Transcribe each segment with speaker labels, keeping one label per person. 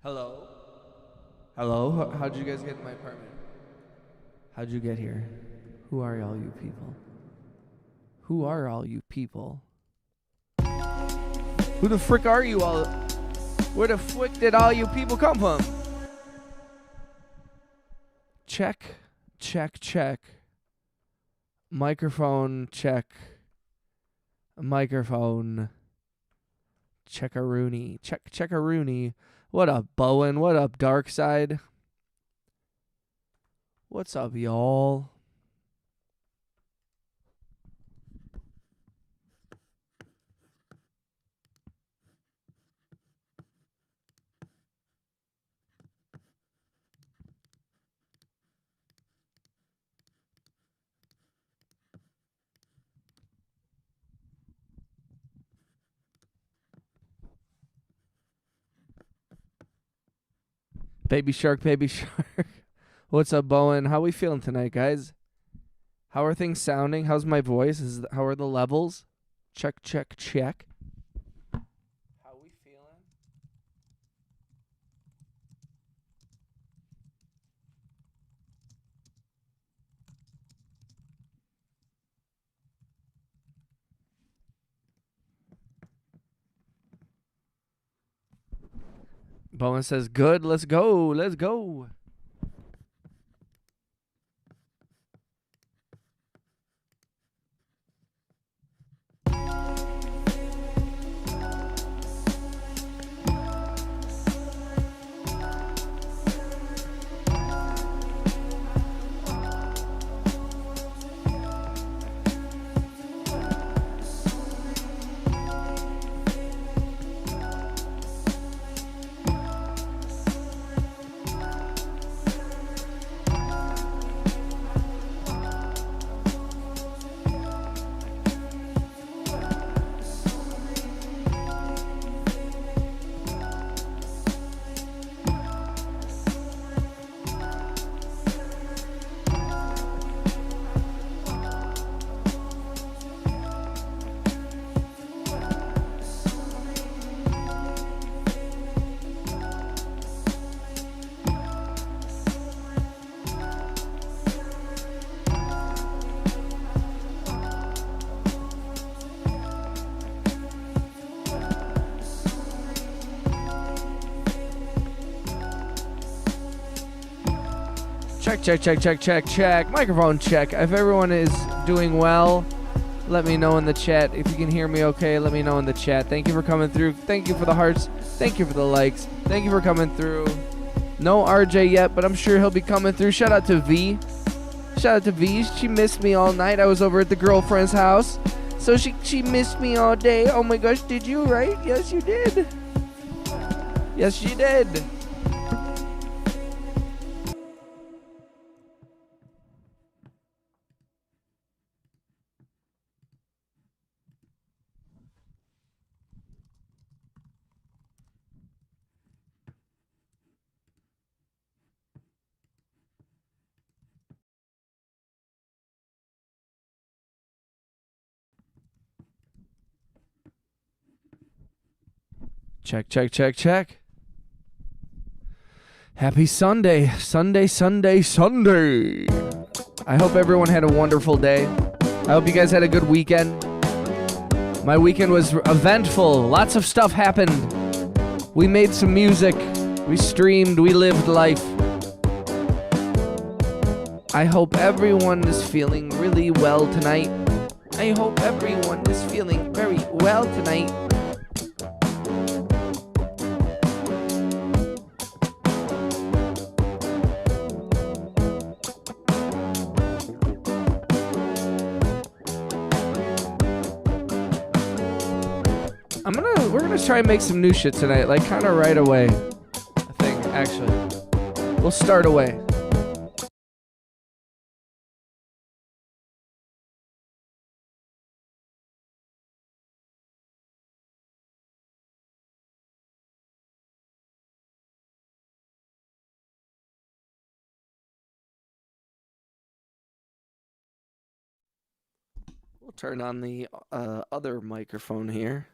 Speaker 1: Hello? Hello? How'd you guys get in my apartment? How'd you get here? Who are all you people? Who are all you people? Who the frick are you all? Where the frick did all you people come from? Check, check, check. Microphone check. Microphone. Checkaroony. Checkaroony. What up, Bowen? What up, Dark Side? What's up, y'all? Baby Shark, Baby Shark. What's up, Bowen? How we feeling tonight, guys? How are things sounding? How's my voice? How are the levels? Check, check, check. How we feeling? Bowen says, good, let's go, let's go. Check, check, check, check, check, check. Microphone check. If everyone is doing well, let me know in the chat. If you can hear me okay, let me know in the chat. Thank you for coming through. Thank you for the hearts. Thank you for the likes. Thank you for coming through. No RJ yet, but I'm sure he'll be coming through. Shout out to V. Shout out to V. She missed me all night. I was over at the girlfriend's house. So she missed me all day. Oh my gosh, did you, right? Yes, you did. Yes, she did. Check, check, check, check. Happy Sunday. Sunday, Sunday, Sunday. I hope everyone had a wonderful day. I hope you guys had a good weekend. My weekend was eventful. Lots of stuff happened. We made some music. We streamed. We lived life. I hope everyone is feeling really well tonight. I hope everyone is feeling very well tonight. We're gonna try and make some new shit tonight, like kind of right away. I think, actually. We'll start away. We'll turn on the other microphone here.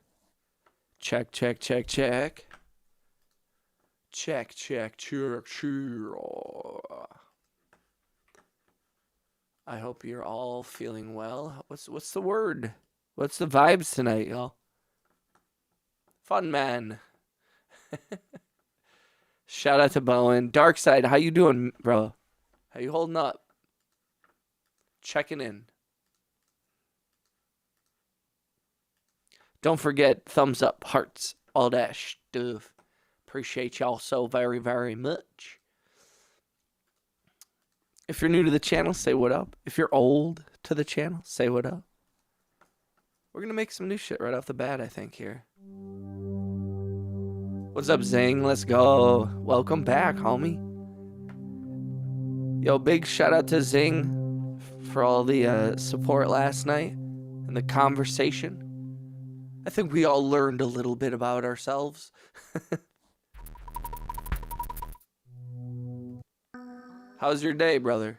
Speaker 1: Check, check, check, check. Check. I hope you're all feeling well. What's the word? What's the vibes tonight, y'all? Fun man. Shout out to Bowen. Darkside, how you doing, bro? How you holding up? Checking in. Don't forget, thumbs up, hearts, all that stuff. Appreciate y'all so very, very much. If you're new to the channel, say what up. If you're old to the channel, say what up. We're going to make some new shit right off the bat, I think, here. What's up, Zing? Let's go. Welcome back, homie. Yo, big shout out to Zing for all the support last night and the conversation. I think we all learned a little bit about ourselves. How's your day, brother?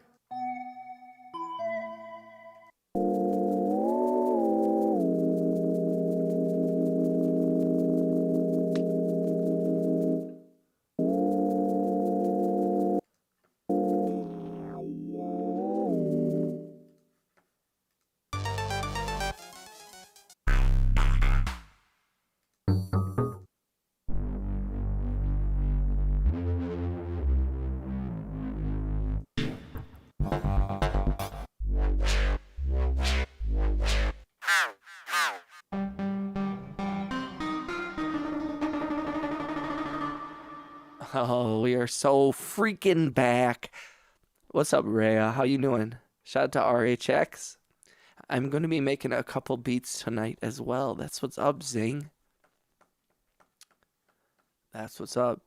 Speaker 1: Oh, we are so freaking back. What's up, Rhea? How you doing? Shout out to RHX. I'm going to be making a couple beats tonight as well. That's what's up, Zing. That's what's up.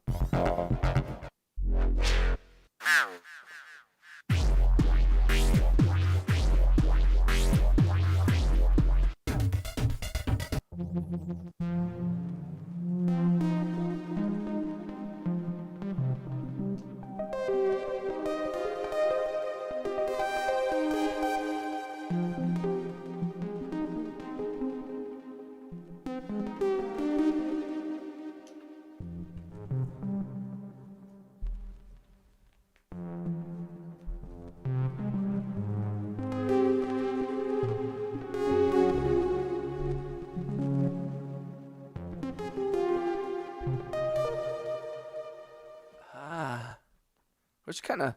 Speaker 1: Which kind of...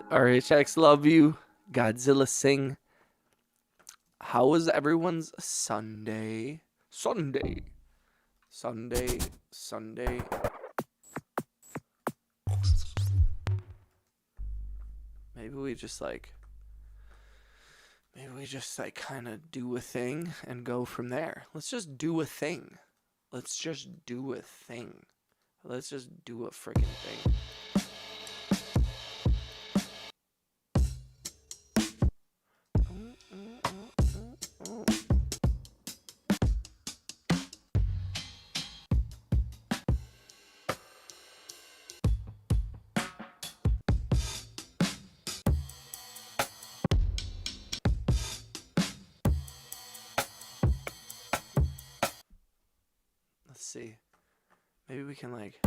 Speaker 1: RHX, love you. Godzilla sing. How was everyone's Sunday? Sunday. Maybe we just like kind of do a thing and go from there. Let's just do a thing. Let's just do a thing. Let's just do a freaking thing. See, maybe we can like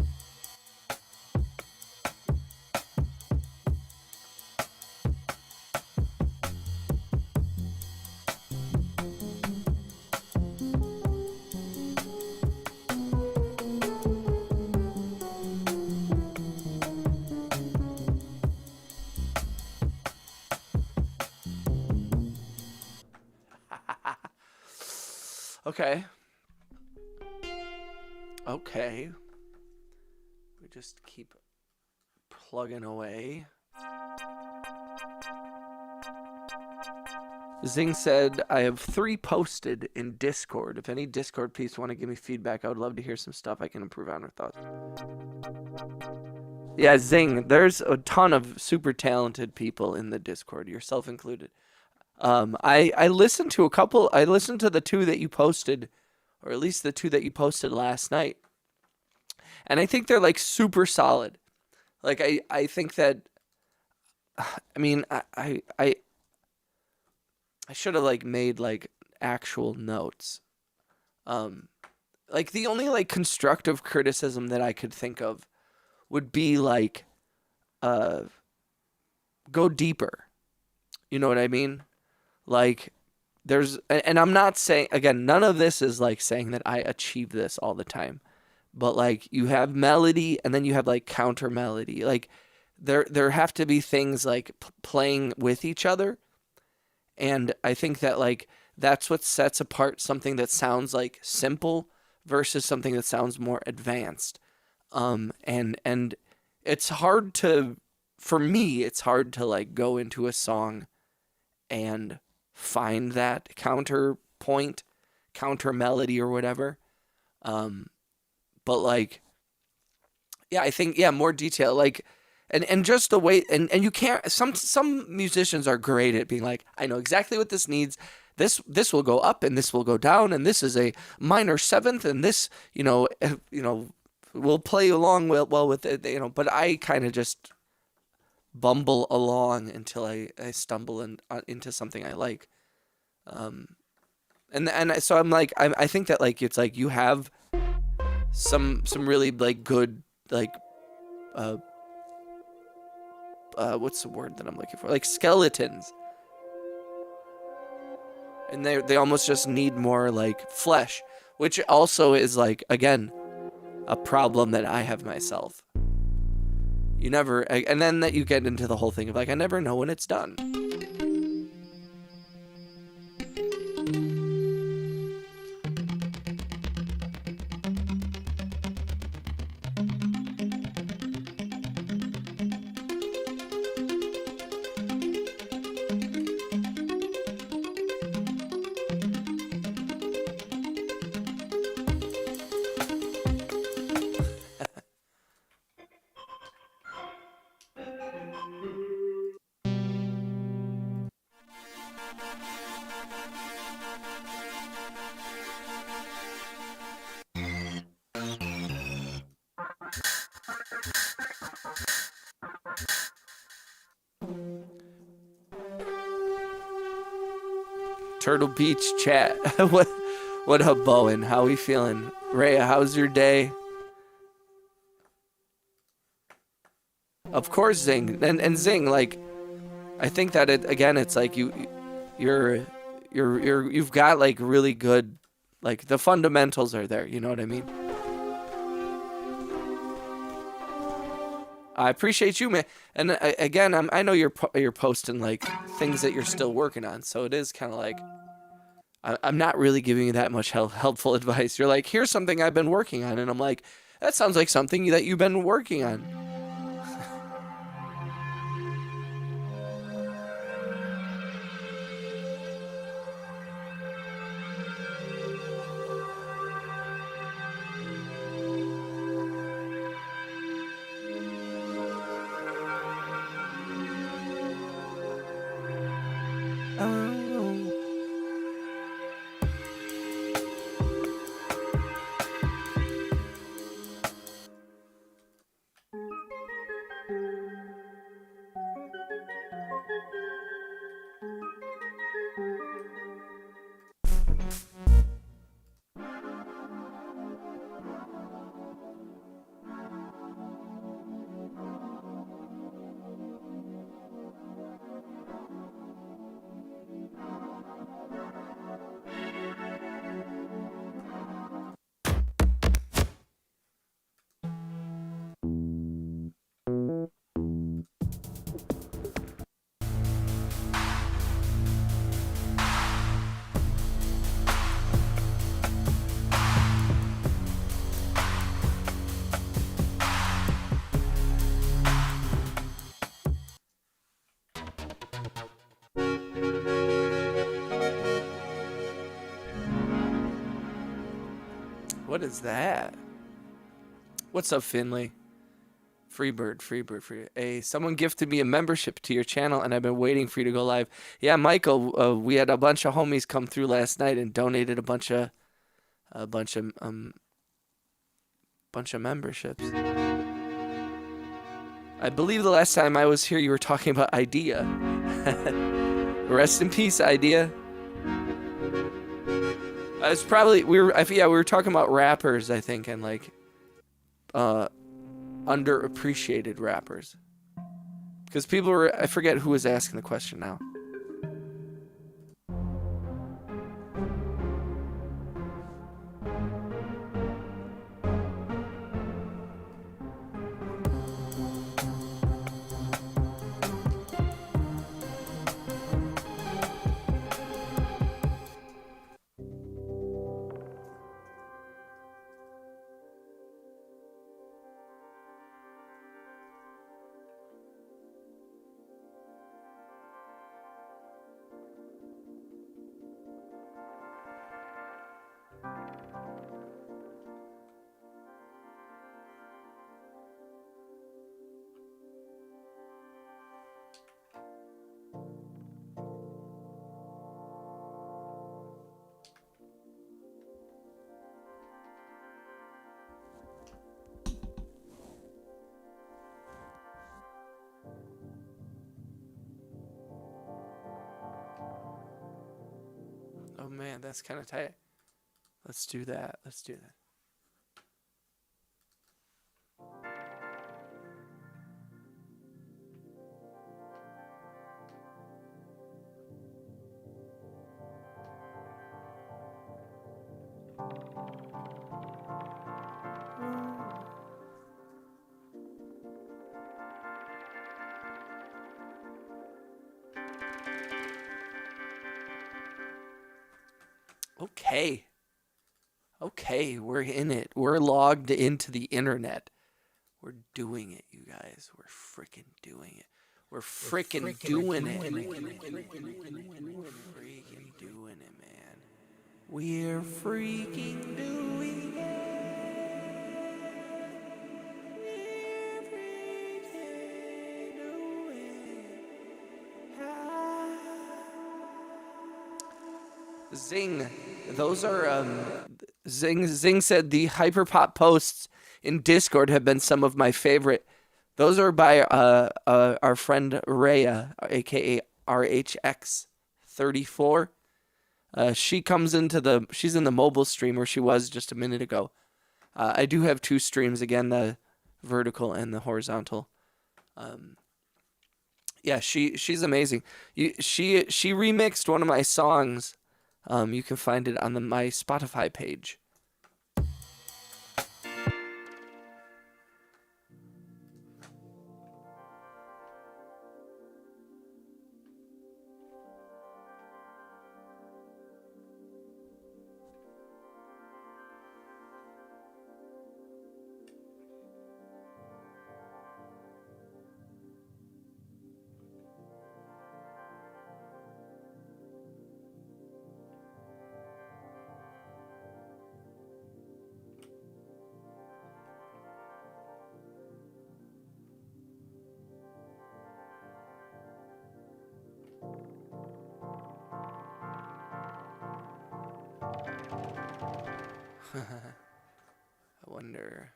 Speaker 1: okay. We just keep plugging away. Zing said, I have 3 posted in Discord. If any Discord peeps want to give me feedback, I would love to hear some stuff I can improve on or thoughts. Yeah, Zing, there's a ton of super talented people in the Discord, yourself included. I listened to a couple. I listened to the 2 that you posted, or at least the 2 that you posted last night. And I think they're like super solid. Like I think that, I mean, I should have like made like actual notes Like the only like constructive criticism that I could think of would be like go deeper. You know what I mean? Like and I'm not saying, again, none of this is like saying that I achieve this all the time. But like you have melody and then you have like counter melody. Like there have to be things like playing with each other. And I think that like that's what sets apart something that sounds like simple versus something that sounds more advanced. And it's hard to, for me, it's hard to like go into a song and find that counterpoint, counter melody or whatever. But like, yeah, I think, yeah, more detail, like, and just the way, and you can't, some musicians are great at being like, I know exactly what this needs. This will go up and this will go down, and this is a minor seventh, and this, will play along well with it, but I kind of just bumble along until I stumble into something I like. And so I'm like, I think that like, it's like you have some really like good, like, what's the word that I'm looking for? Like skeletons. And they almost just need more like flesh, which also is like, again, a problem that I have myself. You never, and then that you get into the whole thing of like, I never know when it's done. Turtle Beach chat. What up, Bowen? How we feeling? Rhea, how's your day? Of course, Zing. And Zing, like, I think that it's like you've got like really good, like the fundamentals are there. You know what I mean? I appreciate you, man. And again, I know you're posting like things that you're still working on, so it is kind of like I'm not really giving you that much helpful advice. You're like, here's something I've been working on, and I'm like, that sounds like something that you've been working on. What is that? What's up, Finley? Freebird. Hey, someone gifted me a membership to your channel, and I've been waiting for you to go live. Yeah, Michael, we had a bunch of homies come through last night and donated a bunch of memberships. I believe the last time I was here, you were talking about Idea. Rest in peace, Idea.
Speaker 2: It's probably we were talking about rappers, I think, and like underappreciated rappers. Because people were, I forget who was asking the question now. Oh man, that's kind of tight. Let's do that. Let's do that. Okay. Okay, we're in it. We're logged into the internet. We're doing it, you guys. We're freaking doing it. We're freaking doing it. We're freaking doing it, man. We're freaking doing it. Zing. Those are Zing said the hyperpop posts in Discord have been some of my favorite. Those are by our friend Rhea, aka RHX34. She comes into she's in the mobile stream where she was just a minute ago. I do have two streams again, the vertical and the horizontal. Yeah, she's amazing. She remixed one of my songs. You can find it on my Spotify page. I wonder.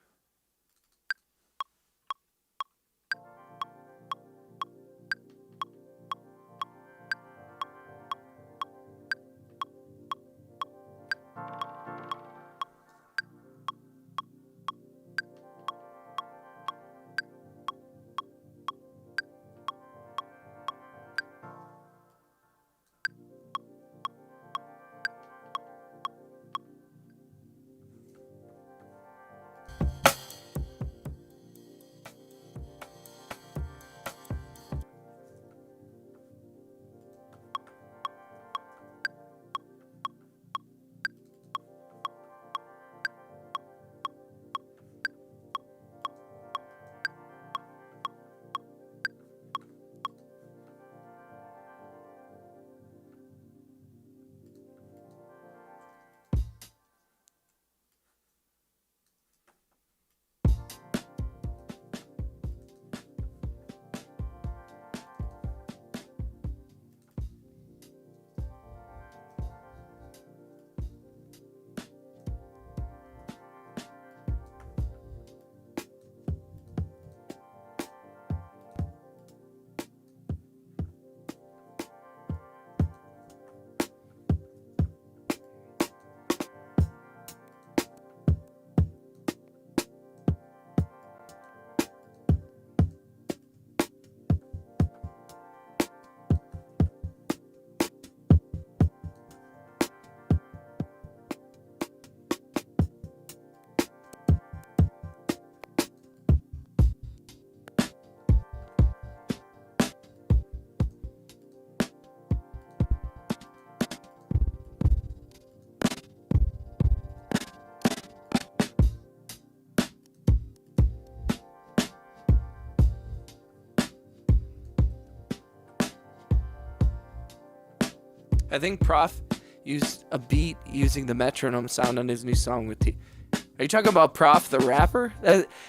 Speaker 2: I think Prof used a beat using the metronome sound on his new song with T. Are you talking about Prof the rapper?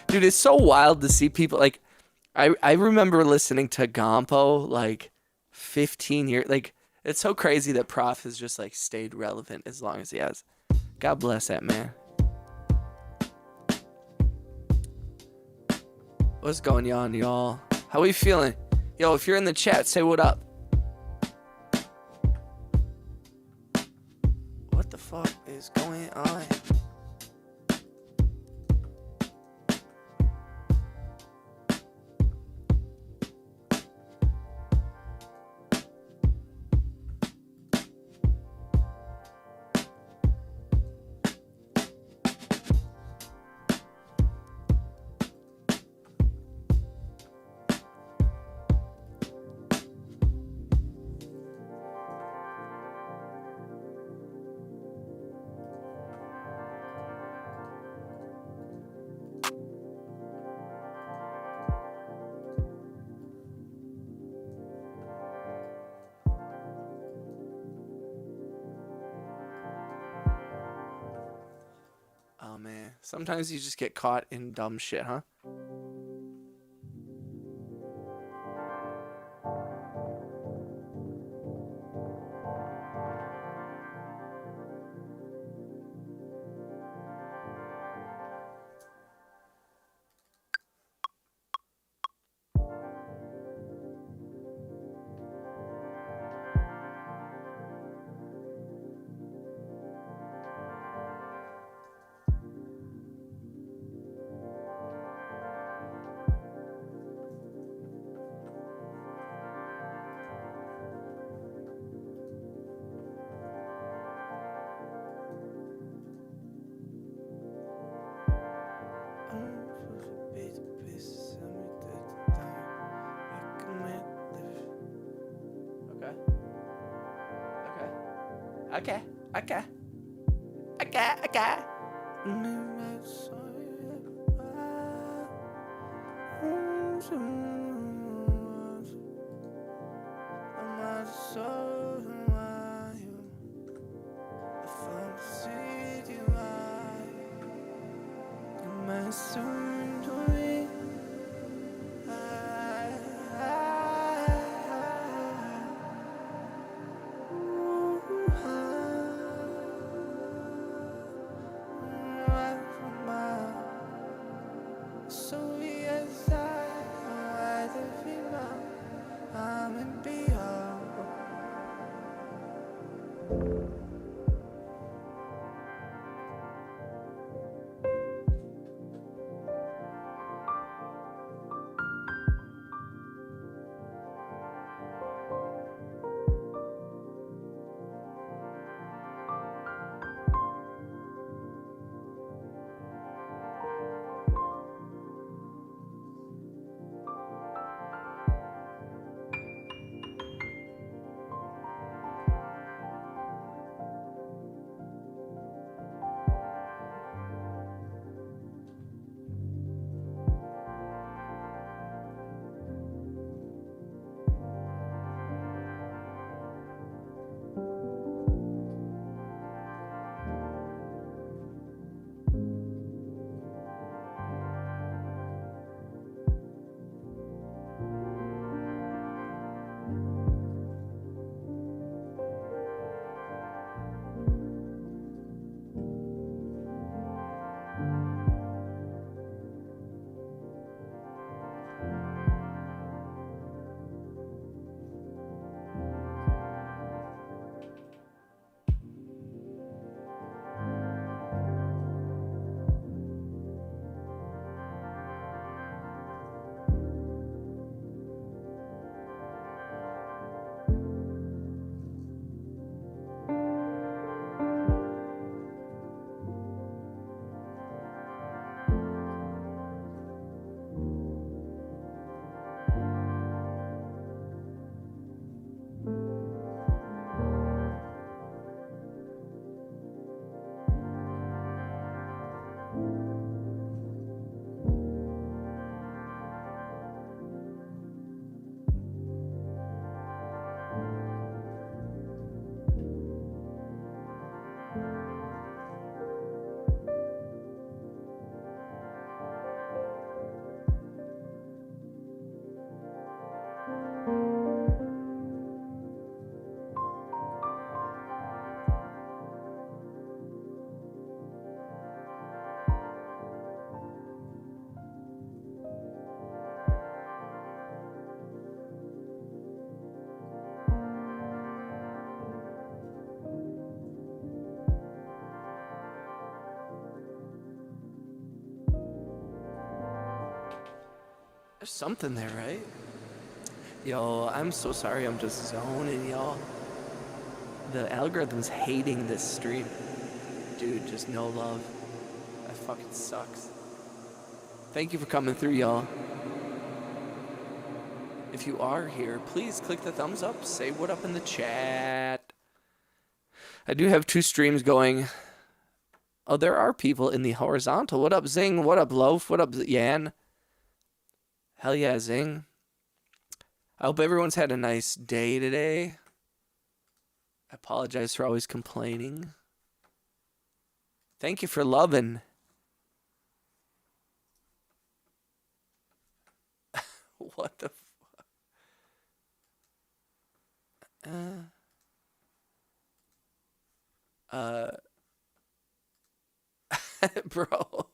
Speaker 2: Dude, it's so wild to see people like. I remember listening to Gompo like 15 years. Like, it's so crazy that Prof has just like stayed relevant as long as he has. God bless that man. What's going on, y'all? How we feeling? Yo, if you're in the chat, say what up. What the fuck is going on? Oh man, sometimes you just get caught in dumb shit, huh? Okay. Okay. Okay. Okay. There's something there, right? Yo, I'm so sorry. I'm just zoning, y'all. The algorithm's hating this stream. Dude, just no love. That fucking sucks. Thank you for coming through, y'all. If you are here, please click the thumbs up. Say what up in the chat. I do have 2 streams going. Oh, there are people in the horizontal. What up, Zing? What up, Loaf? What up, Yan? Hell yeah, Zing. I hope everyone's had a nice day today. I apologize for always complaining. Thank you for loving. What the bro.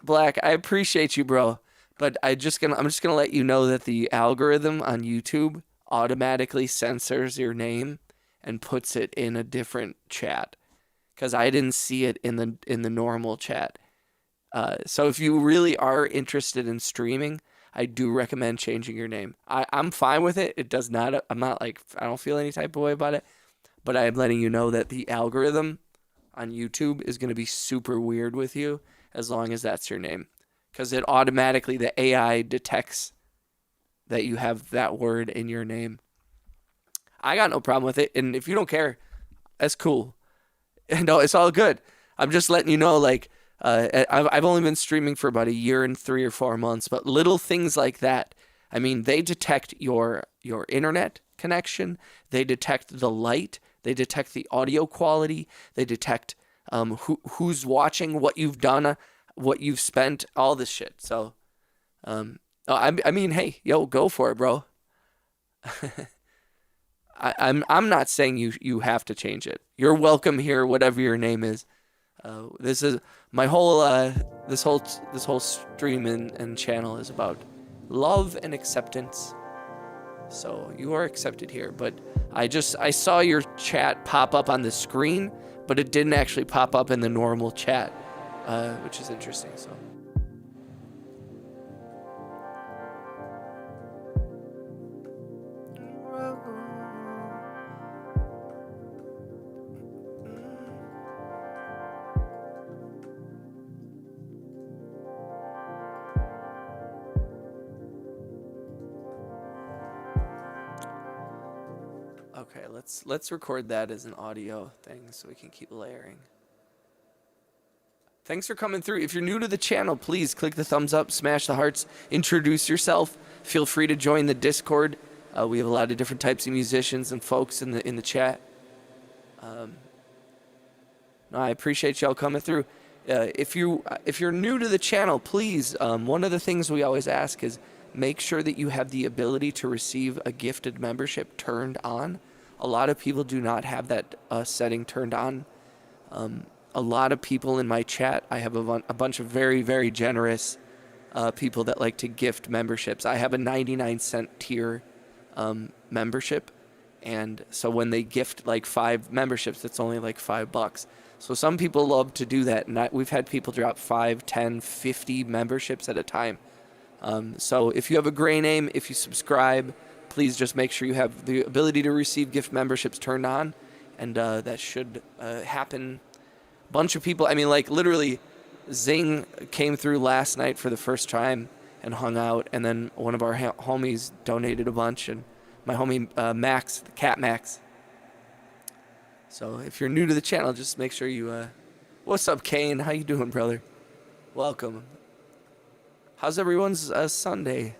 Speaker 2: Black, I appreciate you, bro, but I'm just gonna let you know that the algorithm on YouTube automatically censors your name and puts it in a different chat because I didn't see it in the normal chat. So if you really are interested in streaming, I do recommend changing your name. I'm fine with it. It does not. I'm not like, I don't feel any type of way about it, but I am letting you know that the algorithm on YouTube is going to be super weird with you as long as that's your name, because it automatically, the AI detects that you have that word in your name. I got no problem with it, and if you don't care, that's cool. No, it's all good. I'm just letting you know, like, I've only been streaming for about a year and 3 or 4 months, but little things like that, I mean, they detect your internet connection, they detect the light, they detect the audio quality, they detect who's watching, what you've done, what you've spent, all this shit. So, I mean, hey, yo, go for it, bro. I'm not saying you have to change it. You're welcome here, whatever your name is. This is my whole this whole stream and channel is about love and acceptance. So you are accepted here, but I saw your chat pop up on the screen, but it didn't actually pop up in the normal chat, which is interesting. So. Okay, let's record that as an audio thing so we can keep layering. Thanks for coming through. If you're new to the channel, please click the thumbs up, smash the hearts, introduce yourself. Feel free to join the Discord. We have a lot of different types of musicians and folks in the chat. No, I appreciate y'all coming through. If you're new to the channel, please, one of the things we always ask is make sure that you have the ability to receive a gifted membership turned on. A lot of people do not have that setting turned on. A lot of people in my chat, I have a bunch of very, very generous people that like to gift memberships. I have a 99-cent tier membership, and so when they gift like 5 memberships, it's only like $5. So some people love to do that, and we've had people drop 5, 10, 50 memberships at a time. So if you have a gray name, if you subscribe, please just make sure you have the ability to receive gift memberships turned on, and that should happen. A bunch of people, I mean, like literally, Zing came through last night for the first time and hung out, and then one of our homies donated a bunch, and my homie Max, the cat Max. So if you're new to the channel, just make sure you... What's up, Kane? How you doing, brother? Welcome. How's everyone's Sunday?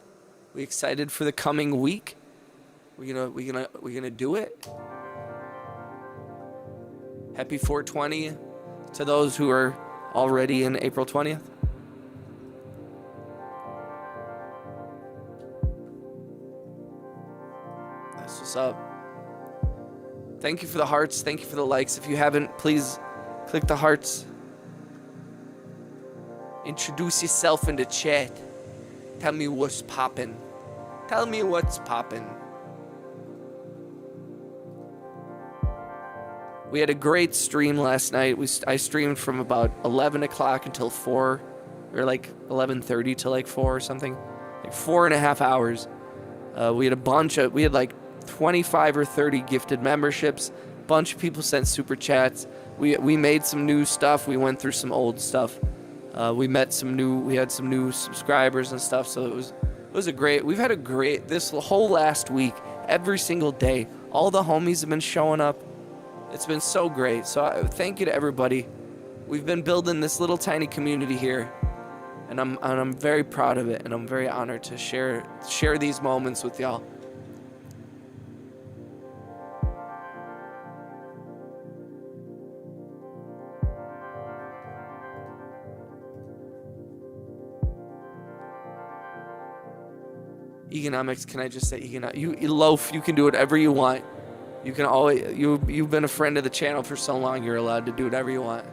Speaker 2: We excited for the coming week? We gonna do it? Happy 420 to those who are already in April 20th. That's what's up. Thank you for the hearts. Thank you for the likes. If you haven't, please click the hearts. Introduce yourself in the chat. Tell me what's poppin'. Tell me what's poppin'. We had a great stream last night. I streamed from about 11 o'clock until 4, or like 11:30 to like 4 or something, like 4.5 hours. We had like 25 or 30 gifted memberships. Bunch of people sent super chats. We made some new stuff. We went through some old stuff. We had some new subscribers and stuff. So we've had a great, this whole last week, every single day. All the homies have been showing up. It's been so great. So thank you to everybody. We've been building this little tiny community here, and I'm very proud of it, and I'm very honored to share these moments with y'all. Economics, can I just say you loaf, you can do whatever you want. You can always, you've been a friend of the channel for so long, you're allowed to do whatever you want.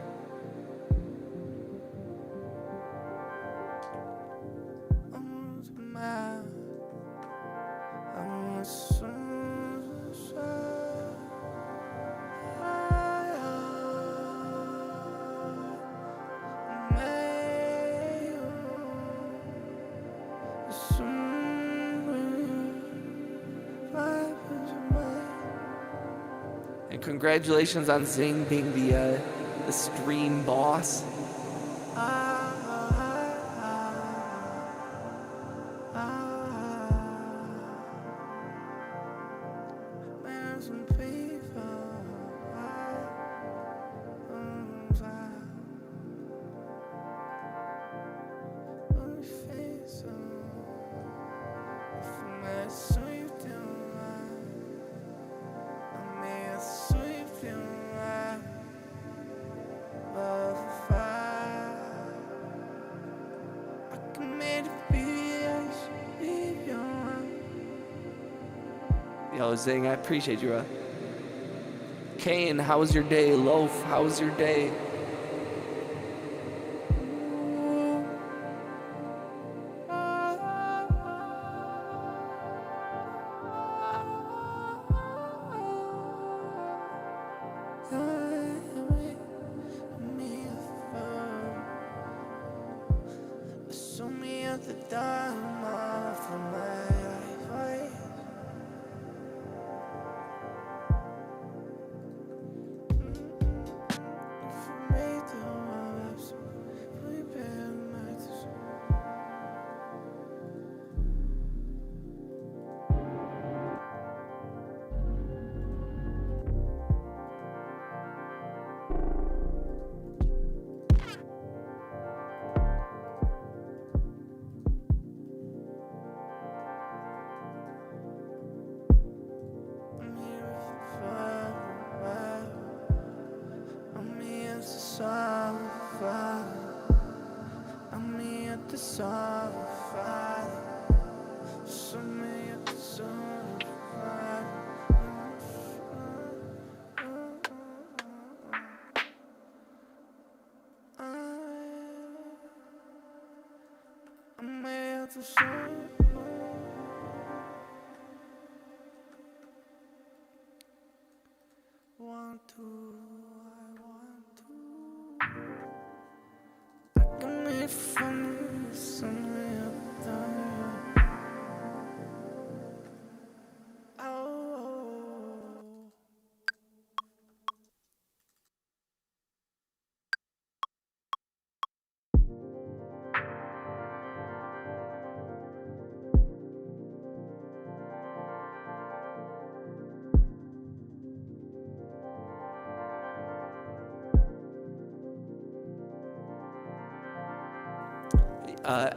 Speaker 2: And congratulations on Zing being the stream boss. Yo, Zing, I appreciate you, bro. Kane, how was your day? Loaf, how was your day?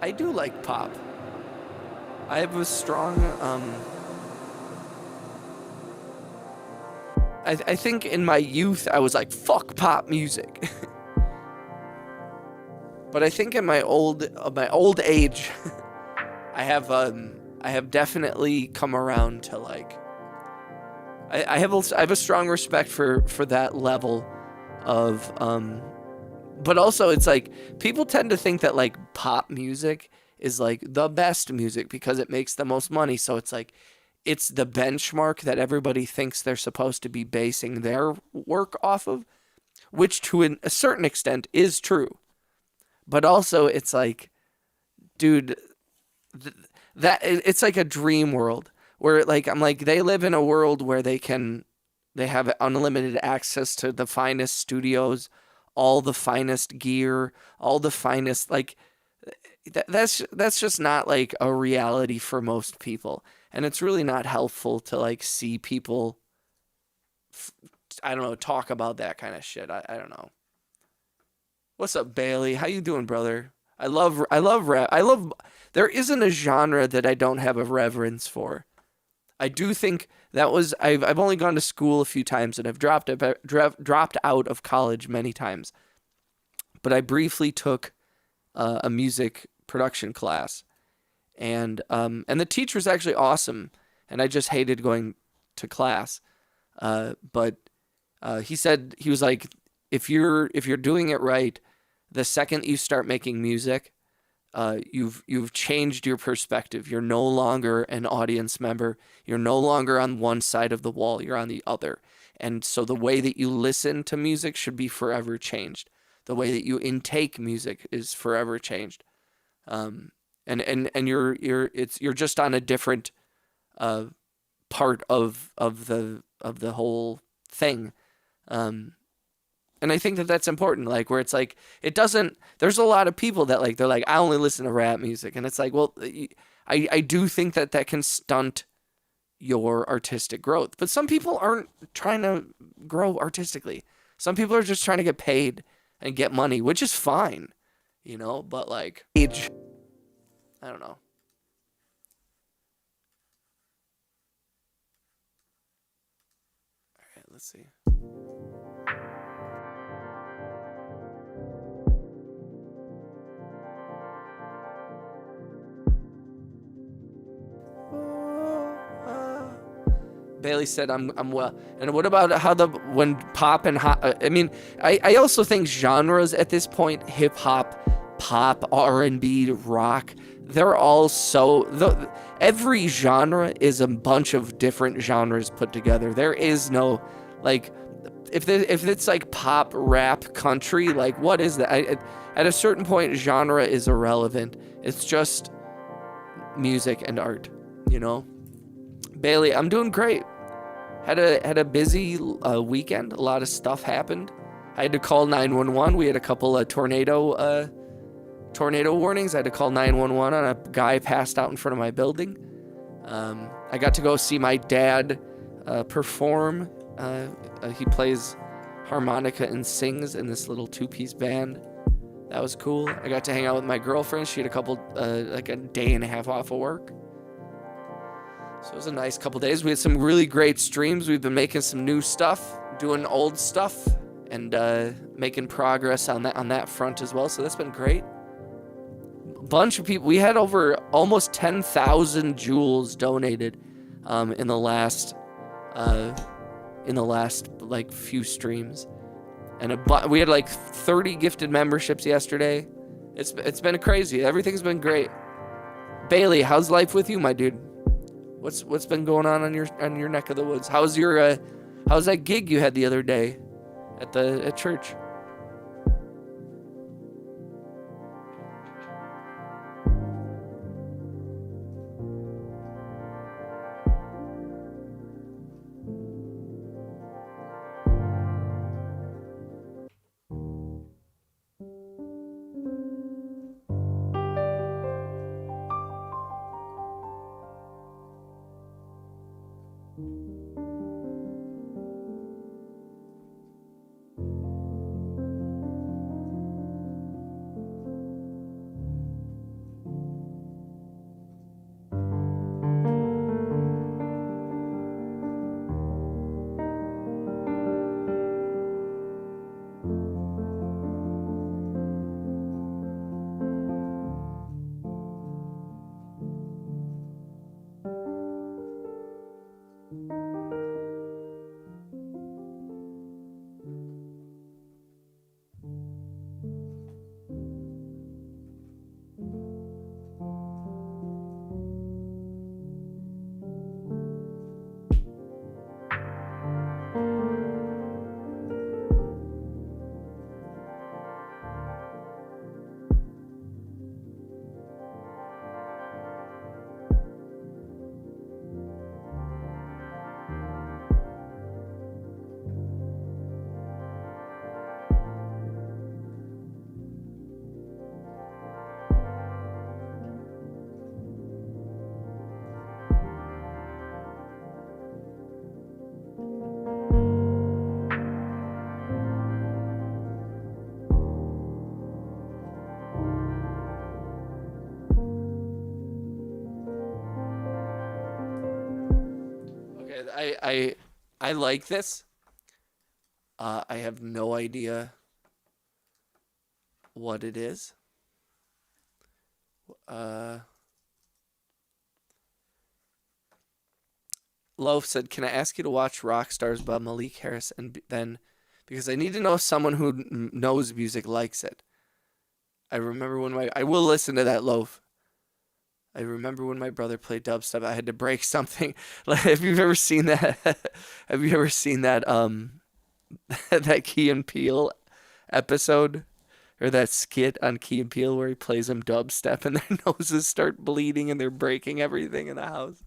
Speaker 2: I do like pop. I have a strong, I think in my youth I was like, fuck pop music. But I think in my old age, I have definitely come around to like, I have a strong respect for that level of, but also it's like people tend to think that like pop music is like the best music because it makes the most money. So it's like it's the benchmark that everybody thinks they're supposed to be basing their work off of, which to a certain extent is true. But also, it's like, dude, that it's like a dream world where, like, I'm like, they live in a world where they have unlimited access to the finest studios, all the finest gear, all the finest, like, that's just not like a reality for most people, and it's really not helpful to like see people, I don't know, talk about that kind of shit. I don't know. What's up, Bailey? How you doing, brother? I love rap. There isn't a genre that I don't have a reverence for. I do think that was I've only gone to school a few times, and I've dropped out of college many times. But I briefly took a music production class, and the teacher was actually awesome, and I just hated going to class. But he said, he was like, if you're doing it right, the second you start making music, you've changed your perspective. You're no longer an audience member. You're no longer on one side of the wall. You're on the other. And so the way that you listen to music should be forever changed. The way that you intake music is forever changed. And you're just on a different part of the whole thing. And I think that that's important, like, where it's like, it doesn't, there's a lot of people that, like, they're like, I only listen to rap music. And it's like, well, I do think that that can stunt your artistic growth. But some people aren't trying to grow artistically. Some people are just trying to get paid and get money, which is fine, you know, but like, age, I don't know. All right, let's see. Bailey said, "I'm well." And what about how when pop and I mean, I also think genres at this point, hip hop, pop, R&B, rock, they're all every genre is a bunch of different genres put together. There is no, like, if it's like pop, rap, country, like, what is that? At a certain point, genre is irrelevant. It's just music and art, you know. Bailey, I'm doing great. Had a busy weekend. A lot of stuff happened. I had to call 911. We had a couple of tornado warnings. I had to call 911 on a guy passed out in front of my building. I got to go see my dad perform. He plays harmonica and sings in this little two-piece band. That was cool. I got to hang out with my girlfriend. She had like a day and a half off of work. So it was a nice couple days. We had some really great streams. We've been making some new stuff, doing old stuff, and making progress on that front as well. So that's been great. A bunch of people. We had over almost 10,000 joules donated in the last like few streams, and we had like 30 gifted memberships yesterday. It's been crazy. Everything's been great. Bailey, how's life with you, my dude? What's been going on your neck of the woods? How's that gig you had the other day at church? good. I like this. I have no idea what it is. Loaf said, "Can I ask you to watch Rockstars by Malik Harris and then because I need to know if someone who knows music likes it." I remember when I will listen to that, Loaf. I remember when my brother played dubstep, I had to break something. Like, have you ever seen that? Have you ever seen that that Key and Peele episode or that skit on Key and Peele where he plays them dubstep and their noses start bleeding and they're breaking everything in the house?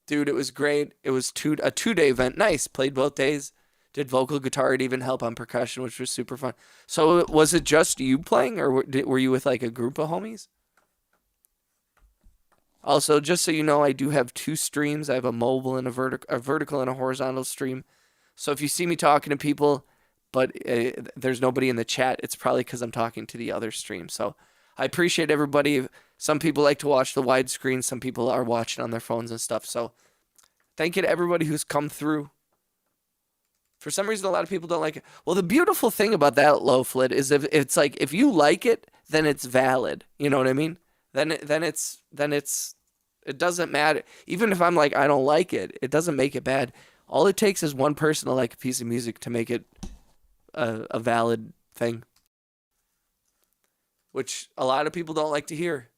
Speaker 2: Dude, it was great. It was a 2-day event. Nice. Played both days. Did vocal guitar. It even help on percussion, which was super fun. So was it just you playing or were you with like a group of homies? Also, just so you know, I do have 2 streams. I have a mobile and a vertical and a horizontal stream. So if you see me talking to people, but there's nobody in the chat, it's probably because I'm talking to the other stream. So I appreciate everybody. Some people like to watch the widescreen. Some people are watching on their phones and stuff. So thank you to everybody who's come through. For some reason, a lot of people don't like it. Well, the beautiful thing about that, Loaf Lid, is if you like it, then it's valid. You know what I mean? Then it doesn't matter. Even if I'm like, I don't like it, it doesn't make it bad. All it takes is one person to like a piece of music to make it a valid thing, which a lot of people don't like to hear.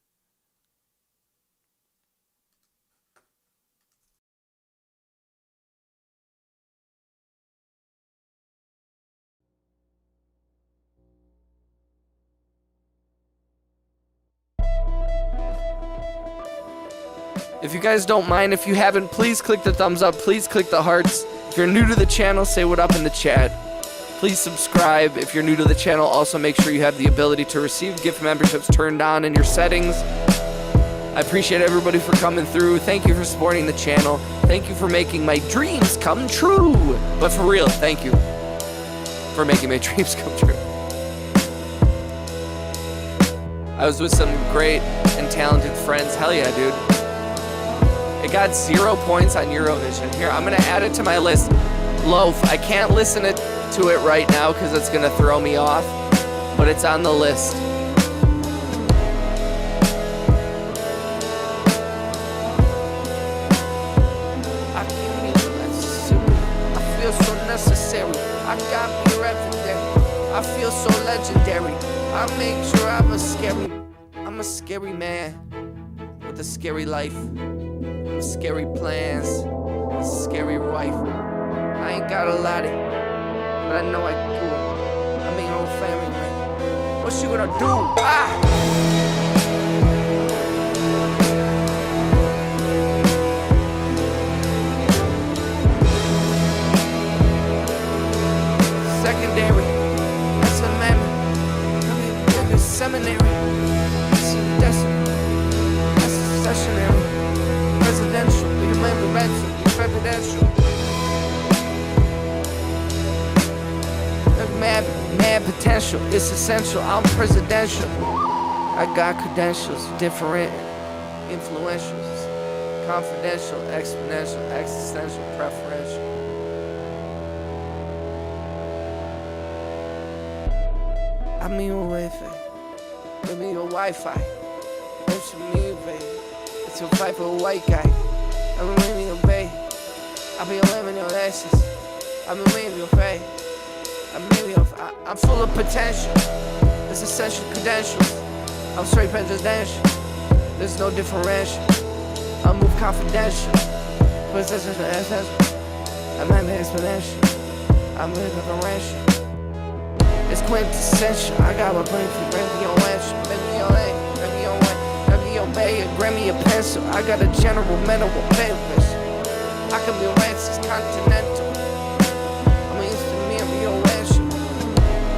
Speaker 2: If you guys don't mind, if you haven't, please click the thumbs up. Please click the hearts. If you're new to the channel, say what up in the chat. Please subscribe. If you're new to the channel, also make sure you have the ability to receive gift memberships turned on in your settings. I appreciate everybody for coming through. Thank you for supporting the channel. Thank you for making my dreams come true. But for real, thank you for making my dreams come true. I was with some great and talented friends. Hell yeah, dude. It got 0 points on Eurovision. Here, I'm going to add it to my list. Loaf, I can't listen to it right now because it's going to throw me off, but it's on the list. I feel so necessary. I got me everything. I feel so legendary. I make sure I'm a scary man with a scary life. Scary plans, scary wife. I ain't got a lot of it, but I know I can do it. I mean, old family, man. What you gonna do? Secondary, that's a mammoth. That's a seminary. That's a decimal. That's a sessionary. Presidential, we remember rental, presidential. Look, mad potential, it's essential. I'm presidential. I got credentials, different, influentials, confidential, exponential, existential, preferential. I mean your Wi-Fi. I mean your Wi-Fi. What's your mean, baby? It's a fight for a white guy. I've been waving your bay. I've been waving your asses. I've been waving your face. I'm full of potential. It's essential credentials. I'm straight presidential. There's no differential. I move confidential. Possession essential. I'm not exponential. I'm differential. It's quintessential. I got my brain for bring your answer. Bring your A. Obey a Grammy a pencil. I got a general mental papers. I can be Rancis continental. I'm used to me and real rancher.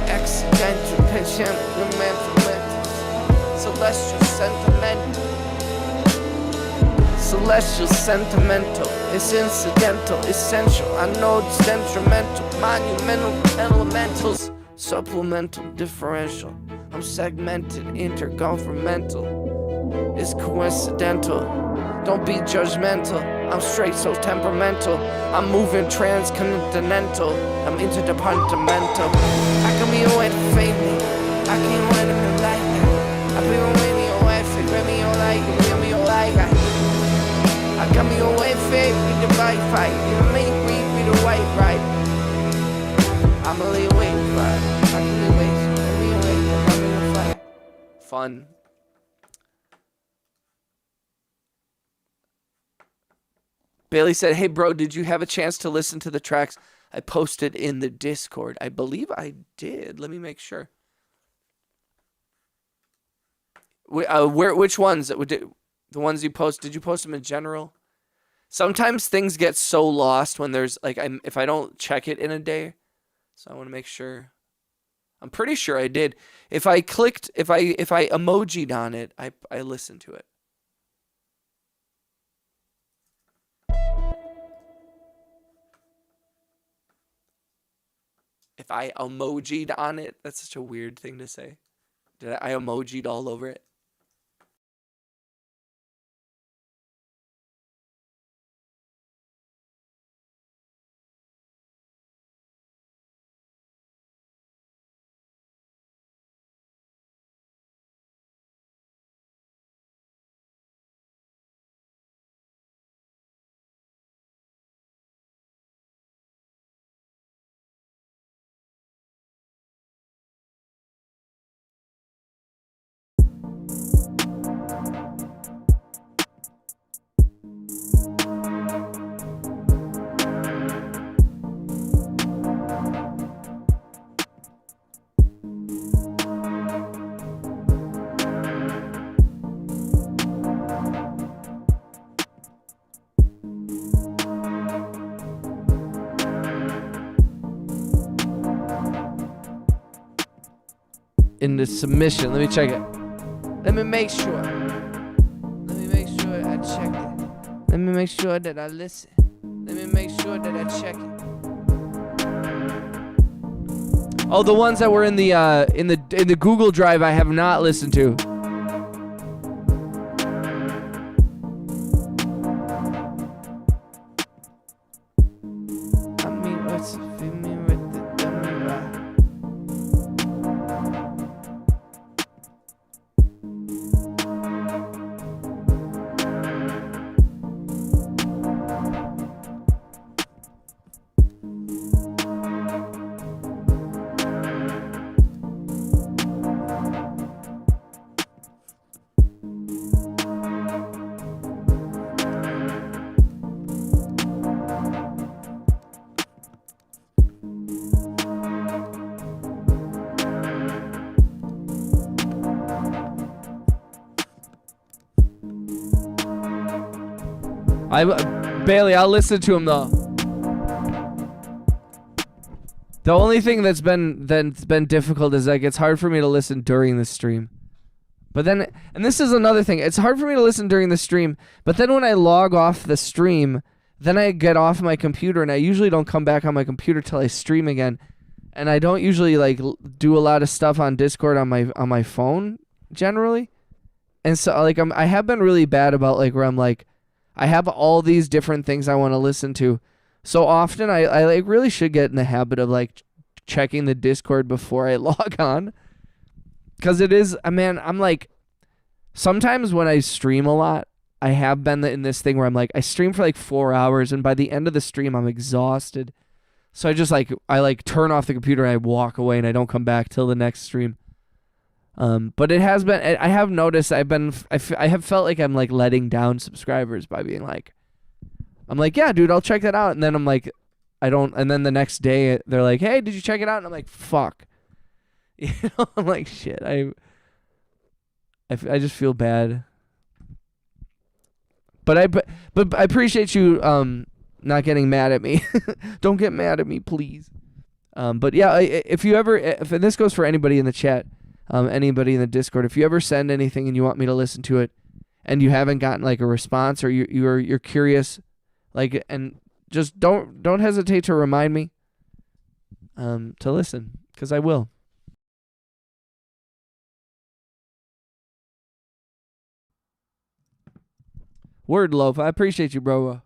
Speaker 2: Accidental, pension, celestial sentimental. Celestial sentimental. It's incidental, essential. I know it's detrimental. Monumental elementals. Supplemental, differential. I'm segmented, intergovernmental. It's coincidental. Don't be judgmental. I'm straight so temperamental. I'm moving transcontinental. I'm interdepartmental. I can be away to fame me. I can't wait to be like that. I be away me away, figure me all like, give me all like that. I got me away, fake with the bike fight. You make me with the white right. I'm a little wait, right? I can be wait, let me away, I'm in the fight. Fun. Bailey said, hey, bro, did you have a chance to listen to the tracks I posted in the Discord? I believe I did. Let me make sure. Which ones? The ones you post, did you post them in general? Sometimes things get so lost when there's, like, if I don't check it in a day. So I want to make sure. I'm pretty sure I did. If I emojied on it, I listened to it. If I emojied on it, that's such a weird thing to say. Did I emojied all over it? In the submission, let me check it. Let me make sure. Let me make sure I check it. Let me make sure that I listen. Let me make sure that I check it. Oh, the ones that were in the Google Drive I have not listened to. I mean, what's fit me with the dummy ride? Bailey, I'll listen to him though. The only thing that's been difficult is like it's hard for me to listen during the stream. But then, and this is another thing, it's hard for me to listen during the stream. But then when I log off the stream, then I get off my computer, and I usually don't come back on my computer till I stream again. And I don't usually like do a lot of stuff on Discord on my phone generally. And so like I have been really bad about like where I'm like, I have all these different things I want to listen to. So often I like really should get in the habit of like checking the Discord before I log on. Cause it is, man, I'm like, sometimes when I stream a lot, I have been in this thing where I'm like, I stream for like 4 hours, and by the end of the stream, I'm exhausted. So I just like, turn off the computer and I walk away and I don't come back till the next stream. But it has been, I have noticed I have felt like I'm like letting down subscribers by being like, I'm like, yeah, dude, I'll check that out. And then I'm like, I don't, and then the next day they're like, hey, did you check it out? And I'm like, fuck. You know, I'm like, shit, I just feel bad. But I appreciate you, not getting mad at me. Don't get mad at me, please. But yeah, if this goes for anybody in the chat, anybody in the Discord, if you ever send anything and you want me to listen to it, and you haven't gotten like a response, or you're curious, like, and just don't hesitate to remind me, to listen, because I will. Word, Loaf. I appreciate you, bro.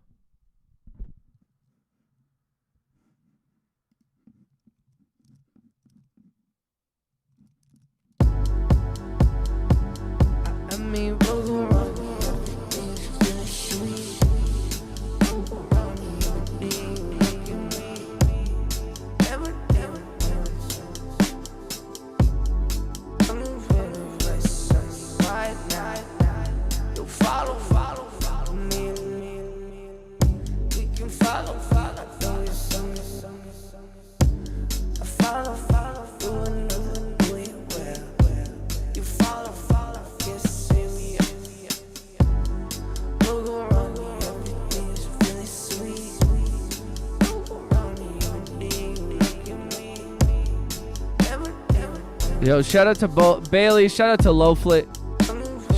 Speaker 1: Yo, shout out to Bailey. Shout out to Lowflit.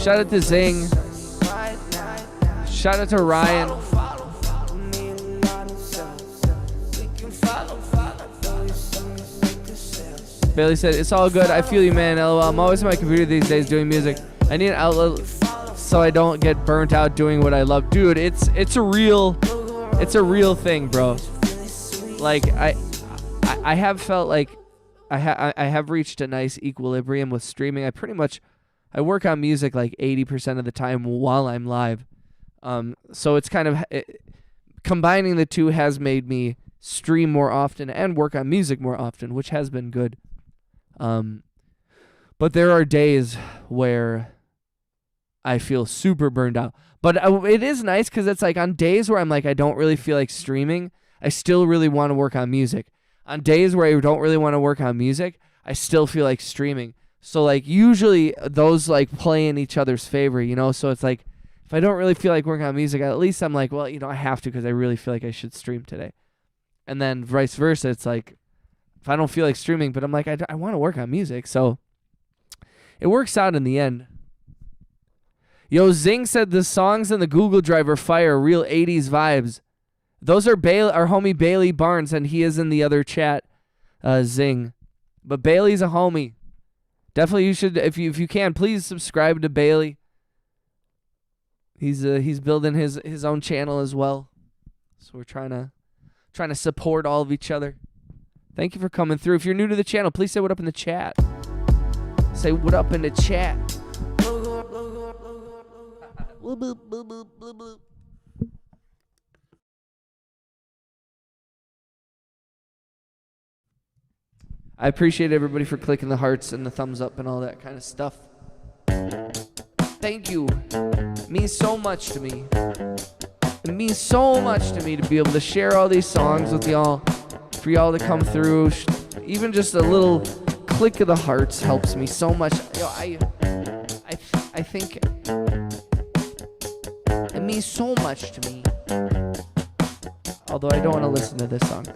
Speaker 1: Shout out to Zing. Shout out to Ryan. Bailey said, it's all good. I feel you, man. LOL. I'm always on my computer these days doing music. I need an outlet so I don't get burnt out doing what I love. Dude, it's a real thing, bro. Like, I have felt like I have reached a nice equilibrium with streaming. I work on music like 80% of the time while I'm live. So it's kind of combining the two has made me stream more often and work on music more often, which has been good. But there are days where I feel super burned out. But it is nice because it's like on days where I'm like, I don't really feel like streaming, I still really want to work on music. On days where I don't really want to work on music, I still feel like streaming. So like usually those like play in each other's favor, you know? So it's like if I don't really feel like working on music, at least I'm like, well, you know, I have to because I really feel like I should stream today. And then vice versa, it's like if I don't feel like streaming, but I'm like, I want to work on music. So it works out in the end. Yo, Zing said the songs in the Google Drive are fire, real 80s vibes. Those are our homie Bailey Barnes, and he is in the other chat, Zing. But Bailey's a homie. Definitely you should, if you can, please subscribe to Bailey. He's building his own channel as well. So we're trying to support all of each other. Thank you for coming through. If you're new to the channel, please say what up in the chat. Say what up in the chat. I appreciate everybody for clicking the hearts and the thumbs up and all that kind of stuff. Thank you. It means so much to me. It means so much to me to be able to share all these songs with y'all. For y'all to come through. Even just a little click of the hearts helps me so much. Yo, I think it means so much to me. Although I don't want to listen to this song.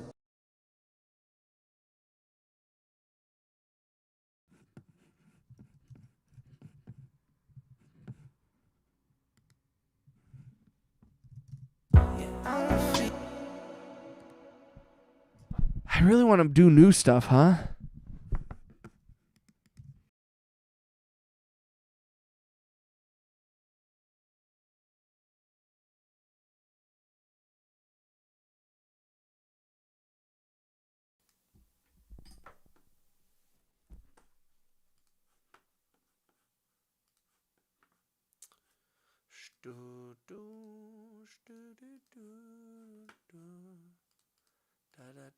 Speaker 1: I really want to do new stuff, huh?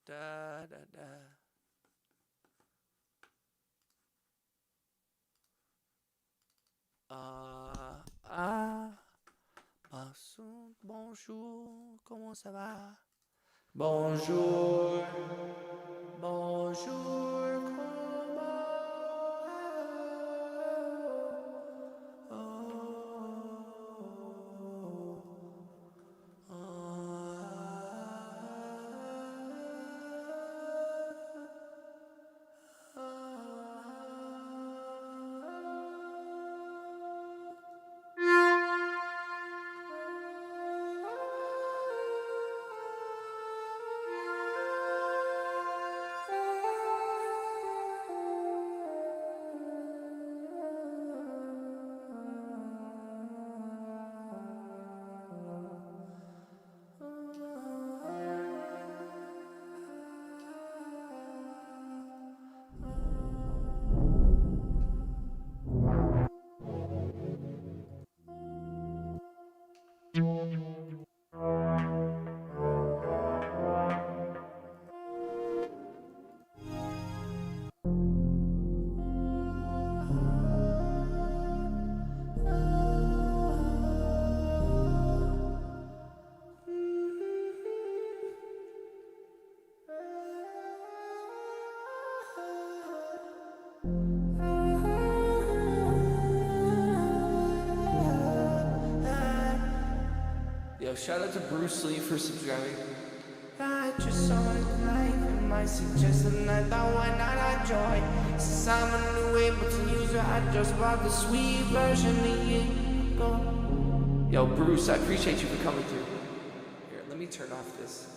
Speaker 1: Da, da, da. Bonjour, comment ça va? Bonjour, bonjour, Yo, shout out to Bruce Lee for subscribing. I just saw it live.
Speaker 2: might suggest I thought why not I join. Since I'm a new Ableton user, I just bought the sweet version a year ago. Yo, Bruce, I appreciate you for coming through. Here, let me turn off this.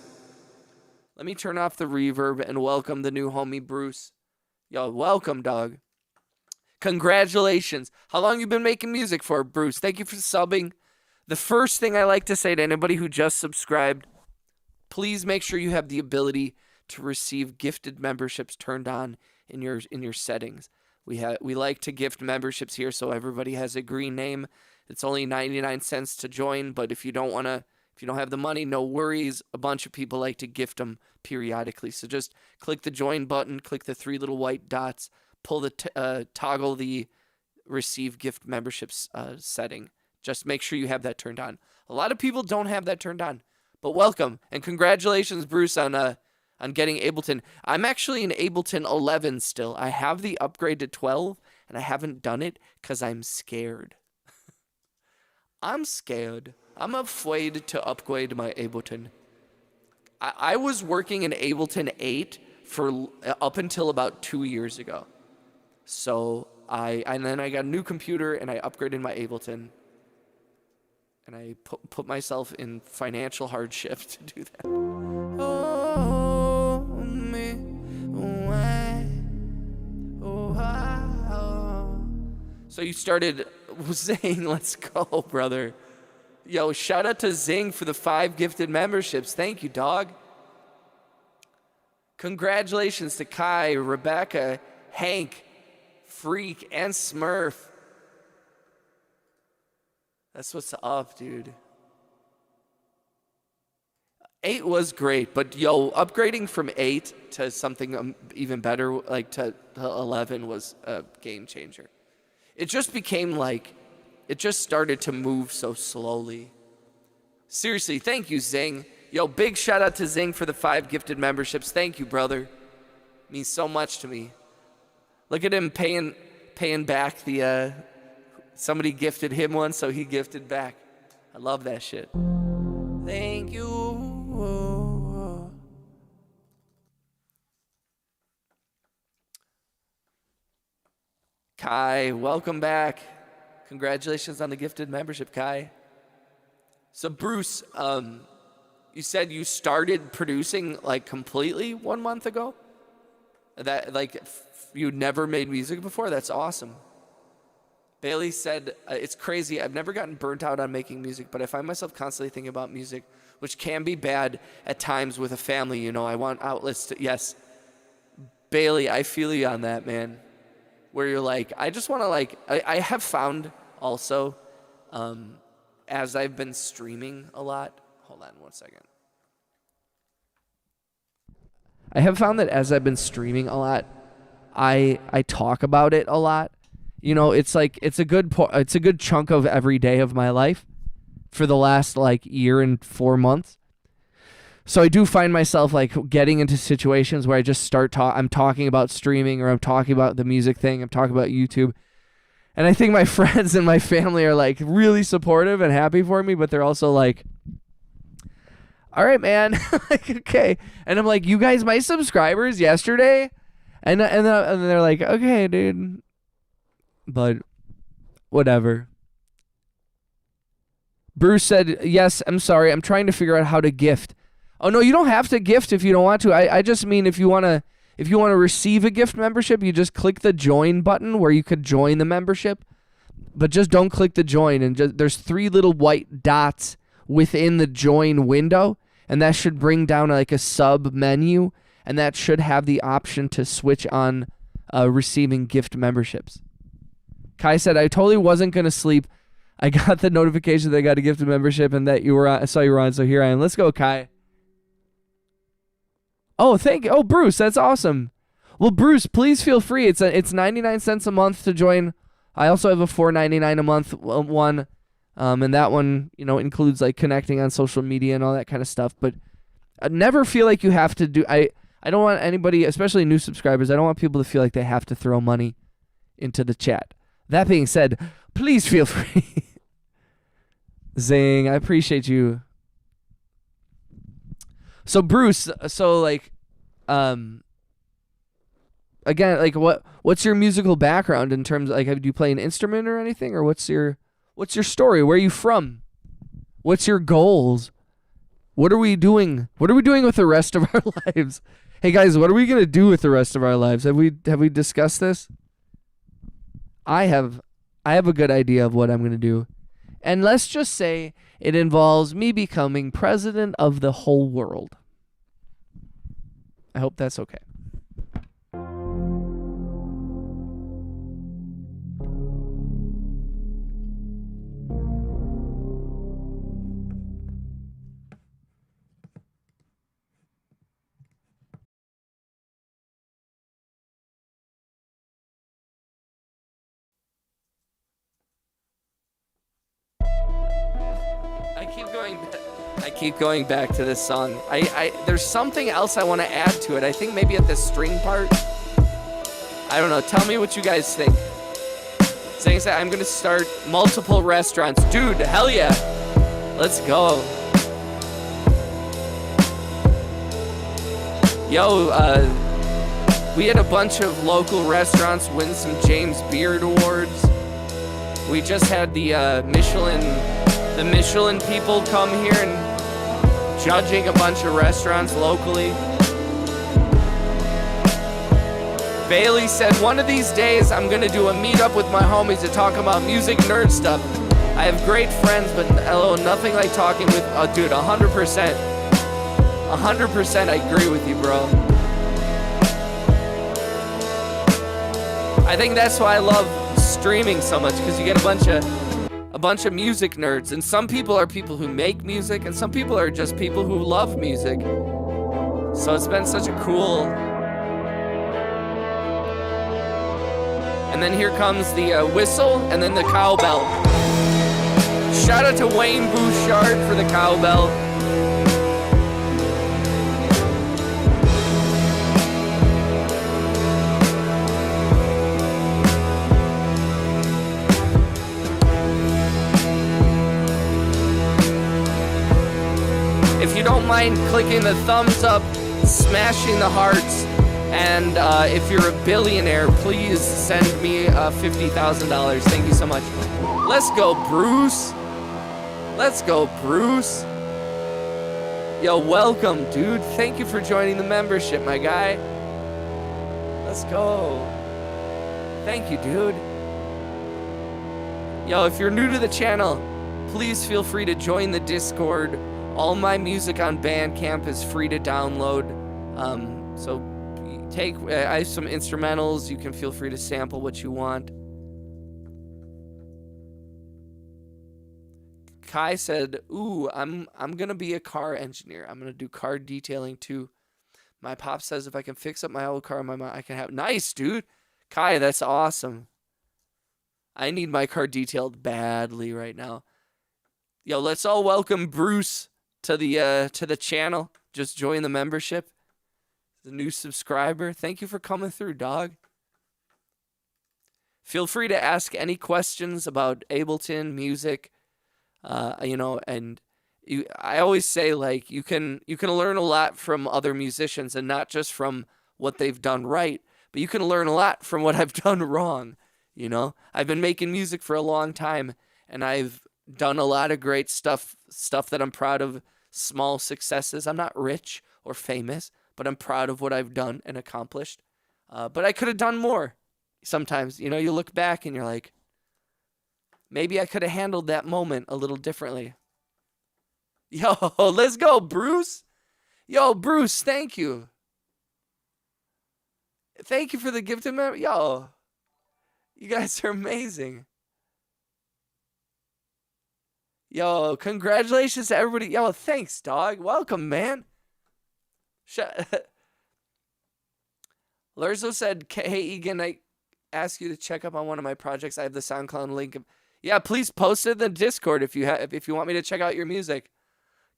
Speaker 2: Let me turn off the reverb and welcome the new homie, Bruce. Yo, welcome, dog. Congratulations. How long you been making music for, Bruce? Thank you for subbing. The first thing I like to say to anybody who just subscribed, please make sure you have the ability to receive gifted memberships turned on in your settings. We like to gift memberships here so everybody has a green name. It's only 99 cents to join, but if you don't have the money, no worries. A bunch of people like to gift them periodically. So just click the join button, click the 3 little white dots, pull the toggle the receive gift memberships setting. Just make sure you have that turned on. A lot of people don't have that turned on, but welcome and congratulations, Bruce, on getting Ableton. I'm actually in Ableton 11 still. I have the upgrade to 12, and I haven't done it because I'm scared. I'm scared. I'm afraid to upgrade my Ableton. I was working in Ableton 8 for up until about 2 years ago. So then I got a new computer and I upgraded my Ableton. And I put myself in financial hardship to do that. Oh, me, why, oh. So you started Zing, let's go, brother. Yo, shout out to Zing for the 5 gifted memberships. Thank you, dog. Congratulations to Kai, Rebecca, Hank, Freak, and Smurf. That's what's up, dude. 8 was great, but yo, upgrading from 8 to something even better, like to 11, was a game changer. It just became like, it just started to move so slowly. Seriously, thank you, Zing. Yo, big shout out to Zing for the 5 gifted memberships. Thank you, brother. It means so much to me. Look at him paying back the, somebody gifted him one, so he gifted back. I love that shit. Thank you. Kai, welcome back. Congratulations on the gifted membership, Kai. So Bruce, you said you started producing like completely 1 month ago? That like you'd never made music before? That's awesome. Bailey said, it's crazy. I've never gotten burnt out on making music, but I find myself constantly thinking about music, which can be bad at times with a family. You know, I want outlets to, yes. Bailey, I feel you on that, man. Where you're like, I just want to like, I have found also, as I've been streaming a lot, hold on 1 second. I have found that as I've been streaming a lot, I talk about it a lot. You know, it's like it's a good chunk of every day of my life for the last like year and 4 months. So I do find myself like getting into situations where I just I'm talking about streaming, or I'm talking about the music thing, I'm talking about YouTube. And I think my friends and my family are like really supportive and happy for me, but they're also like, all right, man. Like, okay. And I'm like, you guys, my subscribers yesterday. And they're like, okay, dude. But whatever. Bruce said, yes, I'm sorry. I'm trying to figure out how to gift. Oh, no, you don't have to gift if you don't want to. I just mean if you want to receive a gift membership, you just click the join button where you could join the membership. But just don't click the join. And there's 3 little white dots within the join window. And that should bring down like a sub menu. And that should have the option to switch on receiving gift memberships. Kai said, I totally wasn't going to sleep. I got the notification that I got a gifted membership and that you were on. I saw you were on, so here I am. Let's go, Kai. Oh, thank you. Oh, Bruce, that's awesome. Well, Bruce, please feel free. It's 99 cents a month to join. I also have a $4.99 a month one, and that one, you know, includes like connecting on social media and all that kind of stuff. But I never feel like you have to do. I don't want anybody, especially new subscribers, I don't want people to feel like they have to throw money into the chat. That being said, please feel free. Zing, I appreciate you. So Bruce,
Speaker 1: Again, like what's your musical background in terms of, like, do you play an instrument or anything, or what's your story? Where are you from? What's your goals? What are we doing? What are we doing with the rest of our lives? Hey guys, what are we gonna do with the rest of our lives? Have we discussed this? I have a good idea of what I'm gonna do. And let's just say it involves me becoming president of the whole world. I hope that's okay.
Speaker 2: I keep going back to this song. There's something else I want to add to it. I think maybe at the string part. I don't know. Tell me what you guys think. Saying I'm going to start multiple restaurants. Dude, hell yeah. Let's go. Yo, we had a bunch of local restaurants win some James Beard Awards. We just had the Michelin people come here and judging a bunch of restaurants locally. Bailey said, one of these days I'm gonna do a meetup with my homies to talk about music nerd stuff. I have great friends, but nothing like talking with, dude, 100%. 100% I agree with you, bro. I think that's why I love streaming so much, because you get a bunch of music nerds, and some people are people who make music, and some people are just people who love music. So it's been such a cool. And then here comes the whistle, and then the cowbell. Shout out to Wayne Bouchard for the cowbell. If you don't mind clicking the thumbs up, smashing the hearts, and if you're a billionaire, please send me $50,000. Thank you so much. Let's go, Bruce. Let's go, Bruce. Yo, welcome, dude. Thank you for joining the membership, my guy. Let's go. Thank you, dude. Yo, if you're new to the channel, please feel free to join the Discord. All my music on Bandcamp is free to download. So I have some instrumentals. You can feel free to sample what you want. Kai said, "Ooh, I'm gonna be a car engineer. I'm gonna do car detailing too. My pop says if I can fix up my old car, I can have." Nice, dude. Kai, that's awesome. I need my car detailed badly right now. Yo, let's all welcome Bruce to the channel. Just join the membership. The new subscriber. Thank you for coming through, dog. Feel free to ask any questions about Ableton music. And I always say, like, you can learn a lot from other musicians, and not just from what they've done right, but you can learn a lot from what I've done wrong. You know, I've been making music for a long time, and I've done a lot of great stuff that I'm proud of, small successes. I'm not rich or famous, but I'm proud of what I've done and accomplished. But I could have done more. Sometimes, you look back and you're like, maybe I could have handled that moment a little differently. Yo, let's go, Bruce. Yo, Bruce, thank you. Thank you for the gifted member. Yo, you guys are amazing. Yo, congratulations to everybody. Yo, thanks, dog. Welcome, man. Lerzo said, "Hey, Egan, I ask you to check up on one of my projects. I have the SoundCloud link." Yeah, please post it in the Discord if you want me to check out your music.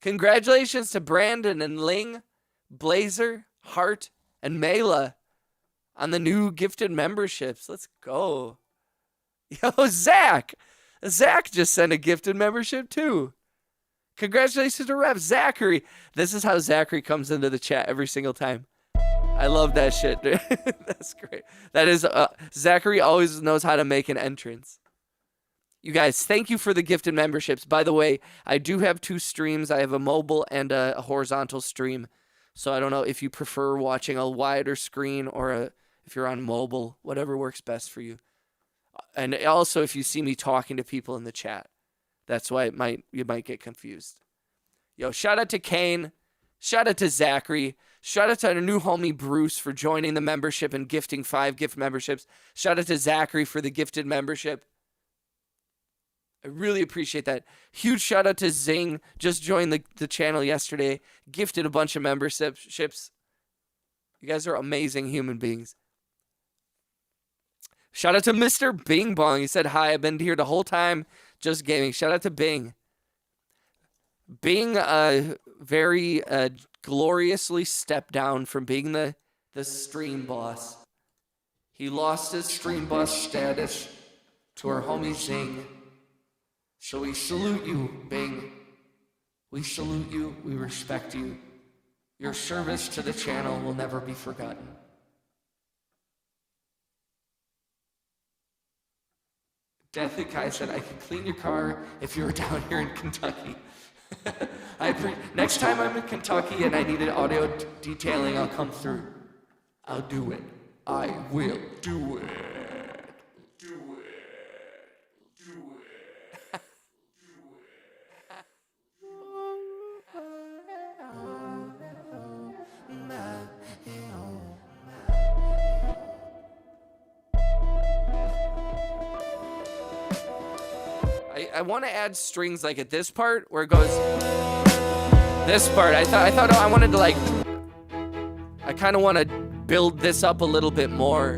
Speaker 2: Congratulations to Brandon and Ling, Blazer, Hart, and Mela on the new gifted memberships. Let's go. Yo, Zach. Zach just sent a gifted membership too. Congratulations to Rep Zachary. This is how Zachary comes into the chat every single time. I love that shit, dude. That's great. That is, Zachary always knows how to make an entrance. You guys, thank you for the gifted memberships. By the way, I do have 2 streams. I have a mobile and a horizontal stream. So I don't know if you prefer watching a wider screen or if you're on mobile, whatever works best for you. And also if you see me talking to people in the chat. That's why you might get confused. Yo, shout out to Kane. Shout out to Zachary. Shout out to our new homie Bruce for joining the membership and gifting 5 gift memberships. Shout out to Zachary for the gifted membership. I really appreciate that. Huge shout out to Zing. Just joined the channel yesterday. Gifted a bunch of memberships. You guys are amazing human beings. Shout out to Mr. Bing Bong. He said, hi, I've been here the whole time just gaming. Shout out to Bing. Bing very gloriously stepped down from being the stream boss. He lost his stream boss status to our homie Zing. So we salute you, Bing. We salute you. We respect you. Your service to the channel will never be forgotten. Deathly Kai said, I could clean your car if you were down here in Kentucky. Next time I'm in Kentucky and I need an audio detailing, I'll come through. I'll do it. I will do it. Do it. Do it. I want to add strings like at this part where it goes. This part, I thought I wanted to like. I kind of want to build this up a little bit more.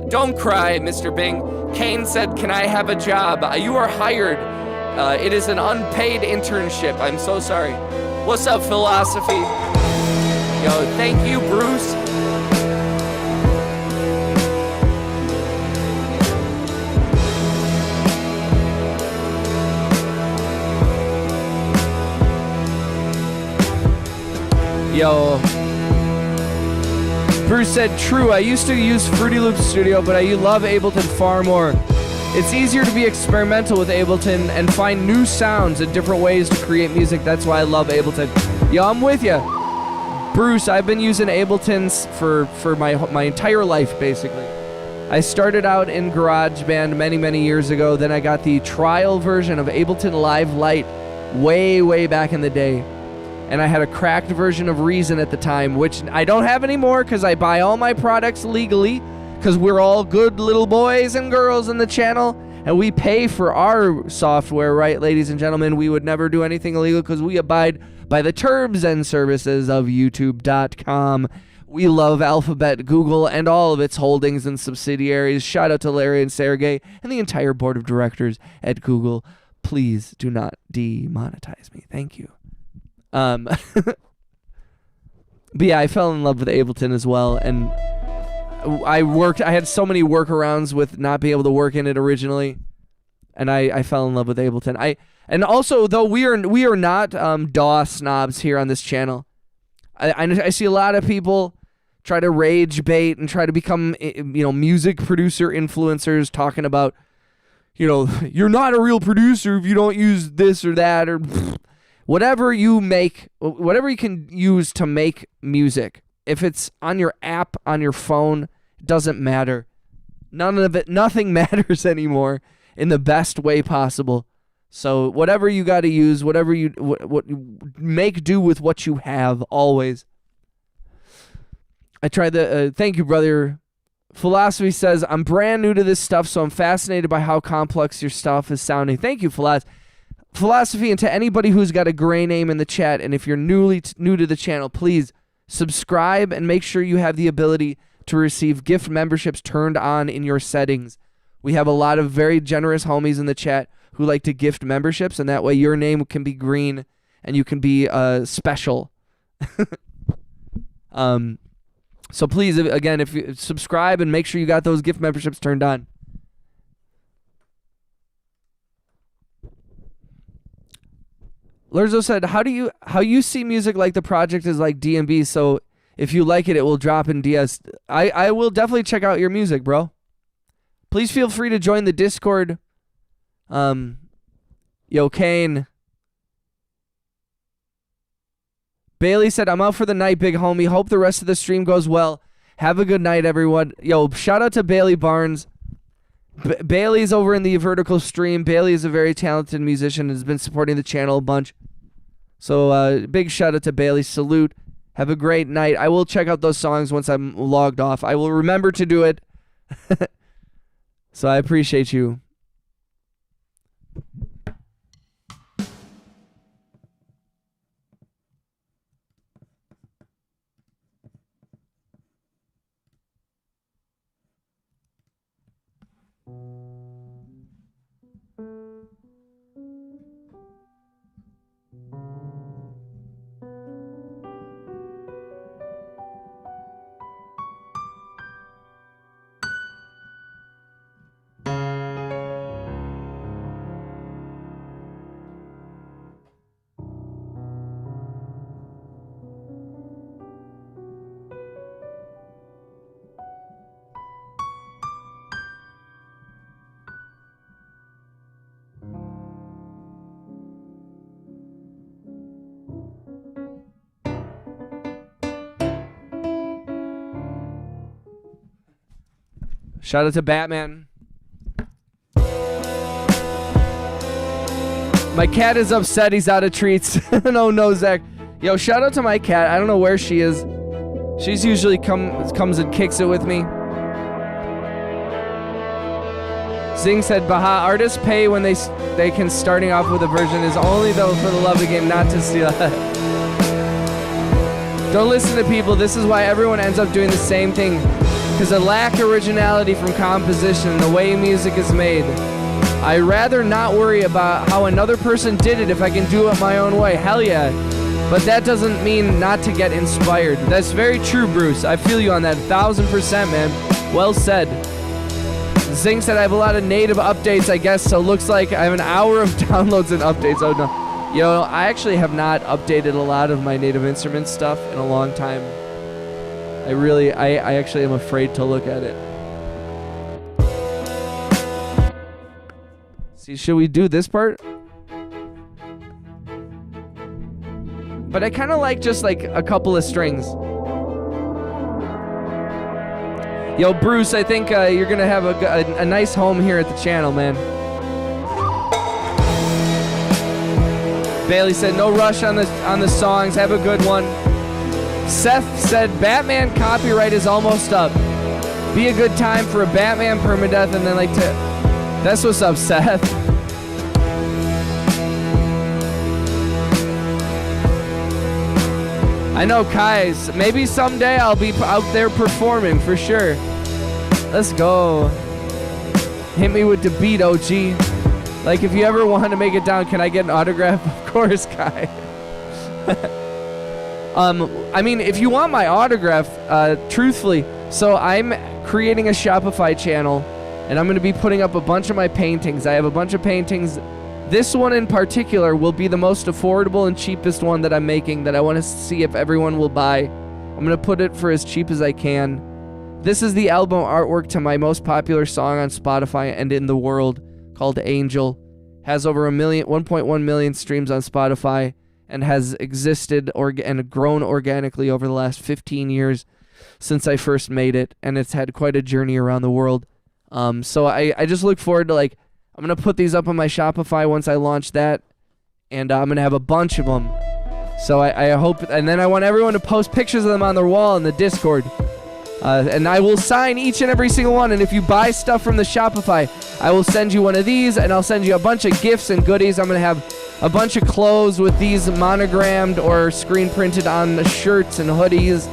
Speaker 2: Don't cry, Mr. Bing. Kane said, "Can I have a job?" You are hired. It is an unpaid internship. I'm so sorry. What's up, Philosophy? Yo, thank you, Bruce.
Speaker 1: Yo. Bruce said, true, I used to use Fruity Loops Studio, but I love Ableton far more. It's easier to be experimental with Ableton and find new sounds and different ways to create music. That's why I love Ableton. Yo, I'm with you. Bruce, I've been using Ableton for my entire life, basically. I started out in GarageBand many years ago. Then I got the trial version of Ableton Live Lite way back in the day. And I had a cracked version of Reason at the time, which I don't have anymore because I buy all my products legally because we're all good little boys and girls in the channel and we pay for our software, right, ladies and gentlemen? We would never do anything illegal because we abide by the terms and services of YouTube.com. We love Alphabet, Google, and all of its holdings and subsidiaries. Shout out to Larry and Sergey and the entire board of directors at Google. Please do not demonetize me. Thank you. But yeah, I fell in love with Ableton as well, and I had so many workarounds with not being able to work in it originally, and I fell in love with Ableton. And also, though we are not DAW snobs here on this channel, I see a lot of people try to rage bait and try to become music producer influencers talking about you're not a real producer if you don't use this or that or whatever you can use to make music. If it's on your app, on your phone, it doesn't matter. Nothing matters anymore in the best way possible. So whatever you got to use, whatever what make do with what you have always. I tried thank you, brother. Philosophy says, I'm brand new to this stuff, so I'm fascinated by how complex your stuff is sounding. Thank you, Philosophy, and to anybody who's got a gray name in the chat, and if you're new to the channel, please subscribe and make sure you have the ability to receive gift memberships turned on in your settings. We have a lot of very generous homies in the chat who like to gift memberships, and that way your name can be green and you can be special. So please, again, if you subscribe and make sure you got those gift memberships turned on. Lurzo said, how you see music like the project is like D&B, so If you like it, it will drop in DS. I will definitely check out your music, bro. Please feel free to join the Discord. Yo, Kane. Bailey said, I'm out for the night, big homie. Hope the rest of the stream goes well. Have a good night, everyone. Yo, shout out to Bailey Barnes. Bailey's over in the vertical stream. Bailey is a very talented musician and has been supporting the channel a bunch. So big shout out to Bailey. Salute. Have a great night. I will check out those songs once I'm logged off. I will remember to do it. So I appreciate you. Shout out to Batman. My cat is upset he's out of treats. No, Zach. Yo, shout out to my cat. I don't know where she is. She's usually comes and kicks it with me. Zing said, Baha, artists pay when they can. Starting off with a version is only though for the love of the game, not to steal. Don't listen to people. This is why everyone ends up doing the same thing. Because of lack of originality from composition, the way music is made. I'd rather not worry about how another person did it if I can do it my own way. Hell yeah. But that doesn't mean not to get inspired. That's very true, Bruce. I feel you on that 1000%, man. Well said. Zing said I have a lot of native updates, I guess, so looks like I have an hour of downloads and updates. Oh, no. Yo, I actually have not updated a lot of my native instrument stuff in a long time. I actually am afraid to look at it. See, should we do this part? But I kind of like just like a couple of strings. Yo, Bruce, I think you're going to have a nice home here at the channel, man. Bailey said, no rush on the songs. Have a good one. Seth said, Batman copyright is almost up. Be a good time for a Batman permadeath and then like to... That's what's up, Seth. I know, Kais. Maybe someday I'll be out there performing for sure. Let's go. Hit me with the beat, OG. Like, if you ever want to make it down, can I get an autograph? Of course, Kai. I mean, if you want my autograph, truthfully, so I'm creating a Shopify channel, and I'm going to be putting up a bunch of my paintings. I have a bunch of paintings. This one in particular will be the most affordable and cheapest one that I'm making that I want to see if everyone will buy. I'm going to put it for as cheap as I can. This is the album artwork to my most popular song on Spotify and in the world, called Angel. Has over 1.1 million streams on Spotify. And has existed and grown organically over the last 15 years since I first made it. And it's had quite a journey around the world. So I just look forward to, like, I'm going to put these up on my Shopify once I launch that. And I'm going to have a bunch of them. So I hope, and then I want everyone to post pictures of them on their wall in the Discord. And I will sign each and every single one. And if you buy stuff from the Shopify, I will send you one of these. And I'll send you a bunch of gifts and goodies. I'm going to have a bunch of clothes with these monogrammed or screen printed on the shirts and hoodies.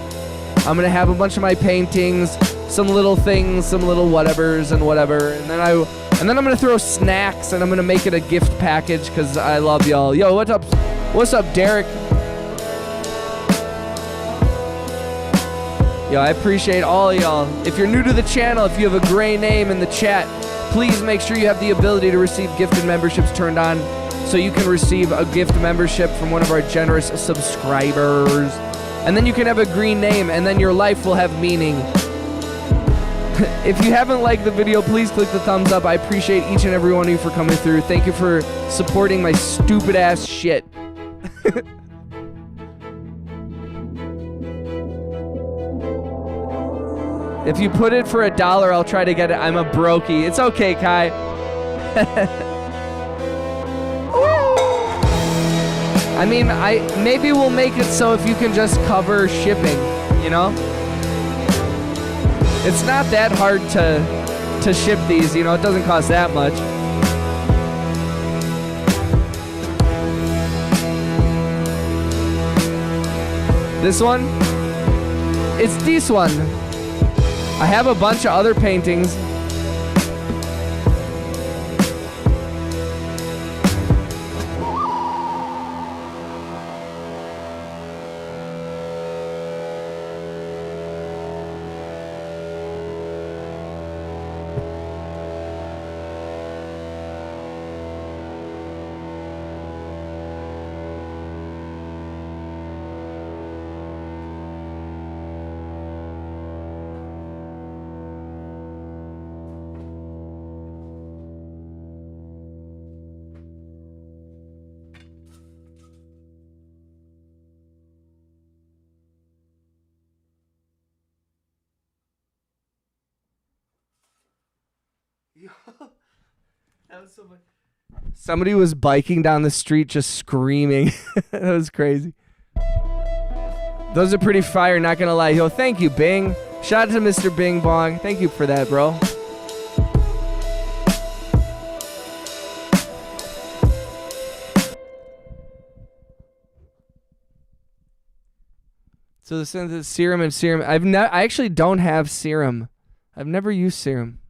Speaker 1: I'm gonna have a bunch of my paintings, some little things, some little whatevers and whatever, and then I'm gonna throw snacks and I'm gonna make it a gift package because I love y'all. Yo, what's up? What's up, Derek? Yo, I appreciate all y'all. If you're new to the channel, if you have a gray name in the chat, please make sure you have the ability to receive gifted memberships turned on, so you can receive a gift membership from one of our generous subscribers. And then you can have a green name, and then your life will have meaning. If you haven't liked the video, please click the thumbs up. I appreciate each and every one of you for coming through. Thank you for supporting my stupid ass shit. If you put it for $1, I'll try to get it. I'm a brokey. It's okay, Kai. I mean, maybe we'll make it so if you can just cover shipping, you know? It's not that hard to ship these, you know, it doesn't cost that much. This one? It's this one. I have a bunch of other paintings. That was so funny. Somebody was biking down the street just screaming. That was crazy. Those are pretty fire, not gonna lie. Yo, thank you, Bing. Shout out to Mr. Bing Bong. Thank you for that, bro. So the serum and serum. I actually don't have serum. I've never used serum.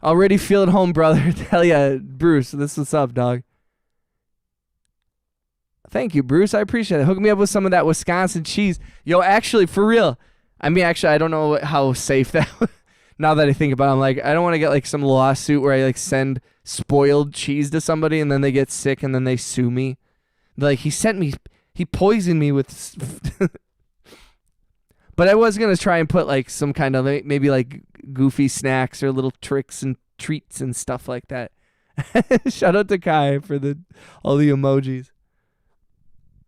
Speaker 1: Already feel at home, brother. Hell yeah, Bruce. This is what's up, dog. Thank you, Bruce. I appreciate it. Hook me up with some of that Wisconsin cheese. Yo, actually, for real. I mean, actually, I don't know how safe that now that I think about it. I'm like, I don't want to get like some lawsuit where I like send spoiled cheese to somebody and then they get sick and then they sue me. Like, he poisoned me with... But I was going to try and put like some kind of maybe like goofy snacks or little tricks and treats and stuff like that. Shout out to Kai for all the emojis.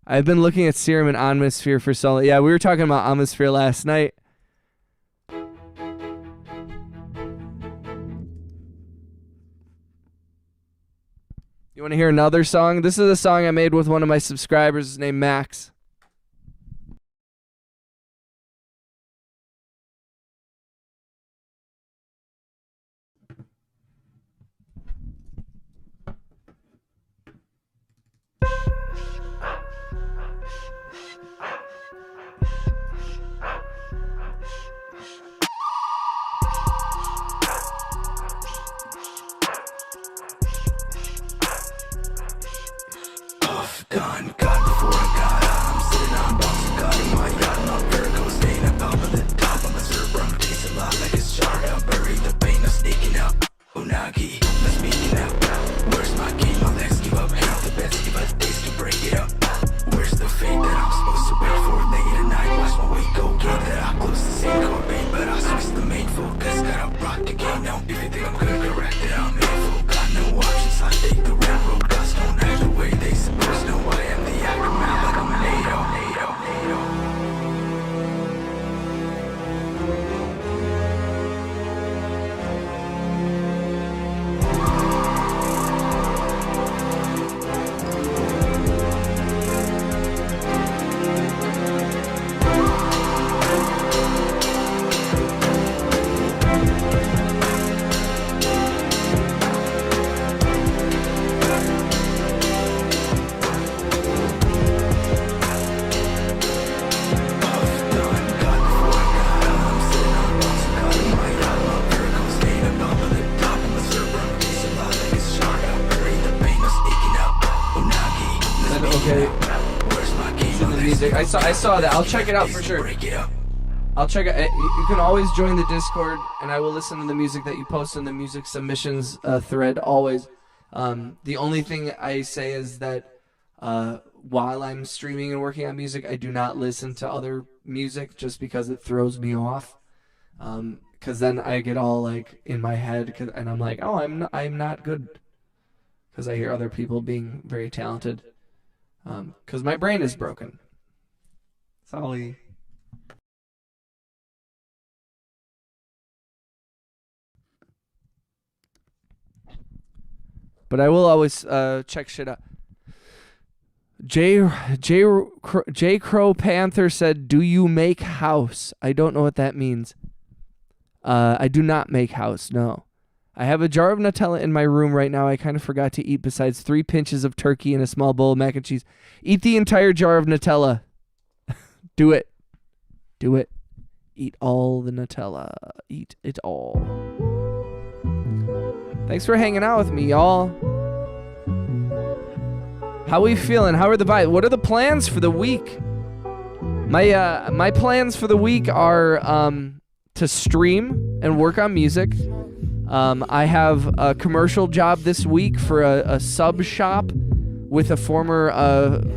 Speaker 1: I've been looking at serum and atmosphere for so long. Yeah, we were talking about atmosphere last night. You want to hear another song? This is a song I made with one of my subscribers named Max.
Speaker 3: Gone before I got out. I'm sitting on box and got in my yacht. My Virgo staying up top of the top of my server. I'm tasting a lot like it's charred out. Buried the pain, I'm sneaking out. Unagi, I'm speaking out. Where's my game? My legs give up. Hate the best, give us days to break it up. Where's the fate that I'm supposed to wait for? Late at night, watch my weight go. Get that I close the same Corbin, but I switch the main focus. Gotta rock the game now. If you think I'm gonna correct it, I'm hateful. Got no options, I take the railroad. Gods don't act the way they supposed to. I am the aftermath like I'm NATO.
Speaker 1: I saw that. I'll check it out for sure. I'll check it. You can always join the Discord, and I will listen to the music that you post in the music submissions thread. Always. The only thing I say is that
Speaker 2: while I'm streaming and working on music, I do not listen to other music just because it throws me off. Because then I get all like in my head, and I'm like, oh, I'm not good. Because I hear other people being very talented. Because my brain is broken. Sorry. But I will always check shit out. J Crow Panther said, "Do you make house?" I don't know what that means. I do not make house. No. I have a jar of Nutella in my room right now. I kind of forgot to eat besides 3 pinches of turkey and a small bowl of mac and cheese. Eat the entire jar of Nutella. Do it. Do it. Eat all the Nutella. Eat it all. Thanks for hanging out with me, y'all. How we feeling? How are the vibes? What are the plans for the week? My plans for the week are to stream and work on music. I have a commercial job this week for a sub shop with a former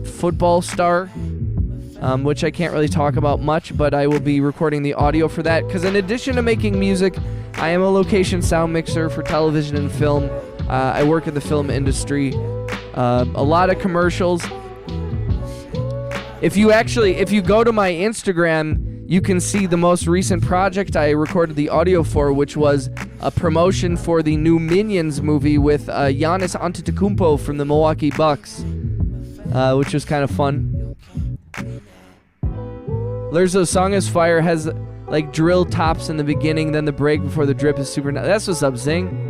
Speaker 2: football star, which I can't really talk about much, but I will be recording the audio for that. Because in addition to making music, I am a location sound mixer for television and film. I work in the film industry. A lot of commercials. If you go to my Instagram, you can see the most recent project I recorded the audio for, which was a promotion for the new Minions movie with Giannis Antetokounmpo from the Milwaukee Bucks, which was kind of fun. Lurzo's song is fire, has like drill tops in the beginning, then the break before the drip is super nice. That's what's up, Zing.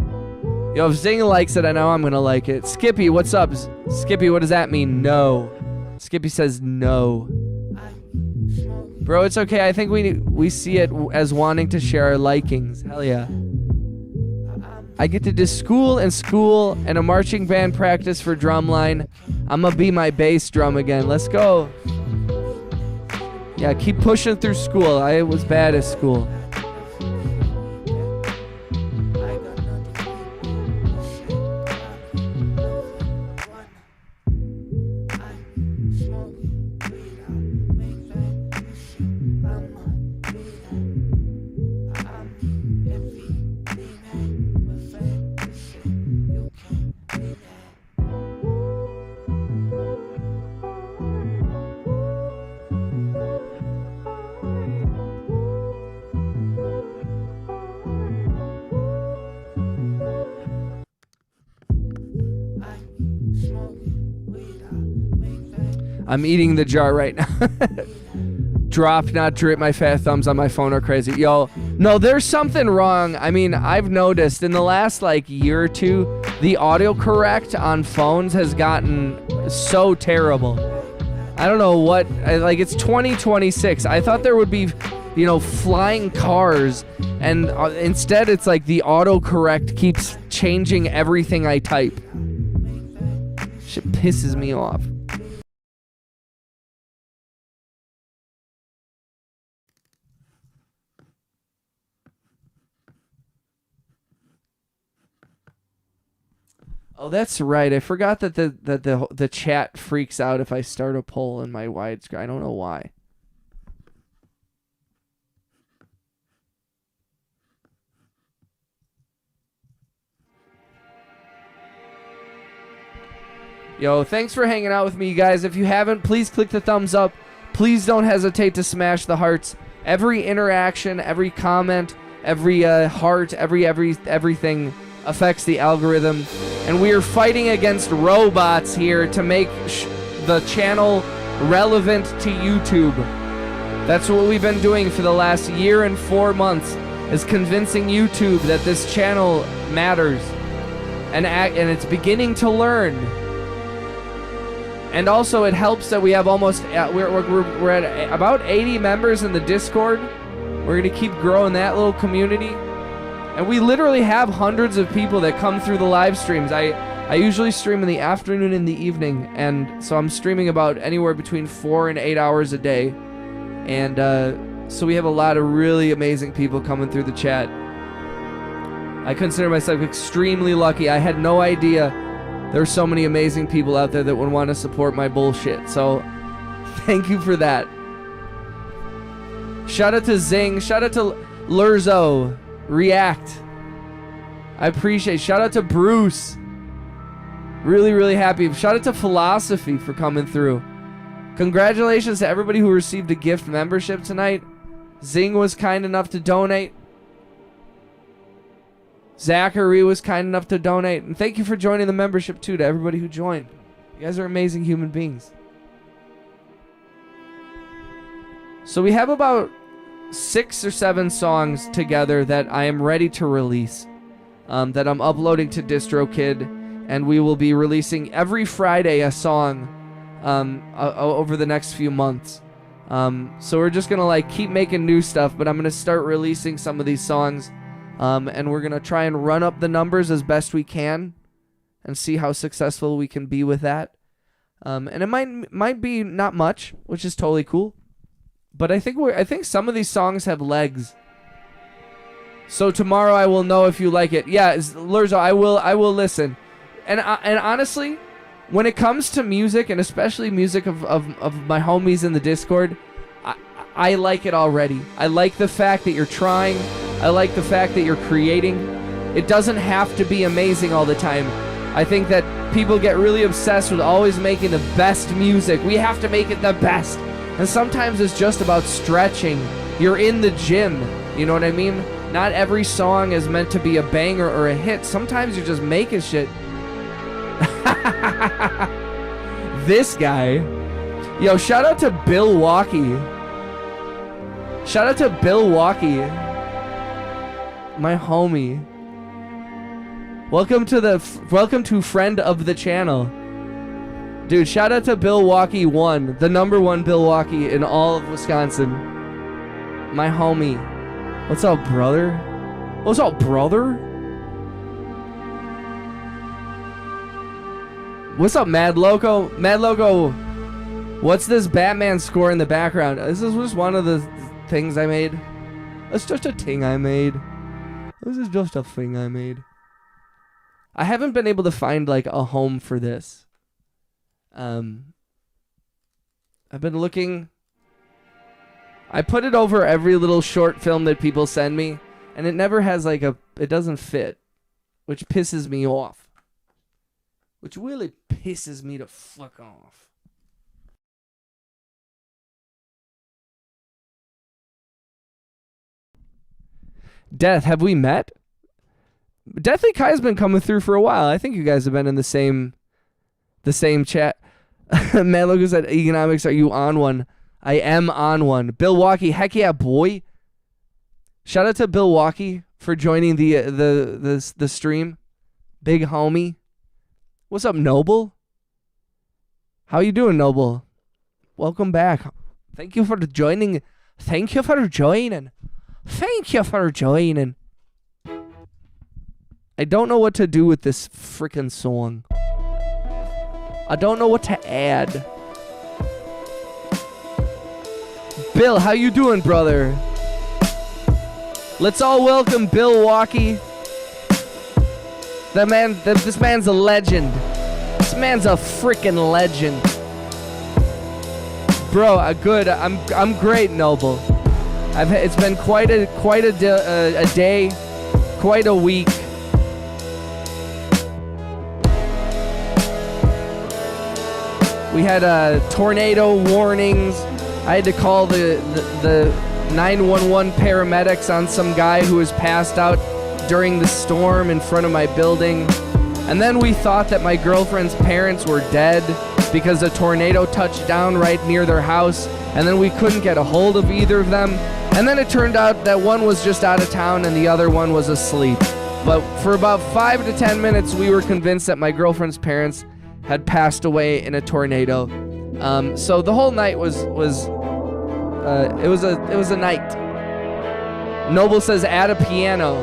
Speaker 2: Yo, if Zing likes it, I know I'm gonna like it. Skippy, what's up? Skippy, what does that mean? No. Skippy says no. Bro, it's okay. I think we see it as wanting to share our likings. Hell yeah. I get to do school and a marching band practice for drumline. I'm gonna be my bass drum again. Let's go. Yeah, keep pushing through school. I was bad at school. I'm eating the jar right now. Drop, not drip. My fat thumbs on my phone are crazy. Yo, no, there's something wrong. I mean, I've noticed in the last year or two, the autocorrect on phones has gotten so terrible. I don't know what, it's 2026. I thought there would be, flying cars, and instead it's like the autocorrect keeps changing everything I type. Shit pisses me off. Oh, that's right. I forgot that the chat freaks out if I start a poll in my widescreen. I don't know why. Yo, thanks for hanging out with me, guys. If you haven't, please click the thumbs up. Please don't hesitate to smash the hearts. Every interaction, every comment, every heart, everything affects the algorithm. And we are fighting against robots here to make the channel relevant to YouTube. That's what we've been doing for the last year and 4 months, is convincing YouTube that this channel matters. And it's beginning to learn. And also it helps that we have almost, we're at about 80 members in the Discord. We're going to keep growing that little community. And we literally have hundreds of people that come through the live streams. I usually stream in the afternoon and the evening, and so I'm streaming about anywhere between 4 and 8 hours a day. And so we have a lot of really amazing people coming through the chat. I consider myself extremely lucky. I had no idea
Speaker 1: There's so many amazing people out there that would want to support my bullshit. So thank you for that. Shout out to Zing. Shout out to Lurzo. React. I appreciate. Shout out to Bruce. Really, really happy. Shout out to Philosophy for coming through. Congratulations to everybody who received a gift membership tonight. Zing was kind enough to donate. Zachary was kind enough to donate. And thank you for joining the membership too, to everybody who joined. You guys are amazing human beings. So we have about 6 or 7 songs together that I am ready to release. That I'm uploading to DistroKid. And we will be releasing every Friday a song over the next few months. So we're just going to like keep making new stuff. But I'm going to start releasing some of these songs. And we're going to try and run up the numbers as best we can and see how successful we can be with that. And it might be not much, which is totally cool. But I think some of these songs have legs. So tomorrow I will know if you like it. Yeah, Lurzo, I will listen. And honestly, when it comes to music, and especially music of my homies in the Discord, I like it already. I like the fact that you're trying. I like the fact that you're creating. It doesn't have to be amazing all the time. I think that people get really obsessed with always making the best music. We have to make it the best. And sometimes it's just about stretching. You're in the gym. You know what I mean? Not every song is meant to be a banger or a hit. Sometimes you're just making shit. This guy. Yo, shout out to Bill Walkie. Shout out to Bill Walkie. My homie. Welcome to friend of the channel. Dude, shout out to Bill Walkie 1, the #1 Bill Walkie in all of Wisconsin. My homie. What's up, brother? What's up, brother? What's up, Mad Loco? Mad Loco, what's this Batman score in the background? This is just one of the things I made. It's just a thing I made. This is just a thing I made. I haven't been able to find like a home for this. I've been looking. I put it over every little short film that people send me, and it never has like it doesn't fit, which pisses me off. Which really pisses me to fuck off. Death, have we met? Deathly Kai's been coming through for a while. I think you guys have been in the same chat. Man, look who's at Economics. Are you on one? I am on one. Bill Walkie, heck yeah, boy. Shout out to Bill Walkie for joining the stream. Big homie. What's up, Noble? How you doing, Noble? Welcome back. Thank you for joining. Thank you for joining. Thank you for joining. I don't know what to do with this freaking song. I don't know what to add. Bill, how you doing, brother? Let's all welcome Bill Walkie. This man's a legend. This man's a freaking legend. Bro, I'm great, Noble. It's been quite a day, quite a week. We had tornado warnings. I had to call the 911 paramedics on some guy who was passed out during the storm in front of my building. And then we thought that my girlfriend's parents were dead because a tornado touched down right near their house, and then we couldn't get a hold of either of them. And then it turned out that one was just out of town and the other one was asleep. But for about 5 to 10 minutes, we were convinced that my girlfriend's parents had passed away in a tornado. So the whole night was a night. Noble says, add a piano.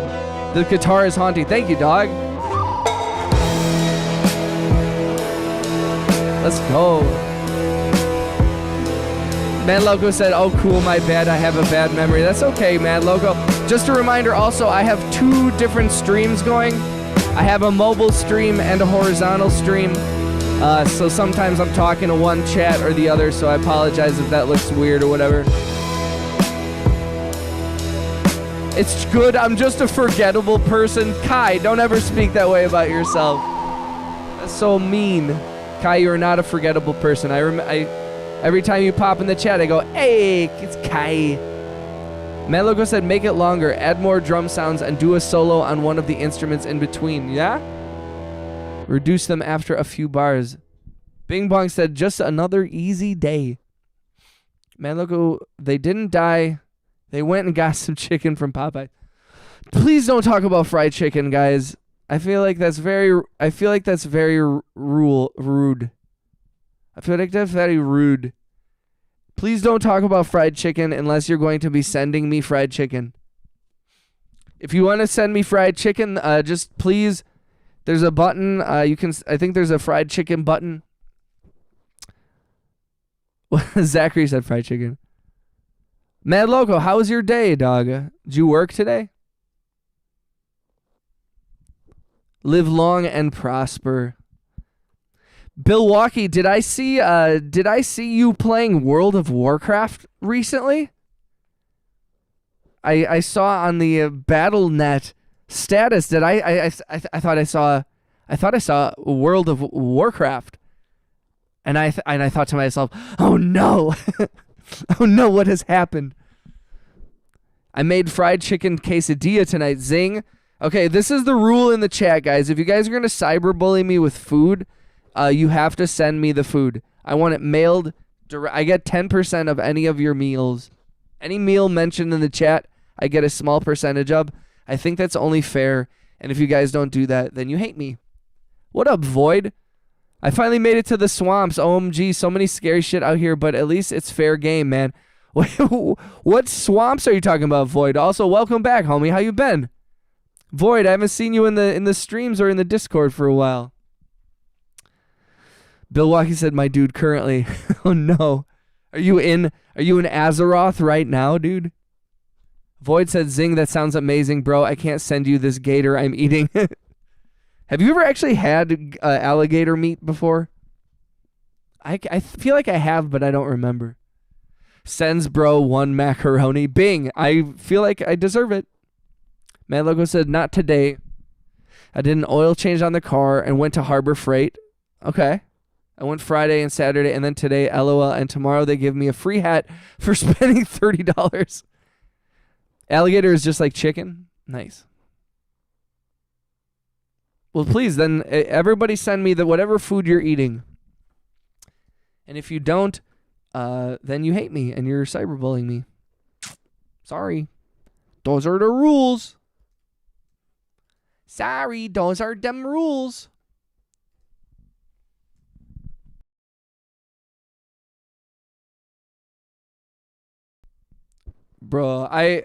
Speaker 1: The guitar is haunting. Thank you, dog. Let's go. Mad Loco said, oh cool, my bad, I have a bad memory. That's okay, Mad Loco. Just a reminder also, I have 2 different streams going. I have a mobile stream and a horizontal stream. So sometimes I'm talking to one chat or the other, so I apologize if that looks weird or whatever. It's good, I'm just a forgettable person. Kai, don't ever speak that way about yourself. That's so mean. Kai, you're not a forgettable person. Every time you pop in the chat, I go, hey, it's Kai. Matt Loco said, make it longer, add more drum sounds, and do a solo on one of the instruments in between. Yeah? Reduce them after a few bars. Bing Bong said, just another easy day. Matt Loco, they didn't die. They went and got some chicken from Popeye. Please don't talk about fried chicken, guys. I feel like that's very rude. I feel like that's very rude. Please don't talk about fried chicken unless you're going to be sending me fried chicken. If you want to send me fried chicken, just please, there's a button. I think there's a fried chicken button. Zachary said fried chicken. Mad Loco, how was your day, dog? Did you work today? Live long and prosper. Milwaukee, did I see you playing World of Warcraft recently? I saw on the Battle.net status that I thought I saw World of Warcraft, and I thought to myself, oh no, oh no, what has happened? I made fried chicken quesadilla tonight. Zing. Okay, this is the rule in the chat, guys. If you guys are gonna cyberbully me with food, you have to send me the food. I want it mailed. I get 10% of any of your meals. Any meal mentioned in the chat, I get a small percentage of. I think that's only fair. And if you guys don't do that, then you hate me. What up, Void? I finally made it to the swamps. OMG, so many scary shit out here, but at least it's fair game, man. What swamps are you talking about, Void? Also, welcome back, homie. How you been? Void, I haven't seen you in the streams or in the Discord for a while. Bill Walkie said, my dude, currently. Oh no. Are you in Azeroth right now, dude? Void said, Zing, that sounds amazing, bro. I can't send you this gator I'm eating. Have you ever actually had alligator meat before? I feel like I have, but I don't remember. Sends bro 1 macaroni. Bing, I feel like I deserve it. Mad Logo said, not today. I did an oil change on the car and went to Harbor Freight. Okay. I went Friday and Saturday and then today, LOL, and tomorrow they give me a free hat for spending $30. Alligator is just like chicken? Nice. Well, please, then everybody send me whatever food you're eating. And if you don't, then you hate me and you're cyberbullying me. Sorry. Those are the rules. Sorry, those are them rules. Bro, I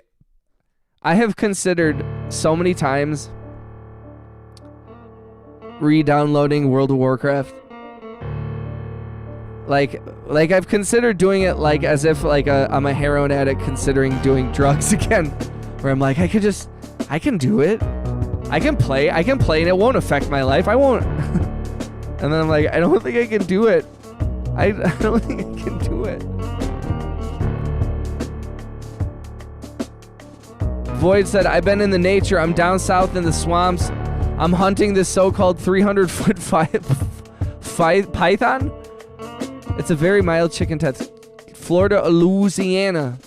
Speaker 1: have considered so many times re-downloading World of Warcraft. Like I've considered doing it like as if like I'm a heroin addict considering doing drugs again. Where I'm like, I can do it. I can play and it won't affect my life. I won't. And then I'm like, I don't think I can do it. I don't think I can do it. Void said, I've been in the nature. I'm down south in the swamps. I'm hunting this so-called 300-foot python. It's a very mild chicken test. Florida, Louisiana.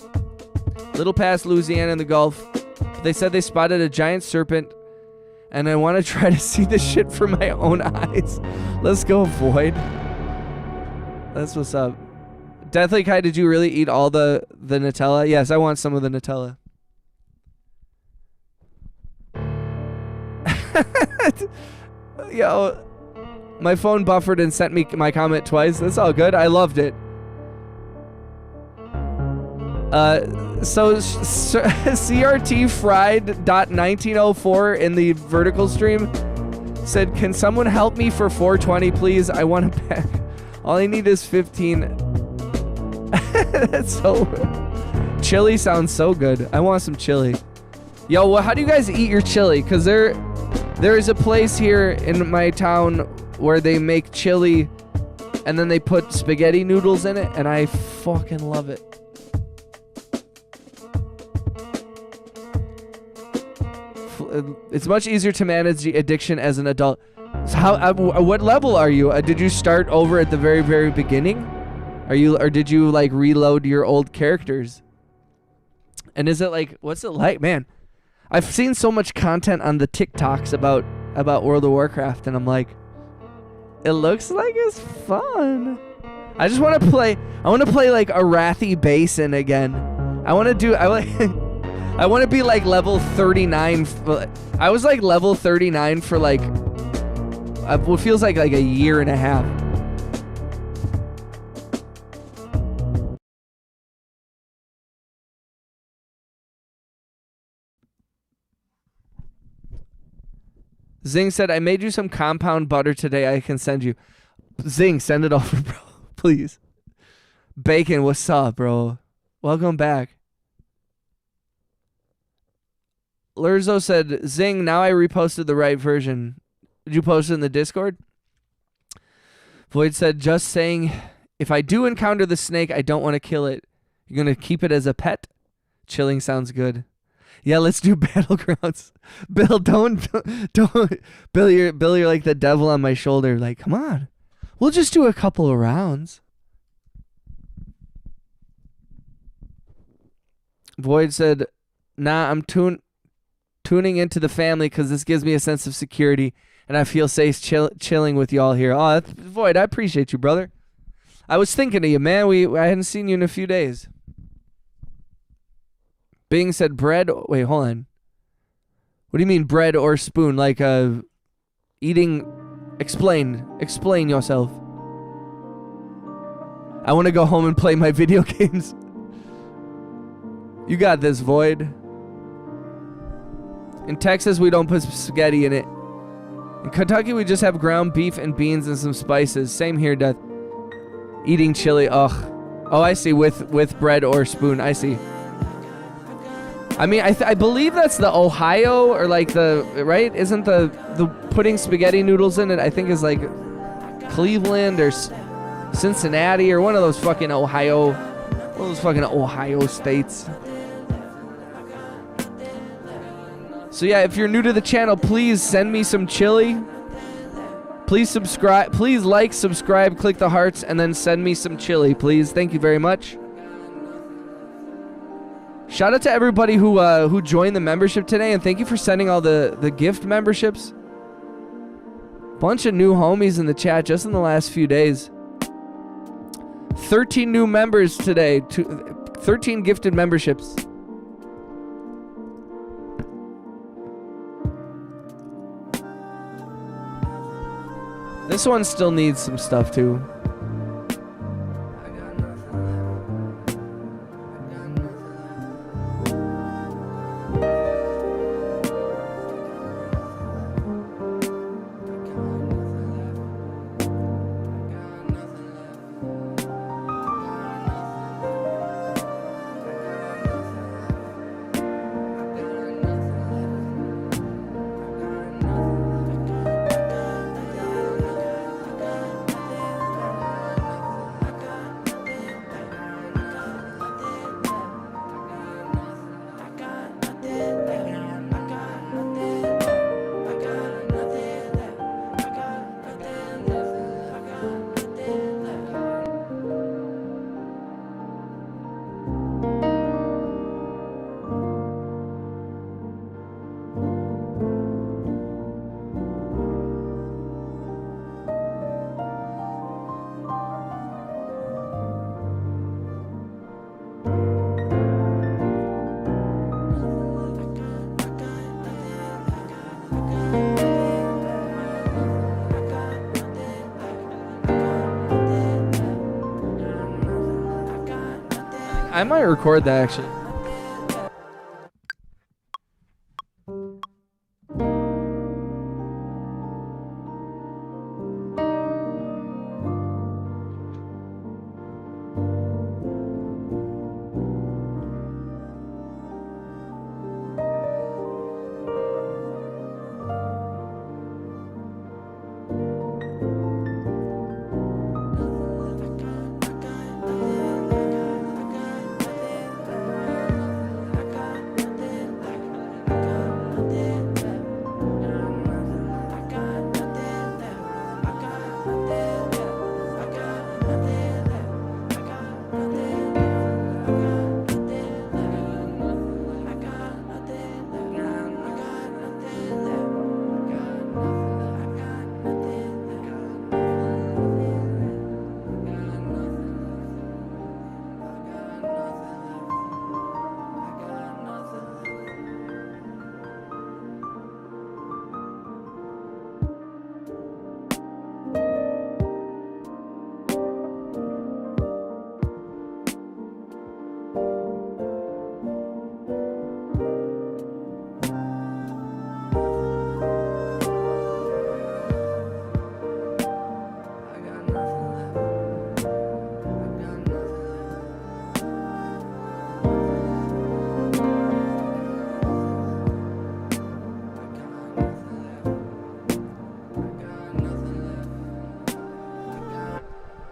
Speaker 1: Little past Louisiana in the Gulf. They said they spotted a giant serpent, and I want to try to see this shit from my own eyes. Let's go, Void. That's what's up. Deathly Kai, did you really eat all the Nutella? Yes, I want some of the Nutella. Yo, my phone buffered and sent me my comment twice. That's all good. I loved it. So CRT fried.1904 in the vertical stream said, can someone help me for 420, please? I want a pack. All I need is 15. That's so... Chili sounds so good. I want some chili. Yo, how do you guys eat your chili? Because there's There is a place here in my town where they make chili and then they put spaghetti noodles in it, and I fucking love it. It's much easier to manage the addiction as an adult. So what level are you? Did you start over at the very, very beginning? Or did you like reload your old characters? And is it like, what's it like, man? I've seen so much content on the TikToks about World of Warcraft, and I'm like, it looks like it's fun. I just want to play. I want to play like Arathi Basin again. I want to be like level 39. I was like level 39 for like what feels like a year and a half. Zing said, I made you some compound butter today. I can send you. Zing, send it over, bro. Please. Bacon, what's up, bro? Welcome back. Lurzo said, Zing, now I reposted the right version. Did you post it in the Discord? Void said, just saying, if I do encounter the snake, I don't want to kill it. You're going to keep it as a pet? Chilling sounds good. Yeah, let's do Battlegrounds. Bill, don't. Bill, you're like the devil on my shoulder. Like, come on. We'll just do a couple of rounds. Void said, nah, I'm tuning into the family because this gives me a sense of security and I feel safe chilling with y'all here. Oh, Void, I appreciate you, brother. I was thinking of you, man. I hadn't seen you in a few days. Bing said bread. Wait, hold on. What do you mean bread or spoon? Like eating. Explain yourself. I want to go home and play my video games. You got this, Void. In Texas, we don't put spaghetti in it. In Kentucky, we just have ground beef and beans and some spices. Same here, Death. Eating chili. Ugh. Oh, I see. With bread or spoon. I see. I mean, I believe that's the Ohio or like right? Isn't the putting spaghetti noodles in it, I think is like Cleveland or Cincinnati or one of those fucking Ohio states. So yeah, if you're new to the channel, please send me some chili. Please subscribe. Please like, subscribe, click the hearts, and then send me some chili, please. Thank you very much. Shout out to everybody who joined the membership today, and thank you for sending all the gift memberships. Bunch of new homies in the chat just in the last few days. 13 new members today. 13 gifted memberships. This one still needs some stuff too. I might record that actually.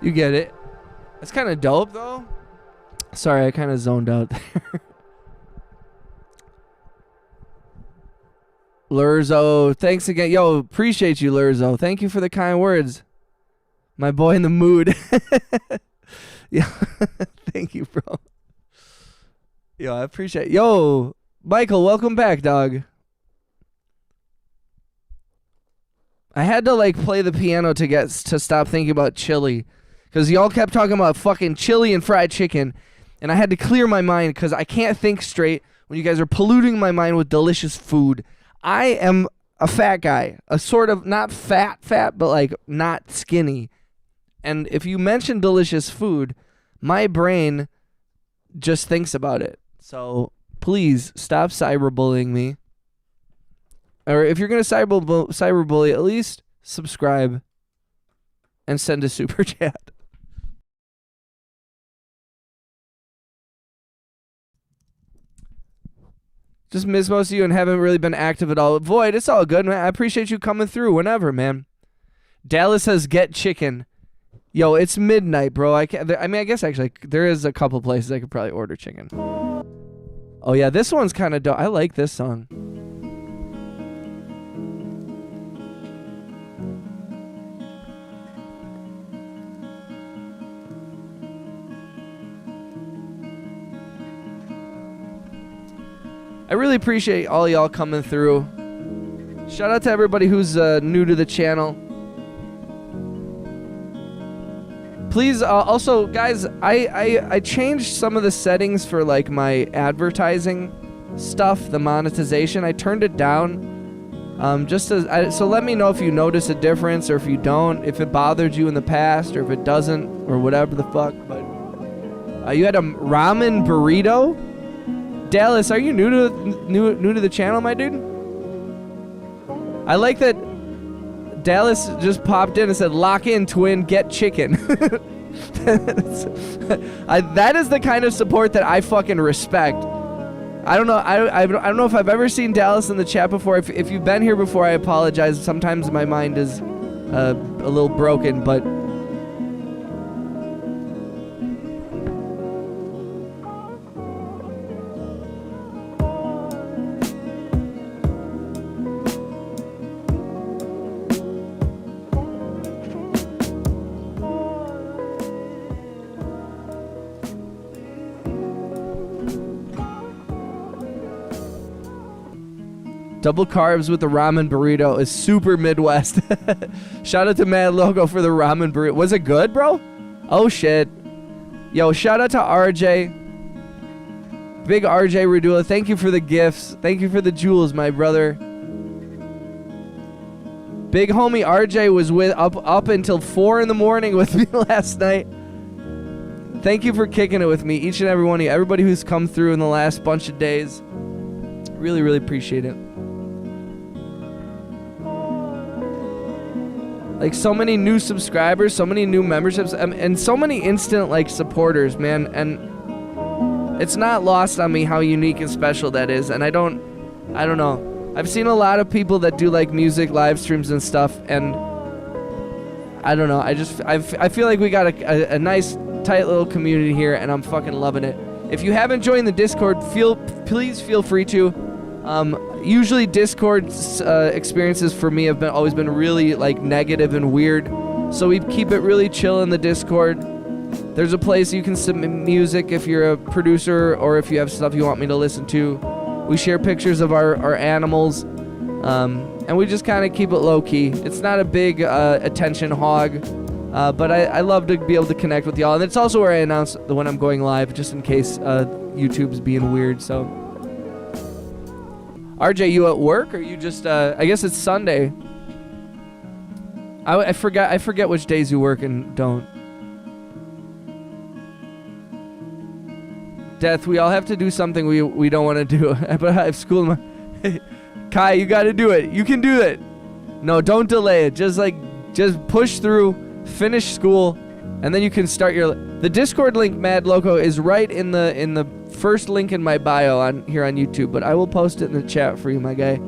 Speaker 1: You get it. That's kind of dope, though. Sorry, I kind of zoned out there. Lurzo, thanks again. Yo, appreciate you, Lurzo. Thank you for the kind words. My boy in the mood. Yeah, thank you, bro. Yo, I appreciate it. Yo, Michael, welcome back, dog. I had to like play the piano to stop thinking about chili, because y'all kept talking about fucking chili and fried chicken, and I had to clear my mind because I can't think straight when you guys are polluting my mind with delicious food. I am a fat guy, a sort of not fat, but like not skinny. And if you mention delicious food, my brain just thinks about it. So please stop cyberbullying me. Or if you're going to cyberbully, at least subscribe and send a super chat. Just miss most of you and haven't really been active at all. Void, it's all good, man. I appreciate you coming through whenever, man. Dallas says, get chicken. Yo, it's midnight, bro. I guess actually there is a couple places I could probably order chicken. Oh, yeah, this one's kind of dope. I like this song. I really appreciate all y'all coming through. Shout out to everybody who's new to the channel. Please, also, guys, I changed some of the settings for like my advertising stuff, the monetization. I turned it down, so let me know if you notice a difference or if you don't, if it bothered you in the past or if it doesn't or whatever the fuck. But you had a ramen burrito. Dallas, are you new to the channel, my dude? I like that Dallas just popped in and said, "Lock in, twin, get chicken." That is the kind of support that I fucking respect. I don't know. I don't know if I've ever seen Dallas in the chat before. If you've been here before, I apologize. Sometimes my mind is a little broken, but. Double carbs with the ramen burrito is super Midwest. Shout out to Mad Logo for the ramen burrito. Was it good, bro? Oh, shit. Yo, shout out to RJ. Big RJ Radula. Thank you for the gifts. Thank you for the jewels, my brother. Big homie RJ was up until 4 in the morning with me last night. Thank you for kicking it with me, each and every one of you. Everybody who's come through in the last bunch of days. Really, really appreciate it. Like, so many new subscribers, so many new memberships, and so many instant, like, supporters, man. And it's not lost on me how unique and special that is. And I don't know. I've seen a lot of people that do, like, music live streams and stuff, and I don't know. I feel like we got a nice, tight little community here, and I'm fucking loving it. If you haven't joined the Discord, please feel free to. Usually Discord's experiences for me have always been really like negative and weird, so we keep it really chill in the Discord. There's a place you can submit music if you're a producer or if you have stuff you want me to listen to. We share pictures of our animals, and we just kind of keep it low-key. It's not a big attention hog, but I love to be able to connect with y'all. And it's also where I announce when I'm going live, just in case YouTube's being weird. So RJ, you at work or you just I guess it's Sunday. I forget which days you work and don't. Death, we all have to do something we don't want to do. But I have school. Kai, you got to do it. You can do it. No, don't delay it. Just push through, finish school, and then you can start the Discord link. Mad Loco is right in the first link in my bio here on YouTube, but I will post it in the chat for you, my guy.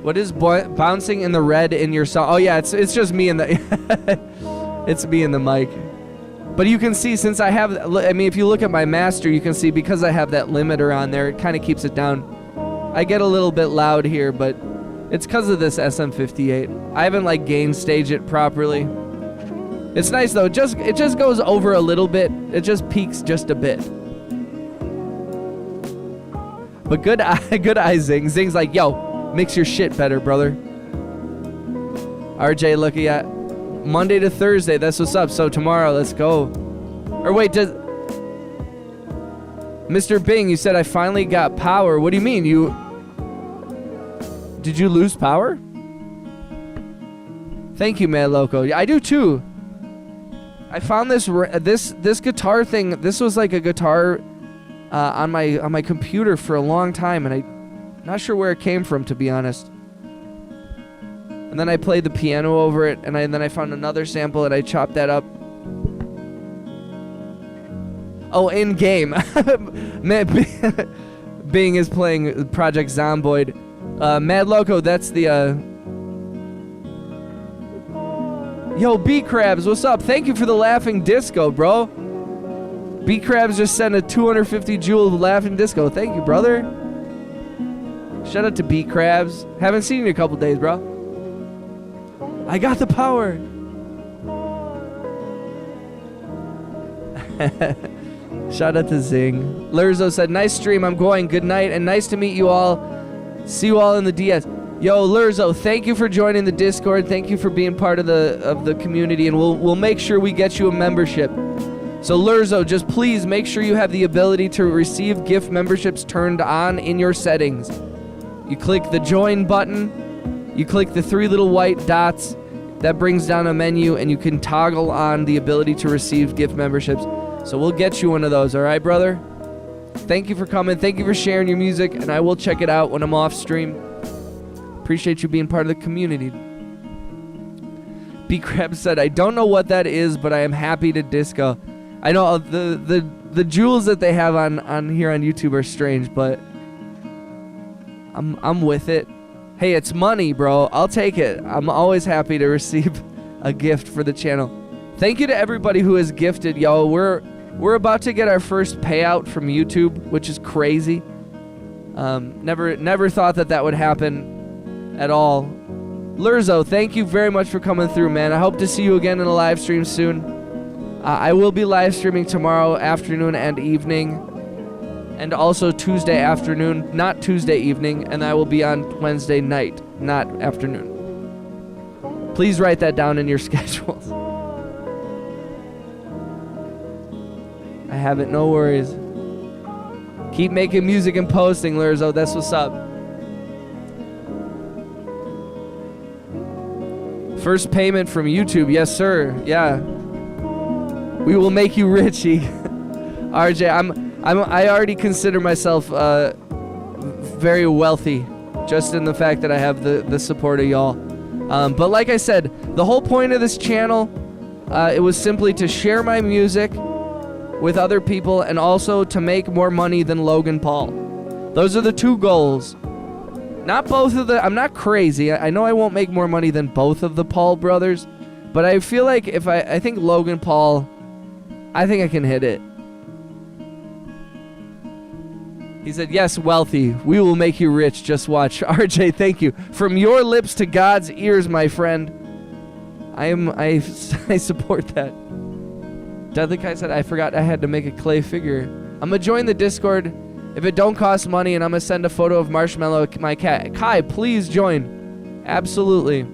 Speaker 1: What is bouncing in the red in your song? Oh yeah, it's just me and the it's me and the mic. But you can see, since I have, I mean, if you look at my master, you can see because I have that limiter on there, it kind of keeps it down. I get a little bit loud here, but it's because of this SM58. I haven't like gain stage it properly. It's nice though. It just goes over a little bit. It just peaks just a bit. But good eye, Zing. Zing's like, yo, mix your shit better, brother. RJ looking at Monday to Thursday. That's what's up. So tomorrow, let's go. Or wait, Mr. Bing, you said I finally got power. What do you mean? Did you lose power? Thank you, Mad Loco. Yeah, I do too. I found this guitar thing. This was like a guitar on my computer for a long time, and I'm not sure where it came from, to be honest. And then I played the piano over it, and then I found another sample, and I chopped that up. Oh, in game. Bing is playing Project Zomboid. Mad Loco, that's the Yo, B-Crabs, what's up? Thank you for the laughing disco, bro. B-Crabs just sent a 250 joule laughing disco. Thank you, brother. Shout out to B-Crabs. Haven't seen you in a couple days, bro. I got the power. Shout out to Zing. Lurzo said, nice stream, I'm going. Good night, and nice to meet you all. See you all in the DS. Yo, Lurzo, thank you for joining the Discord. Thank you for being part of the community, and we'll make sure we get you a membership. So Lurzo, just please make sure you have the ability to receive gift memberships turned on in your settings. You click the join button, you click the 3 little white dots, that brings down a menu, and you can toggle on the ability to receive gift memberships. So we'll get you one of those, all right, brother? Thank you for coming. Thank you for sharing your music, and I will check it out when I'm off stream. Appreciate you being part of the community. B-Crab said, I don't know what that is, but I am happy to disco. I know the jewels that they have on here on YouTube are strange, but I'm with it. Hey, it's money, bro. I'll take it. I'm always happy to receive a gift for the channel. Thank you to everybody who has gifted, yo. We're about to get our first payout from YouTube, which is crazy. Never thought that would happen at all. Lurzo, thank you very much for coming through, man. I hope to see you again in a live stream soon. I will be live streaming tomorrow afternoon and evening, and also Tuesday afternoon, not Tuesday evening, and I will be on Wednesday night, not afternoon. Please write that down in your schedules. I have it, no worries. Keep making music and posting, Lurzo. That's what's up. First payment from YouTube, yes sir. Yeah, we will make you richy. RJ, I already consider myself very wealthy, just in the fact that I have the support of y'all. But like I said, the whole point of this channel, it was simply to share my music with other people, and also to make more money than Logan Paul. Those are the 2 goals. Not both of the... I'm not crazy. I know I won't make more money than both of the Paul brothers, but I feel like if I think Logan Paul, I think I can hit it. He said, yes, wealthy. We will make you rich. Just watch. RJ, thank you. From your lips to God's ears, my friend. I support that. Deadly Kai said, I forgot I had to make a clay figure. I'm going to join the Discord if it don't cost money, and I'm going to send a photo of Marshmallow, my cat. Kai, please join. Absolutely.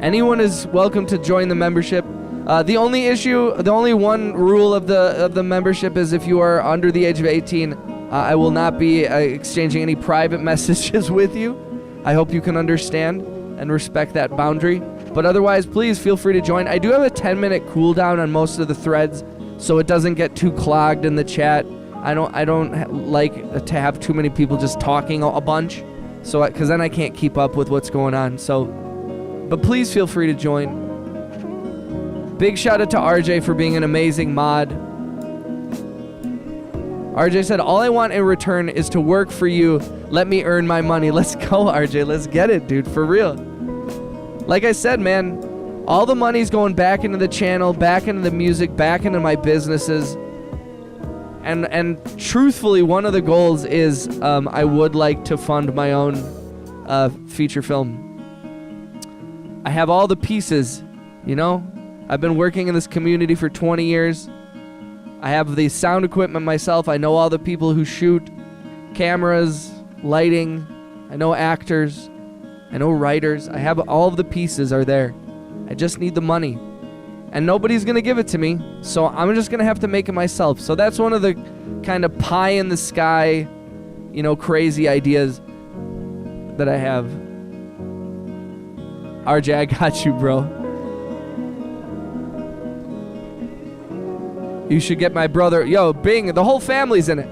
Speaker 1: Anyone is welcome to join the membership. The only one rule of the membership is if you are under the age of 18, I will not be exchanging any private messages with you. I hope you can understand and respect that boundary. But otherwise, please feel free to join. I do have a 10-minute cooldown on most of the threads, so it doesn't get too clogged in the chat. I don't like to have too many people just talking a bunch, so because then I can't keep up with what's going on. So, but please feel free to join. Big shout out to RJ for being an amazing mod. RJ said, all I want in return is to work for you Let me earn my money. Let's go, RJ. Let's get it, dude. For real. Like I said, man, all the money's going back into the channel, back into the music, back into my businesses. And truthfully, one of the goals is I would like to fund my own feature film. I have all the pieces, you know? I've been working in this community for 20 years. I have the sound equipment myself. I know all the people who shoot, cameras, lighting. I know actors. I know writers. I have all of the pieces are there. I just need the money. And nobody's going to give it to me, so I'm just going to have to make it myself. So that's one of the kind of pie in the sky, you know, crazy ideas that I have. RJ, I got you, bro. You should get my brother. Yo, Bing, the whole family's in it.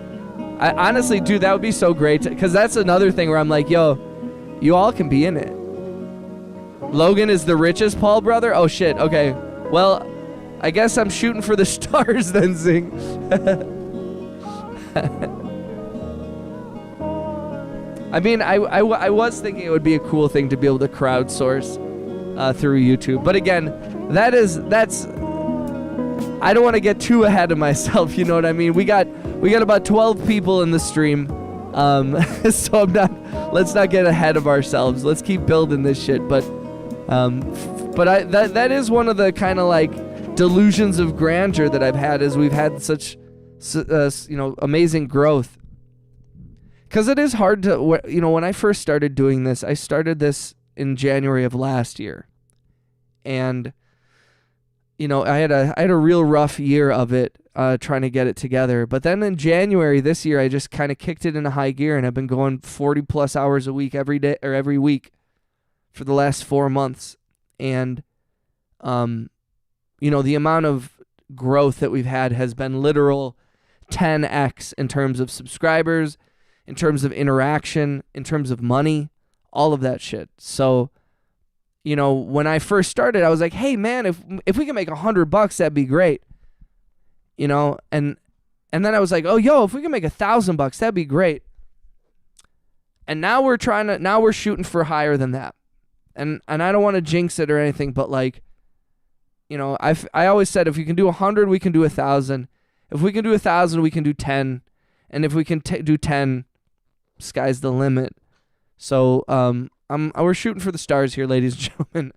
Speaker 1: I honestly, dude, that would be so great. Because that's another thing where I'm like, yo, you all can be in it. Logan is the richest Paul brother? Oh, shit. Okay. Well, I guess I'm shooting for the stars then, Zing. I mean, I was thinking it would be a cool thing to be able to crowdsource through YouTube. But again, that's... I don't want to get too ahead of myself, you know what I mean? We got about 12 people in the stream. So let's not get ahead of ourselves. Let's keep building this shit. But that is one of the kind of like delusions of grandeur that I've had, is we've had such you know, amazing growth. Because it is hard to, you know, when I first started doing this, I started this in January of last year. And, you know, I had a real rough year of it, trying to get it together. But then in January this year, I just kind of kicked it into high gear, and I've been going 40 plus hours a week every day or every week for the last 4 months. And, you know, the amount of growth that we've had has been literal 10x in terms of subscribers, in terms of interaction, in terms of money, all of that shit. So, you know, when I first started, I was like, hey man, if we can make $100, that'd be great. You know, and then I was like, oh yo, if we can make $1,000, that'd be great. And now we're shooting for higher than that. And I don't want to jinx it or anything, but like, you know, I always said, if you can do 100, we can do 1,000. If we can do 1,000, we can do 10. And if we can do 10, sky's the limit. So we're shooting for the stars here, ladies and gentlemen.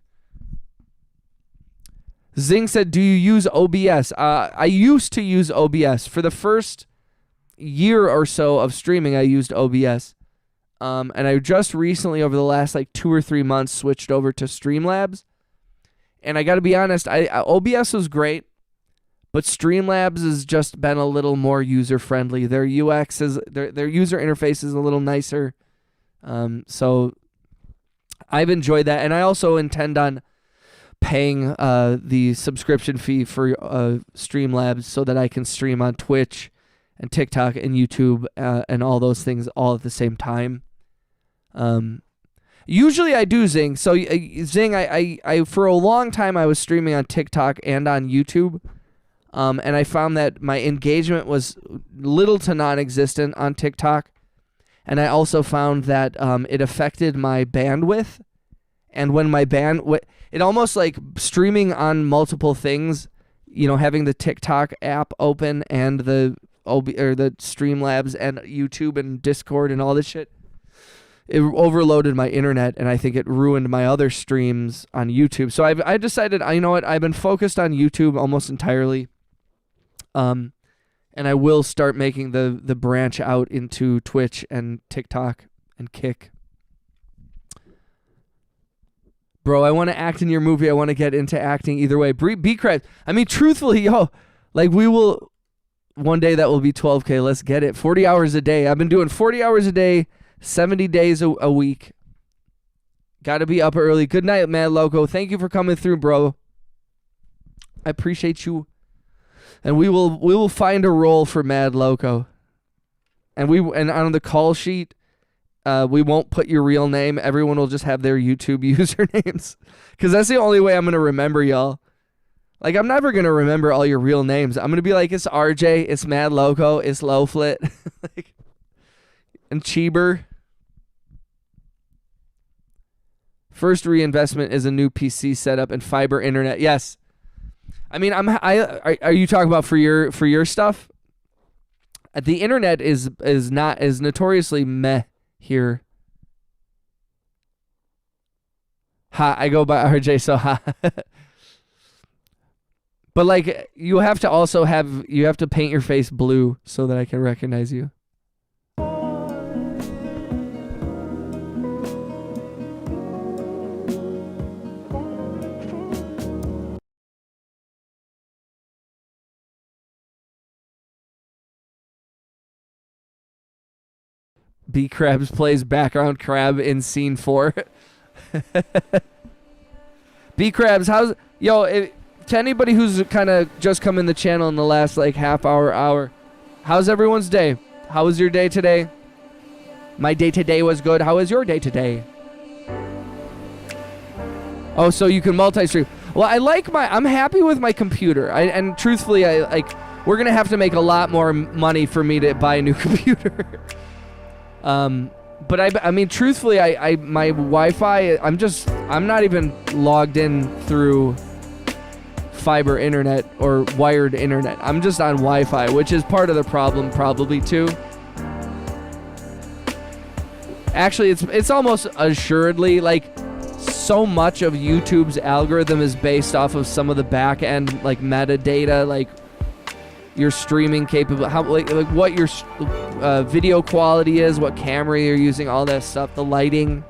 Speaker 1: Zing said, do you use OBS? I used to use OBS. For the first year or so of streaming, I used OBS. And I just recently, over the last like 2 or 3 months, switched over to Streamlabs. And I got to be honest, OBS was great, but Streamlabs has just been a little more user-friendly. Their UX is, their user interface is a little nicer. So I've enjoyed that. And I also intend on paying the subscription fee for Streamlabs so that I can stream on Twitch and TikTok and YouTube and all those things all at the same time. Usually I do, Zing. So Zing, I for a long time I was streaming on TikTok and on YouTube. And I found that my engagement was little to non-existent on TikTok. And I also found that it affected my bandwidth. And when my it almost like streaming on multiple things, you know, having the TikTok app open and the Streamlabs and YouTube and Discord and all this shit, it overloaded my internet, and I think it ruined my other streams on YouTube. So I decided, you know what, I've been focused on YouTube almost entirely. And I will start making the branch out into Twitch and TikTok and Kick. Bro, I want to act in your movie. I want to get into acting either way. Be correct. I mean, truthfully, yo, like we will, one day that will be 12K. Let's get it. 40 hours a day. I've been doing 40 hours a day, 70 days a week. Got to be up early. Good night, Mad Loco. Thank you for coming through, bro. I appreciate you. And we will find a role for Mad Loco. And on the call sheet, we won't put your real name. Everyone will just have their YouTube usernames. Because that's the only way I'm going to remember y'all. Like, I'm never going to remember all your real names. I'm going to be like, it's RJ, it's Mad Loco, it's Lowflit, like, and Cheeber. First reinvestment is a new PC setup and fiber internet. Yes. I mean, are you talking about for your stuff? The internet is notoriously meh here. Ha, I go by RJ, so ha. But like, you have to paint your face blue so that I can recognize you. B Krabs plays background crab in scene 4. B Krabs, to anybody who's kind of just come in the channel in the last like half hour, how's everyone's day? How was your day today? My day today was good. How was your day today? Oh, so you can multi-stream. Well, I'm happy with my computer. And truthfully, we're gonna have to make a lot more money for me to buy a new computer. But I mean, truthfully, my Wi-Fi, I'm not even logged in through fiber internet or wired internet. I'm just on Wi-Fi, which is part of the problem probably too. Actually, it's almost assuredly like so much of YouTube's algorithm is based off of some of the back end like metadata, like your streaming capable, how like what your video quality is, what camera you're using, all that stuff, the lighting.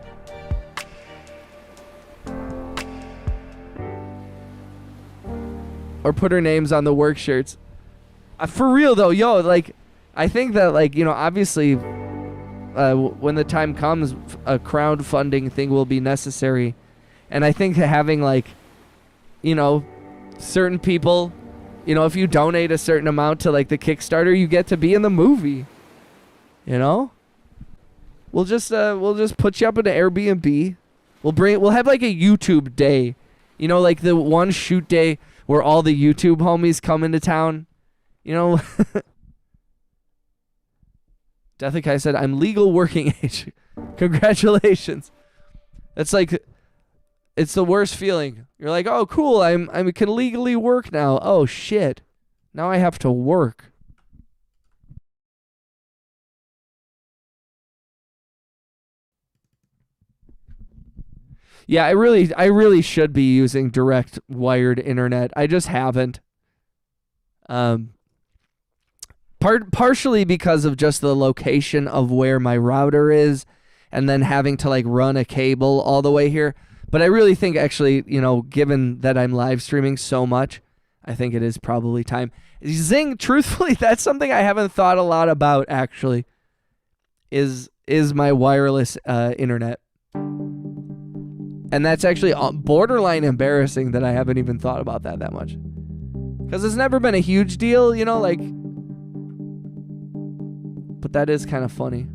Speaker 1: Or put our names on the work shirts. For real though, like I think that like, obviously when the time comes, a crowdfunding thing will be necessary. And I think having like, certain people, if you donate a certain amount to like the Kickstarter, you get to be in the movie. We'll just put you up in an Airbnb. We'll have like a YouTube day. Like the one shoot day where all the YouTube homies come into town. Deathikai said, I'm legal working age. Congratulations. That's like, it's the worst feeling. You're like, oh, cool, I can legally work now. Oh, shit. Now I have to work. Yeah, I really should be using direct wired internet. I just haven't. Partially because of just the location of where my router is, and then having to like run a cable all the way here. But I really think actually, given that I'm live streaming so much, I think it is probably time. Zing, truthfully, that's something I haven't thought a lot about actually. Is my wireless internet. And that's actually borderline embarrassing that I haven't even thought about that much. Because it's never been a huge deal, like... But that is kind of funny.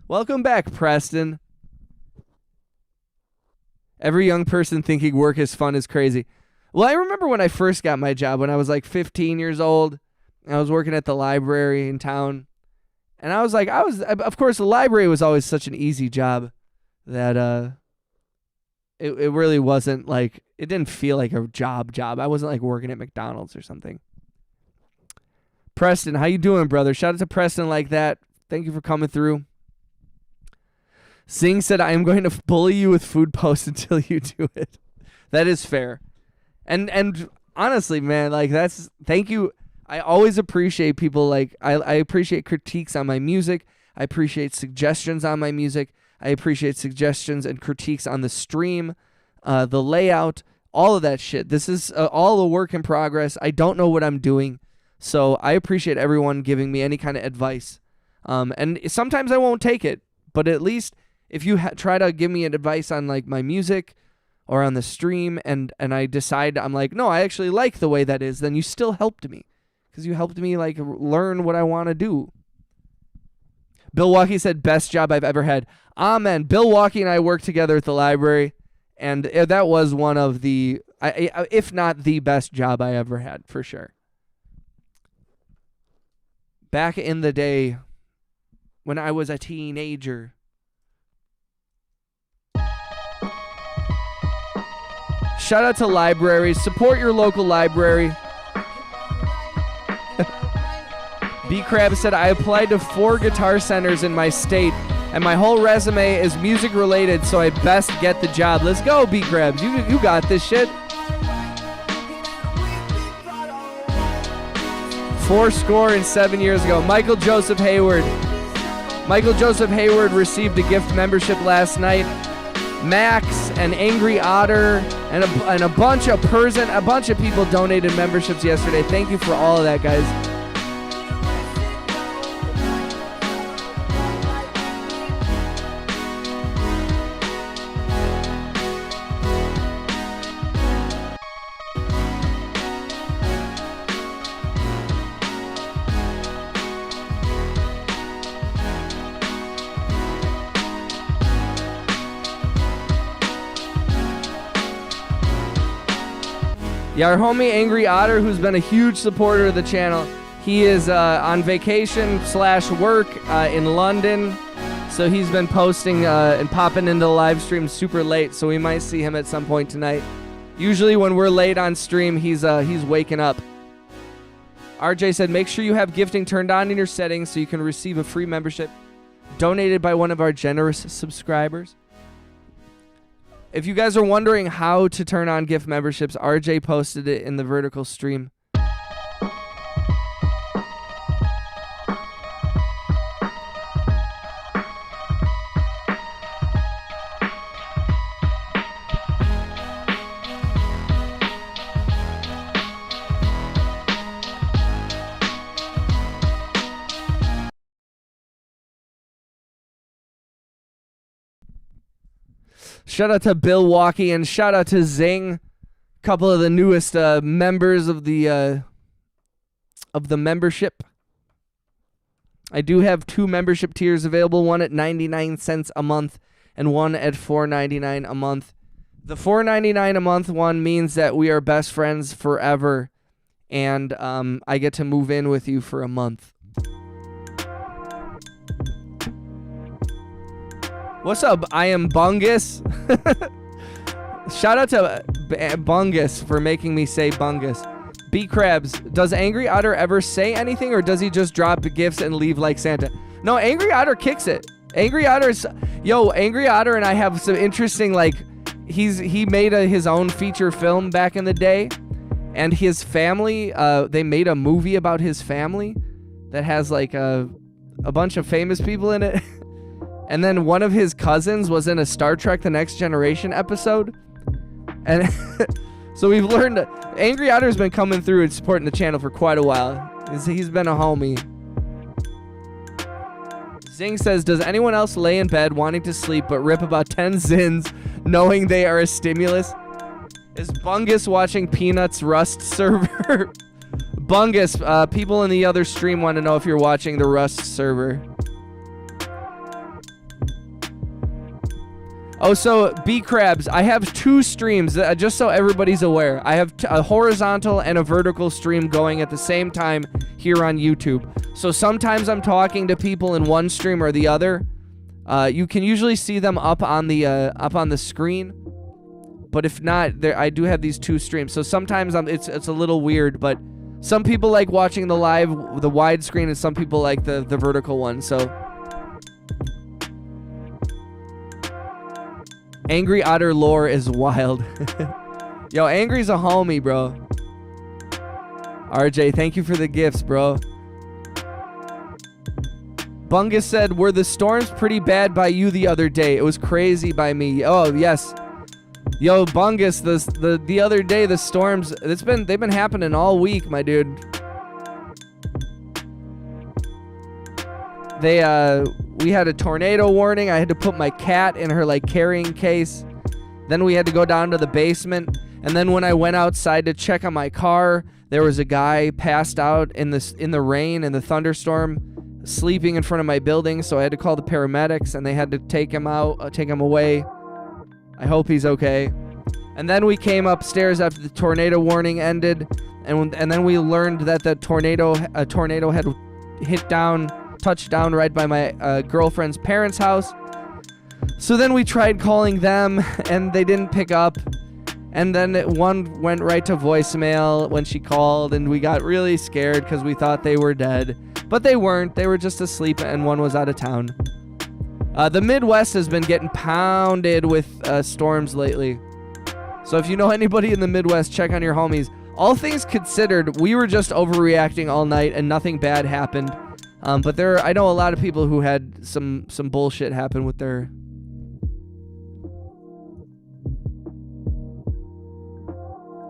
Speaker 1: Welcome back, Preston. Every young person thinking work is fun is crazy. Well, I remember when I first got my job when I was like 15 years old. I was working at the library in town. And I was like, of course, the library was always such an easy job that it really wasn't like, it didn't feel like a job. I wasn't like working at McDonald's or something. Preston, how you doing, brother? Shout out to Preston like that. Thank you for coming through. Singh said, I am going to bully you with food posts until you do it. That is fair. And honestly, man, like thank you. I always appreciate people like, I appreciate critiques on my music. I appreciate suggestions on my music. I appreciate suggestions and critiques on the stream, the layout, all of that shit. This is all a work in progress. I don't know what I'm doing. So I appreciate everyone giving me any kind of advice. And sometimes I won't take it, but at least if you try to give me advice on like my music or on the stream and I decide I'm like, no, I actually like the way that is, then you still helped me because you helped me like learn what I want to do. Bill Walkie said, best job I've ever had. Amen. Bill Walkie and I worked together at the library, and that was one of the, If not the best job I ever had, for sure. Back in the day when I was a teenager. Shout out to libraries. Support your local library. B Crab said, I applied to 4 guitar centers in my state, and my whole resume is music related, so I best get the job. Let's go, B Crabs. You got this shit. 4 years ago. Michael Joseph Hayward received a gift membership last night. Max and Angry Otter and a bunch of people donated memberships yesterday. Thank you for all of that, guys. Yeah, our homie Angry Otter, who's been a huge supporter of the channel, he is on vacation/work in London, so he's been posting and popping into the live stream super late, so we might see him at some point tonight. Usually when we're late on stream, he's waking up. RJ said, make sure you have gifting turned on in your settings so you can receive a free membership donated by one of our generous subscribers. If you guys are wondering how to turn on gift memberships, RJ posted it in the vertical stream. Shout out to Bill Walkie and shout out to Zing, a couple of the newest members of the membership. I do have 2 membership tiers available, one at 99 cents a month and one at $4.99 a month. The $4.99 a month one means that we are best friends forever, and I get to move in with you for a month. What's up? I am Bungus. Shout out to Bungus for making me say Bungus. B Crabs, does Angry Otter ever say anything, or does he just drop gifts and leave like Santa? No, Angry Otter kicks it. Angry Otter and I have some interesting, like, he made his own feature film back in the day, and his family, they made a movie about his family that has like a bunch of famous people in it. And then one of his cousins was in a Star Trek The Next Generation episode. And so we've learned Angry Otter's been coming through and supporting the channel for quite a while. He's been a homie. Zing says, does anyone else lay in bed wanting to sleep but rip about 10 zins knowing they are a stimulus? Is Bungus watching Peanuts Rust server? Bungus, people in the other stream want to know if you're watching the Rust server. Oh, so B Crabs, I have 2 streams, just so everybody's aware. I have a horizontal and a vertical stream going at the same time here on YouTube. So sometimes I'm talking to people in one stream or the other. You can usually see them up on the screen, but if not, I do have these 2 streams. So sometimes it's a little weird, but some people like watching the widescreen, and some people like the vertical one. So. Angry Otter lore is wild. Yo, Angry's a homie, bro. RJ, thank you for the gifts, bro. Bungus said, were the storms pretty bad by you the other day? It was crazy by me. Oh, yes. Yo, Bungus, the other day, the storms, they've been happening all week, my dude. We had a tornado warning. I had to put my cat in her like carrying case. Then we had to go down to the basement. And then when I went outside to check on my car, there was a guy passed out in the rain and the thunderstorm, sleeping in front of my building. So I had to call the paramedics, and they had to take him away. I hope he's okay. And then we came upstairs after the tornado warning ended, and then we learned that a tornado had touched down right by my girlfriend's parents' house. So then we tried calling them, and they didn't pick up. And then one went right to voicemail when she called, and we got really scared because we thought they were dead. But they weren't. They were just asleep, and one was out of town. The Midwest has been getting pounded with storms lately. So if you know anybody in the Midwest, check on your homies. All things considered, we were just overreacting all night and nothing bad happened. But I know a lot of people who had some bullshit happen with their...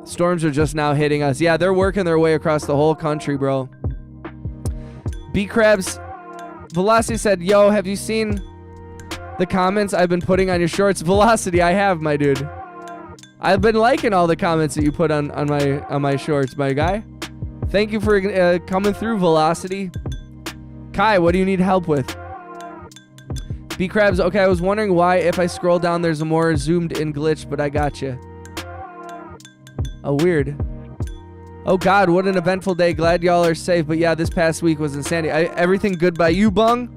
Speaker 1: Storms are just now hitting us. Yeah, they're working their way across the whole country, bro. B-Crabs Velocity said, yo, have you seen the comments I've been putting on your shorts? Velocity, I have, my dude. I've been liking all the comments that you put on my shorts, my guy. Thank you for coming through, Velocity. Kai, what do you need help with? B-Crabs, okay, I was wondering why if I scroll down there's a more zoomed in glitch, but I got you. Oh, weird. Oh, God, what an eventful day. Glad y'all are safe, but yeah, this past week was insanity. Everything good by you, Bung?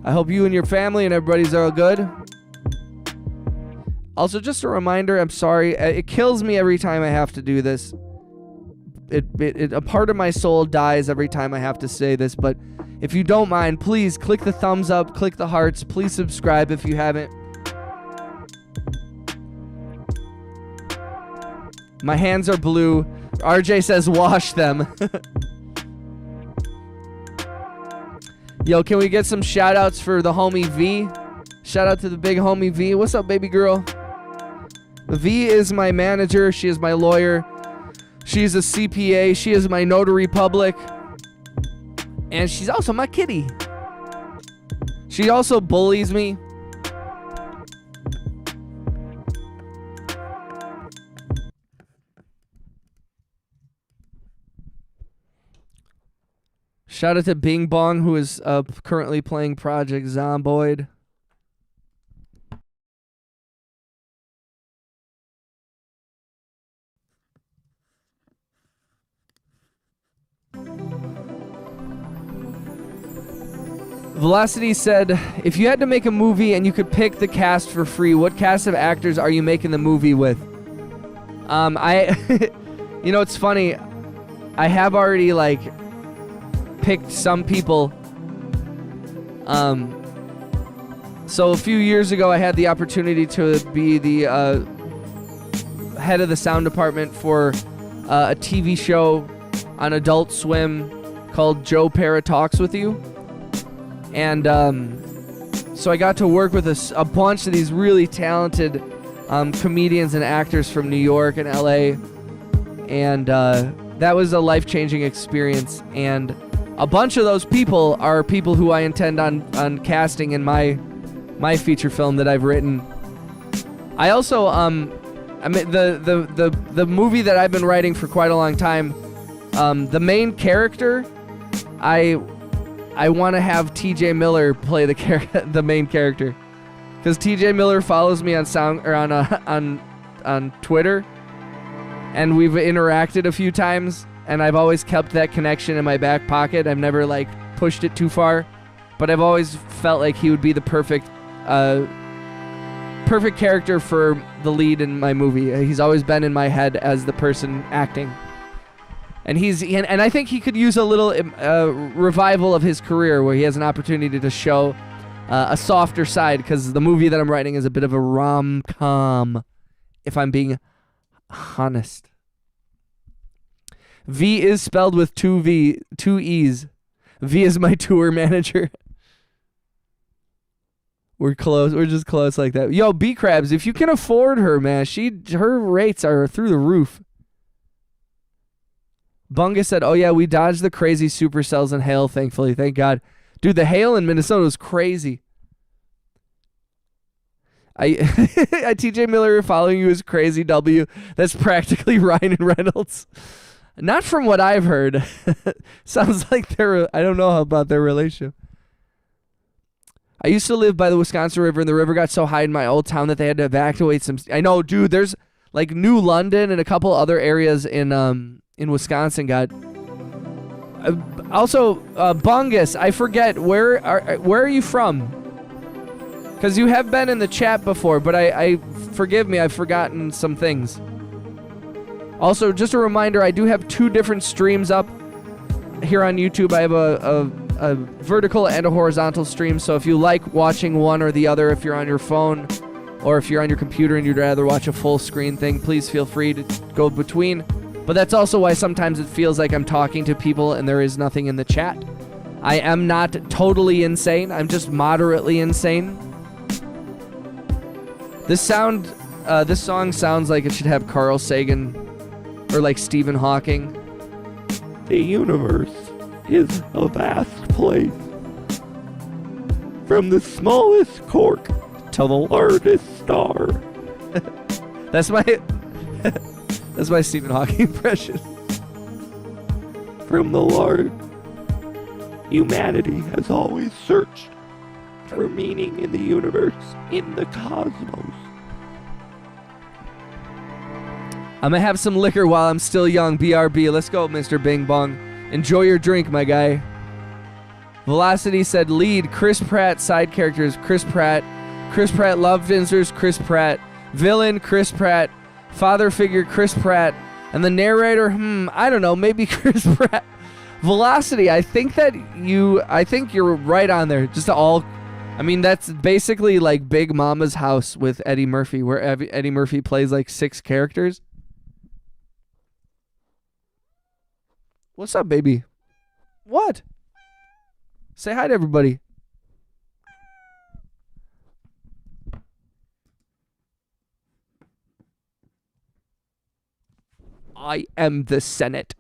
Speaker 1: I hope you and your family and everybody's all good. Also, just a reminder, I'm sorry. It kills me every time I have to do this. A part of my soul dies every time I have to say this, but if you don't mind, please click the thumbs up, click the hearts, please subscribe if you haven't. My hands are blue. RJ says wash them. Yo, can we get some shout outs for the homie V? Shout out to the big homie V. What's up, baby girl? V is my manager. She is my lawyer. She's a CPA. She is my notary public. And she's also my kitty. She also bullies me. Shout out to Bing Bong, who is currently playing Project Zomboid. Velocity said, if you had to make a movie and you could pick the cast for free, what cast of actors are you making the movie with? You know, it's funny. I have already, picked some people. So a few years ago, I had the opportunity to be the head of the sound department for a TV show on Adult Swim called Joe Para Talks With You. And so I got to work with a bunch of these really talented comedians and actors from New York and LA. And that was a life-changing experience. And a bunch of those people are people who I intend on casting in my feature film that I've written. I also I mean the movie that I've been writing for quite a long time. The main character, I want to have TJ Miller play the main character, because TJ Miller follows me on Twitter, and we've interacted a few times. And I've always kept that connection in my back pocket. I've never pushed it too far, but I've always felt like he would be the perfect character for the lead in my movie. He's always been in my head as the person acting, and I think he could use a little revival of his career where he has an opportunity to show a softer side, because the movie that I'm writing is a bit of a rom-com, if I'm being honest. V is spelled with two E's. V is my tour manager. We're close. We're just close like that. Yo, B-Crabs, if you can afford her, man, her rates are through the roof. Bunga said, oh yeah, we dodged the crazy supercells and hail, thankfully. Thank God. Dude, the hail in Minnesota was crazy. TJ Miller following you is crazy, W. That's practically Ryan and Reynolds. Not from what I've heard. Sounds like I don't know about their relationship. I used to live by the Wisconsin River, and the river got so high in my old town that they had to evacuate some. I know, dude. There's like New London and a couple other areas in Wisconsin got. Also, Bungus, I forget where are you from? Because you have been in the chat before, but I forgive me, I've forgotten some things. Also, just a reminder, I do have 2 different streams up here on YouTube. I have a vertical and a horizontal stream, so if you like watching one or the other, if you're on your phone or if you're on your computer and you'd rather watch a full screen thing, please feel free to go between. But that's also why sometimes it feels like I'm talking to people and there is nothing in the chat. I am not totally insane, I'm just moderately insane. This song sounds like it should have Carl Sagan or like Stephen Hawking.
Speaker 4: The universe is a vast place. From the smallest cork to the largest star.
Speaker 1: That's my Stephen Hawking impression.
Speaker 4: From the large, humanity has always searched for meaning in the universe, in the cosmos.
Speaker 1: I'm gonna have some liquor while I'm still young. BRB, let's go, Mr. Bing Bong. Enjoy your drink, my guy. Velocity said lead, Chris Pratt, side characters, Chris Pratt, love interest, Chris Pratt, villain, Chris Pratt, father figure, Chris Pratt, and the narrator, I don't know, maybe Chris Pratt. Velocity, I think you're right on there. That's basically like Big Mama's House with Eddie Murphy, where Eddie Murphy plays like 6 characters. What's up, baby? What? Say hi to everybody. I am the Senate.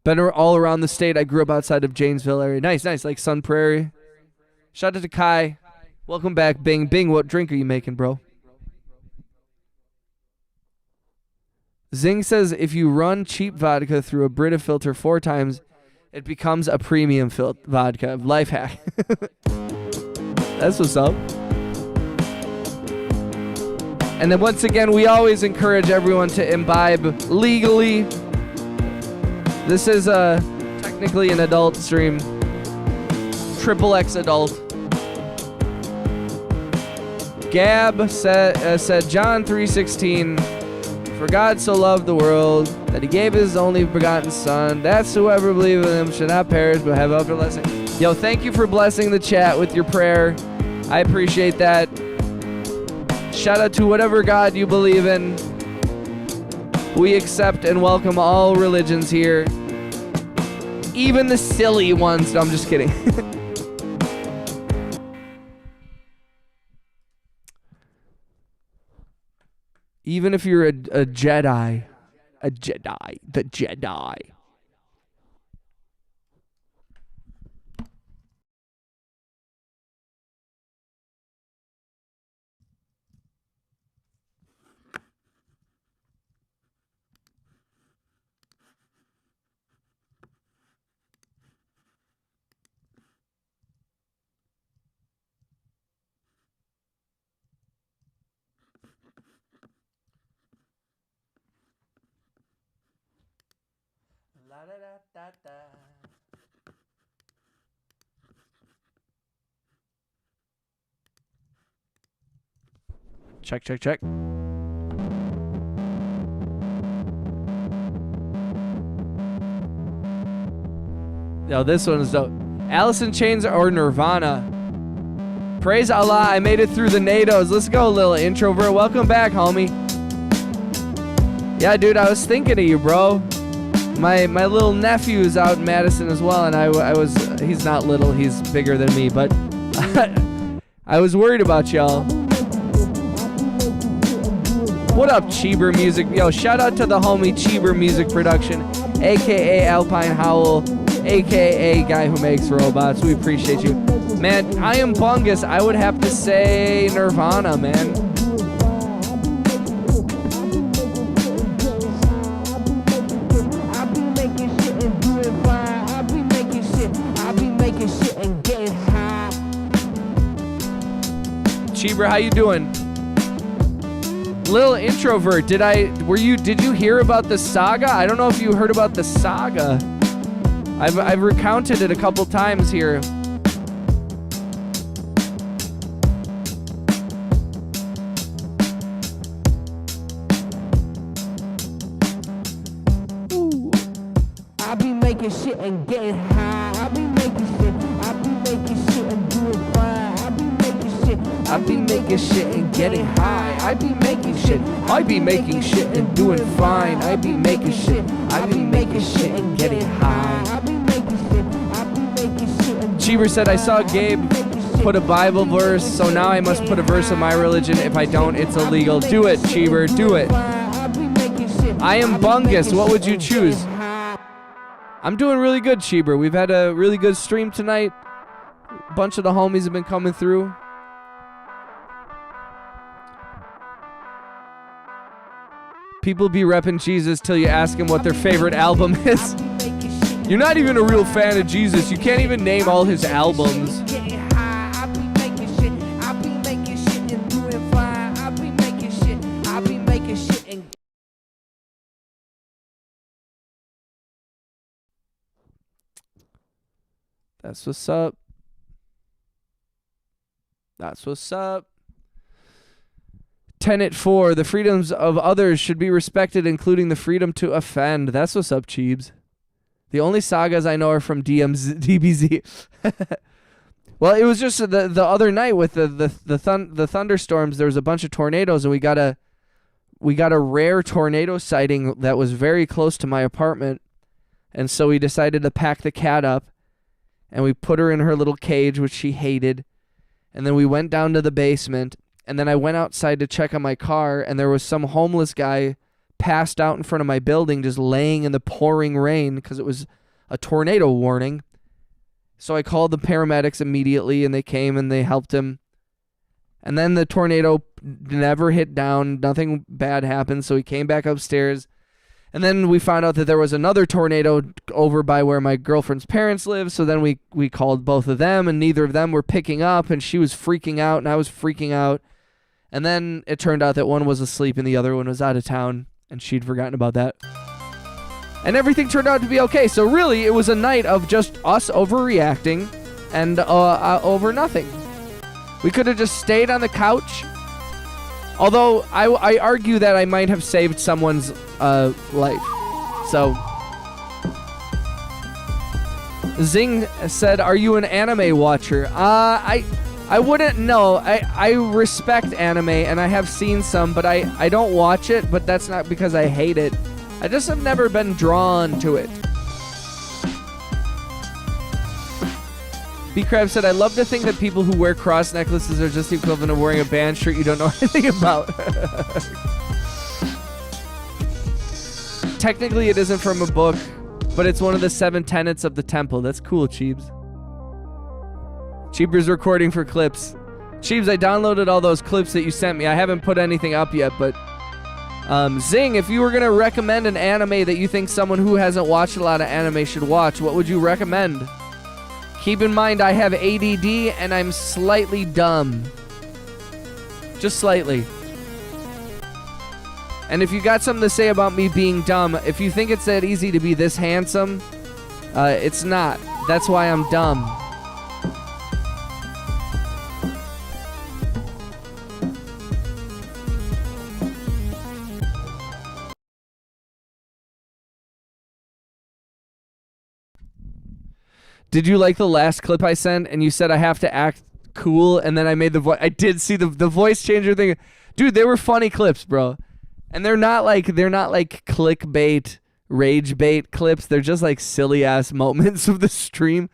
Speaker 1: Been all around the state. I grew up outside of Janesville area. Nice, like Sun Prairie. Shout out to Kai. Welcome back, Bing. Bing, what drink are you making, bro? Zing says if you run cheap vodka through a Brita filter 4 times, it becomes a premium vodka. Life hack. That's what's up. And then once again, we always encourage everyone to imbibe legally. This is technically an adult stream. XXX adult. Gab said John 3:16, for God so loved the world that he gave his only begotten son. That's whoever believes in him should not perish but have everlasting. Yo, thank you for blessing the chat with your prayer. I appreciate that. Shout out to whatever God you believe in. We accept and welcome all religions here. Even the silly ones. No, I'm just kidding. Even if you're a Jedi. The Jedi. Check. Yo, this one is dope. Alice in Chains or Nirvana? Praise Allah, I made it through the NATOs. Let's go, little introvert. Welcome back, homie. Yeah, dude, I was thinking of you, bro. My little nephew is out in Madison as well, and he's not little, he's bigger than me, but I was worried about y'all. What up, Cheeber Music? Yo, shout out to the homie Cheeber Music Production, a.k.a. Alpine Howl, a.k.a. guy who makes robots. We appreciate you. Man, I am Bungus. I would have to say Nirvana, man. Cheever? How you doing? Little introvert. Did you hear about the saga? I don't know if you heard about the saga. I've recounted it a couple times here.
Speaker 5: Ooh. I be making shit and getting high. I be making shit. I be making shit and doing fine. I be making shit.
Speaker 1: I be making shit and getting high. I be making shit. I be making shit and doing fine. I be making shit. I be making shit and getting high.
Speaker 5: I be making shit. I be making shit and
Speaker 1: Cheever said, I saw Gabe put a Bible verse, so now I must put a verse of my religion. If I don't, it's illegal. Do it, Cheever. Do it. I am Bungus. What would you choose? I'm doing really good, Cheever. We've had a really good stream tonight. A bunch of the homies have been coming through. People be repping Jesus till you ask them what their favorite album is. You're not even a real fan of Jesus. You can't even name all his albums. That's what's up. That's what's up. Tenet 4, the freedoms of others should be respected, including the freedom to offend. That's what's up, Cheebs. The only sagas I know are from DBZ. Well, it was just the other night with the thunderstorms. There was a bunch of tornadoes, and we got a rare tornado sighting that was very close to my apartment, and so we decided to pack the cat up, and we put her in her little cage, which she hated, and then we went down to the basement. And then I went outside to check on my car, and there was some homeless guy passed out in front of my building just laying in the pouring rain because it was a tornado warning. So I called the paramedics immediately, and they came and they helped him. And then the tornado never hit down. Nothing bad happened, so he came back upstairs. And then we found out that there was another tornado over by where my girlfriend's parents live, so then we called both of them, and neither of them were picking up, and she was freaking out, and I was freaking out. And then it turned out that one was asleep and the other one was out of town, and she'd forgotten about that. And everything turned out to be okay. So really, it was a night of just us overreacting and over nothing. We could have just stayed on the couch. Although I argue that I might have saved someone's life. So Zing said, "Are you an anime watcher?" I wouldn't know. I respect anime, and I have seen some, but I don't watch it, but that's not because I hate it. I just have never been drawn to it. B-Crab said, I love to think that people who wear cross necklaces are just the equivalent of wearing a band shirt you don't know anything about. Technically, it isn't from a book, but it's one of the 7 tenets of the temple. That's cool, Cheebs. Cheeber's recording for clips. Cheebs, I downloaded all those clips that you sent me. I haven't put anything up yet, but Zing, if you were going to recommend an anime that you think someone who hasn't watched a lot of anime should watch, what would you recommend? Keep in mind, I have ADD and I'm slightly dumb. Just slightly. And if you got something to say about me being dumb, if you think it's that easy to be this handsome, it's not. That's why I'm dumb. Did you like the last clip I sent and you said I have to act cool, and then I made the voice? I did see the voice changer thing. Dude, they were funny clips, bro. And they're not like clickbait, rage bait clips. They're just like silly ass moments of the stream.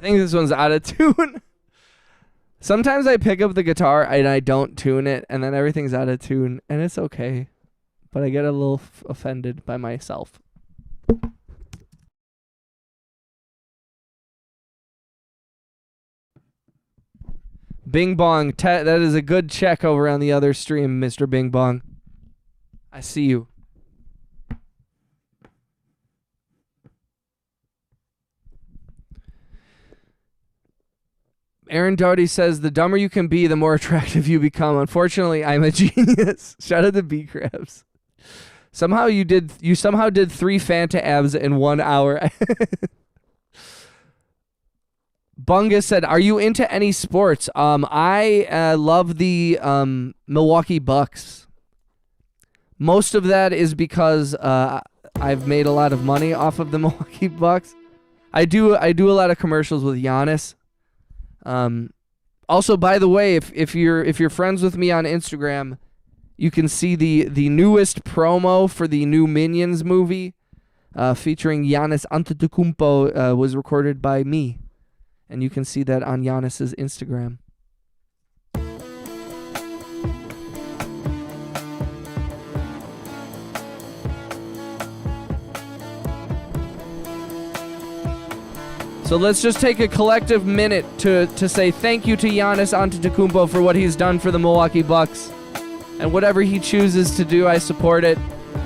Speaker 1: think this one's out of tune. Sometimes I pick up the guitar and I don't tune it, and then everything's out of tune, and it's okay. But I get a little offended by myself. Bing Bong, that is a good check over on the other stream, Mr. Bing Bong. I see you. Aaron Doty says, the dumber you can be, the more attractive you become. Unfortunately, I'm a genius. Shout out to B-Crabs. Somehow you did 3 Fanta abs in 1 hour. Bungus said, are you into any sports? I love the Milwaukee Bucks. Most of that is because I've made a lot of money off of the Milwaukee Bucks. I do a lot of commercials with Giannis. Also, by the way, if you're friends with me on Instagram, you can see the newest promo for the new Minions movie, featuring Giannis Antetokounmpo, was recorded by me, and you can see that on Giannis's Instagram. So let's just take a collective minute to say thank you to Giannis Antetokounmpo for what he's done for the Milwaukee Bucks. And whatever he chooses to do, I support it.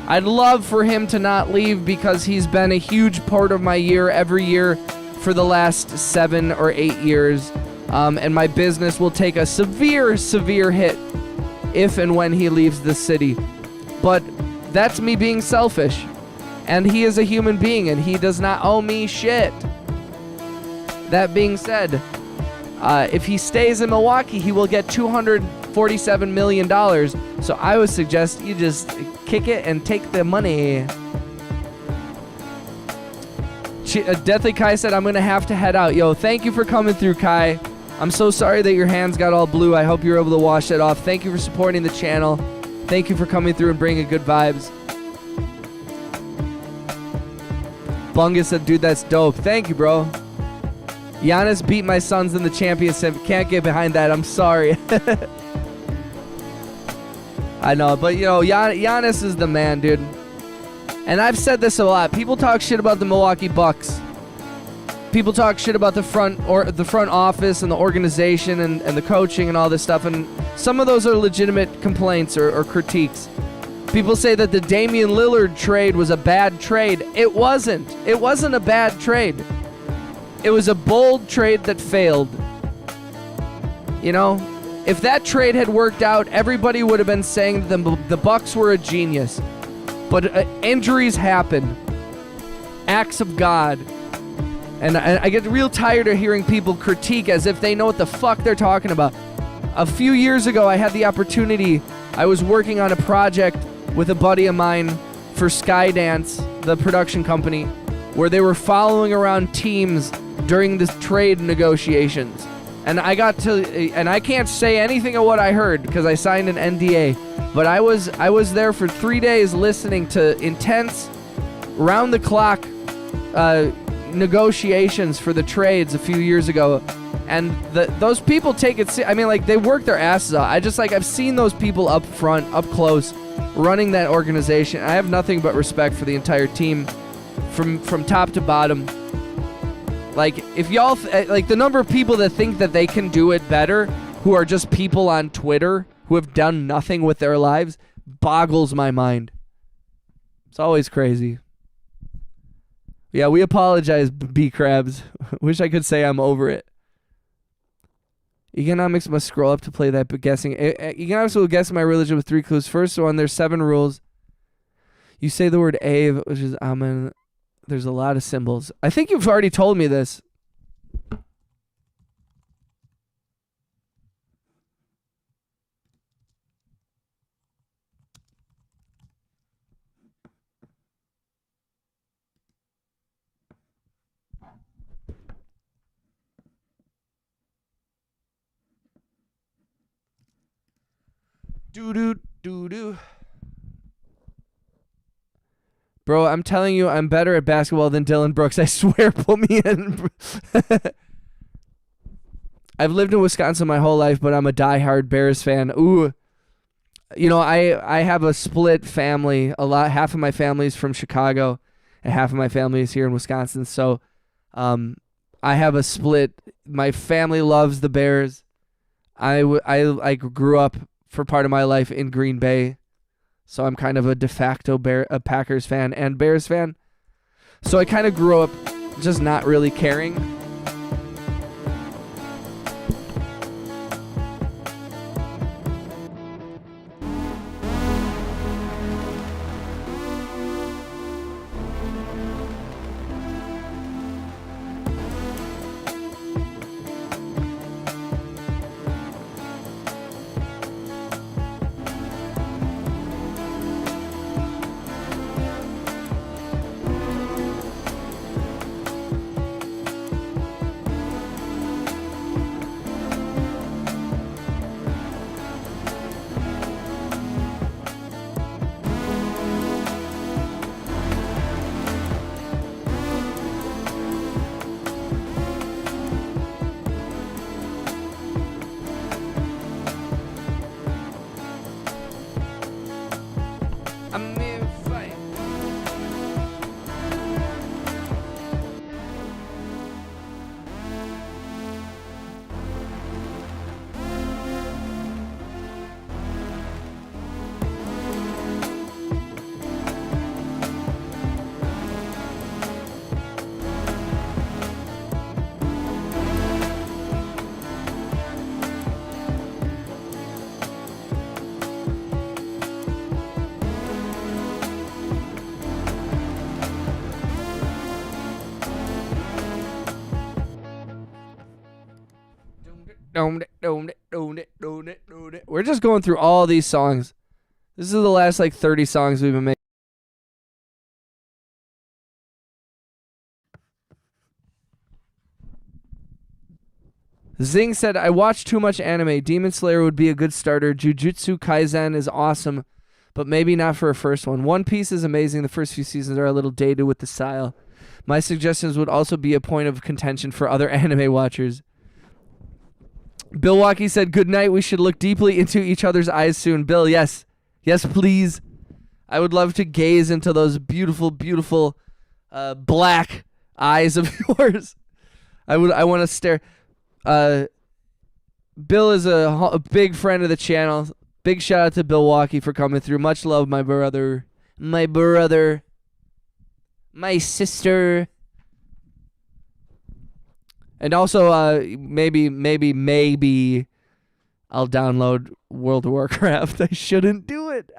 Speaker 1: I'd love for him to not leave because he's been a huge part of my year every year for the last 7 or 8 years. And my business will take a severe, severe hit if and when he leaves the city. But that's me being selfish. And he is a human being and he does not owe me shit. That being said, if he stays in Milwaukee, he will get $247 million. So I would suggest you just kick it and take the money. Deathly Kai said, I'm going to have to head out. Yo, thank you for coming through, Kai. I'm so sorry that your hands got all blue. I hope you're able to wash it off. Thank you for supporting the channel. Thank you for coming through and bringing good vibes. Bungus said, dude, that's dope. Thank you, bro. Giannis beat my Suns in the championship. Can't get behind that. I'm sorry. I know, but you know, Giannis is the man, dude. And I've said this a lot. People talk shit about the Milwaukee Bucks. People talk shit about the front office and the organization and the coaching and all this stuff. And some of those are legitimate complaints or critiques. People say that the Damian Lillard trade was a bad trade. It wasn't. It wasn't a bad trade. It was a bold trade that failed. You know, if that trade had worked out, everybody would have been saying that the Bucks were a genius. But injuries happen. Acts of God. And I get real tired of hearing people critique as if they know what the fuck they're talking about. A few years ago, I had the opportunity. I was working on a project with a buddy of mine for Skydance, the production company, where they were following around teams during the trade negotiations. And I can't say anything of what I heard because I signed an NDA, but I was there for 3 days listening to intense, round-the-clock negotiations for the trades a few years ago. And those people take it, I mean, like, they work their asses off. I've seen those people up front, up close, running that organization. I have nothing but respect for the entire team from top to bottom. Like, if y'all, like, the number of people that think that they can do it better, who are just people on Twitter who have done nothing with their lives, boggles my mind. It's always crazy. Yeah, we apologize, B-Crabs. Wish I could say I'm over it. Economics must scroll up to play that, but guessing. Economics will guess my religion with 3 clues. First one, there's 7 rules. You say the word Ave, which is Amen. There's a lot of symbols. I think you've already told me this. Doo-doo-doo-doo. Bro, I'm telling you, I'm better at basketball than Dylan Brooks. I swear, put me in. I've lived in Wisconsin my whole life, but I'm a diehard Bears fan. Ooh. You know, I have a split family. Half of my family is from Chicago, and half of my family is here in Wisconsin. So, I have a split. My family loves the Bears. I grew up for part of my life in Green Bay, so I'm kind of a de facto Packers fan and Bears fan. So I kind of grew up just not really caring. We're just going through all these songs. This is the last like 30 songs we've been making. Zing said, I watch too much anime. Demon Slayer would be a good starter. Jujutsu Kaisen is awesome, but maybe not for a first one. One Piece is amazing. The first few seasons are a little dated with the style. My suggestions would also be a point of contention for other anime watchers. Bill Walkie said, good night. We should look deeply into each other's eyes soon. Bill, yes. Yes, please. I would love to gaze into those beautiful, beautiful black eyes of yours. I want to stare. Bill is a big friend of the channel. Big shout out to Bill Walkie for coming through. Much love, my brother. My brother. My sister. And also, maybe I'll download World of Warcraft. I shouldn't do it.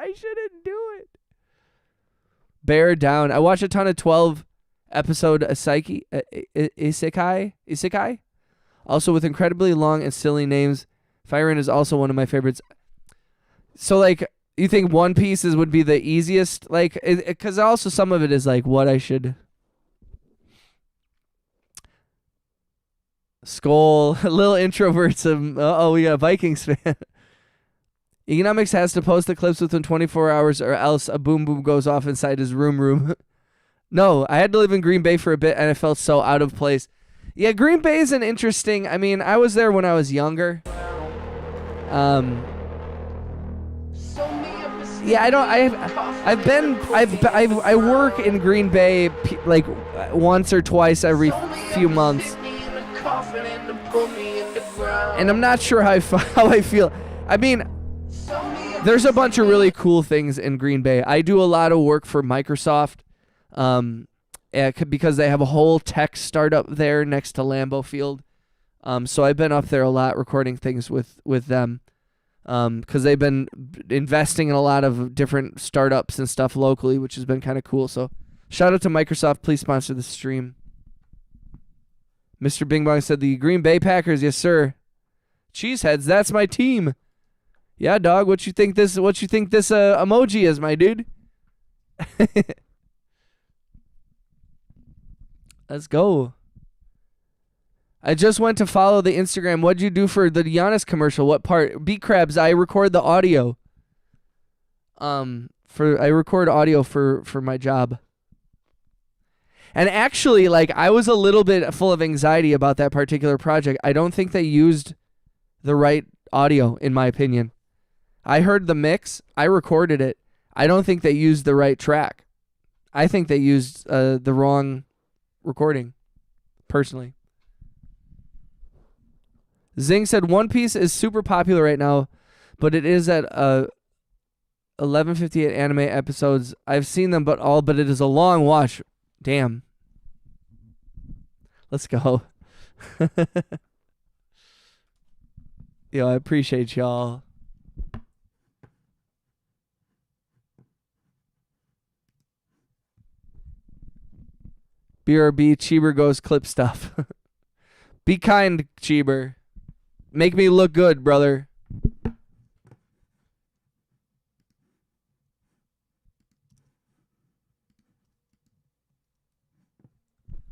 Speaker 1: Bear down. I watched a ton of 12 episode Isekai. Also with incredibly long and silly names. Fire In is also one of my favorites. So, like, you think One Piece would be the easiest? Like, because also some of it is like what I should... Skull, little introverts. We got a Vikings fan. Economics has to post the clips within 24 hours or else a boom boom goes off inside his room. No, I had to live in Green Bay for a bit and I felt so out of place. Yeah, Green Bay is an interesting... I mean, I was there when I was younger. Yeah, I work in Green Bay like once or twice every few months. And I'm not sure how I feel. I mean, there's a bunch of really cool things in Green Bay. I do a lot of work for Microsoft because they have a whole tech startup there next to Lambeau Field. So I've been up there a lot recording things with them because they've been investing in a lot of different startups and stuff locally, which has been kind of cool. So shout out to Microsoft. Please sponsor the stream. Mr. Bing Bong said the Green Bay Packers, yes sir. Cheeseheads, that's my team. Yeah, dog. What you think this emoji is, my dude? Let's go. I just went to follow the Instagram. What'd you do for the Giannis commercial? What part? Beat Crabs. I record the audio. I record audio for my job. And actually, like, I was a little bit full of anxiety about that particular project. I don't think they used the right audio, in my opinion. I heard the mix. I recorded it. I don't think they used the right track. I think they used the wrong recording, personally. Zing said One Piece is super popular right now, but it is at 11:58 anime episodes. I've seen them, but it is a long watch. Damn. Let's go. Yo, I appreciate y'all. BRB, Cheeber goes clip stuff. Be kind, Cheeber. Make me look good, brother.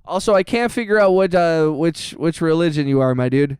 Speaker 1: Also, I can't figure out which religion you are, my dude.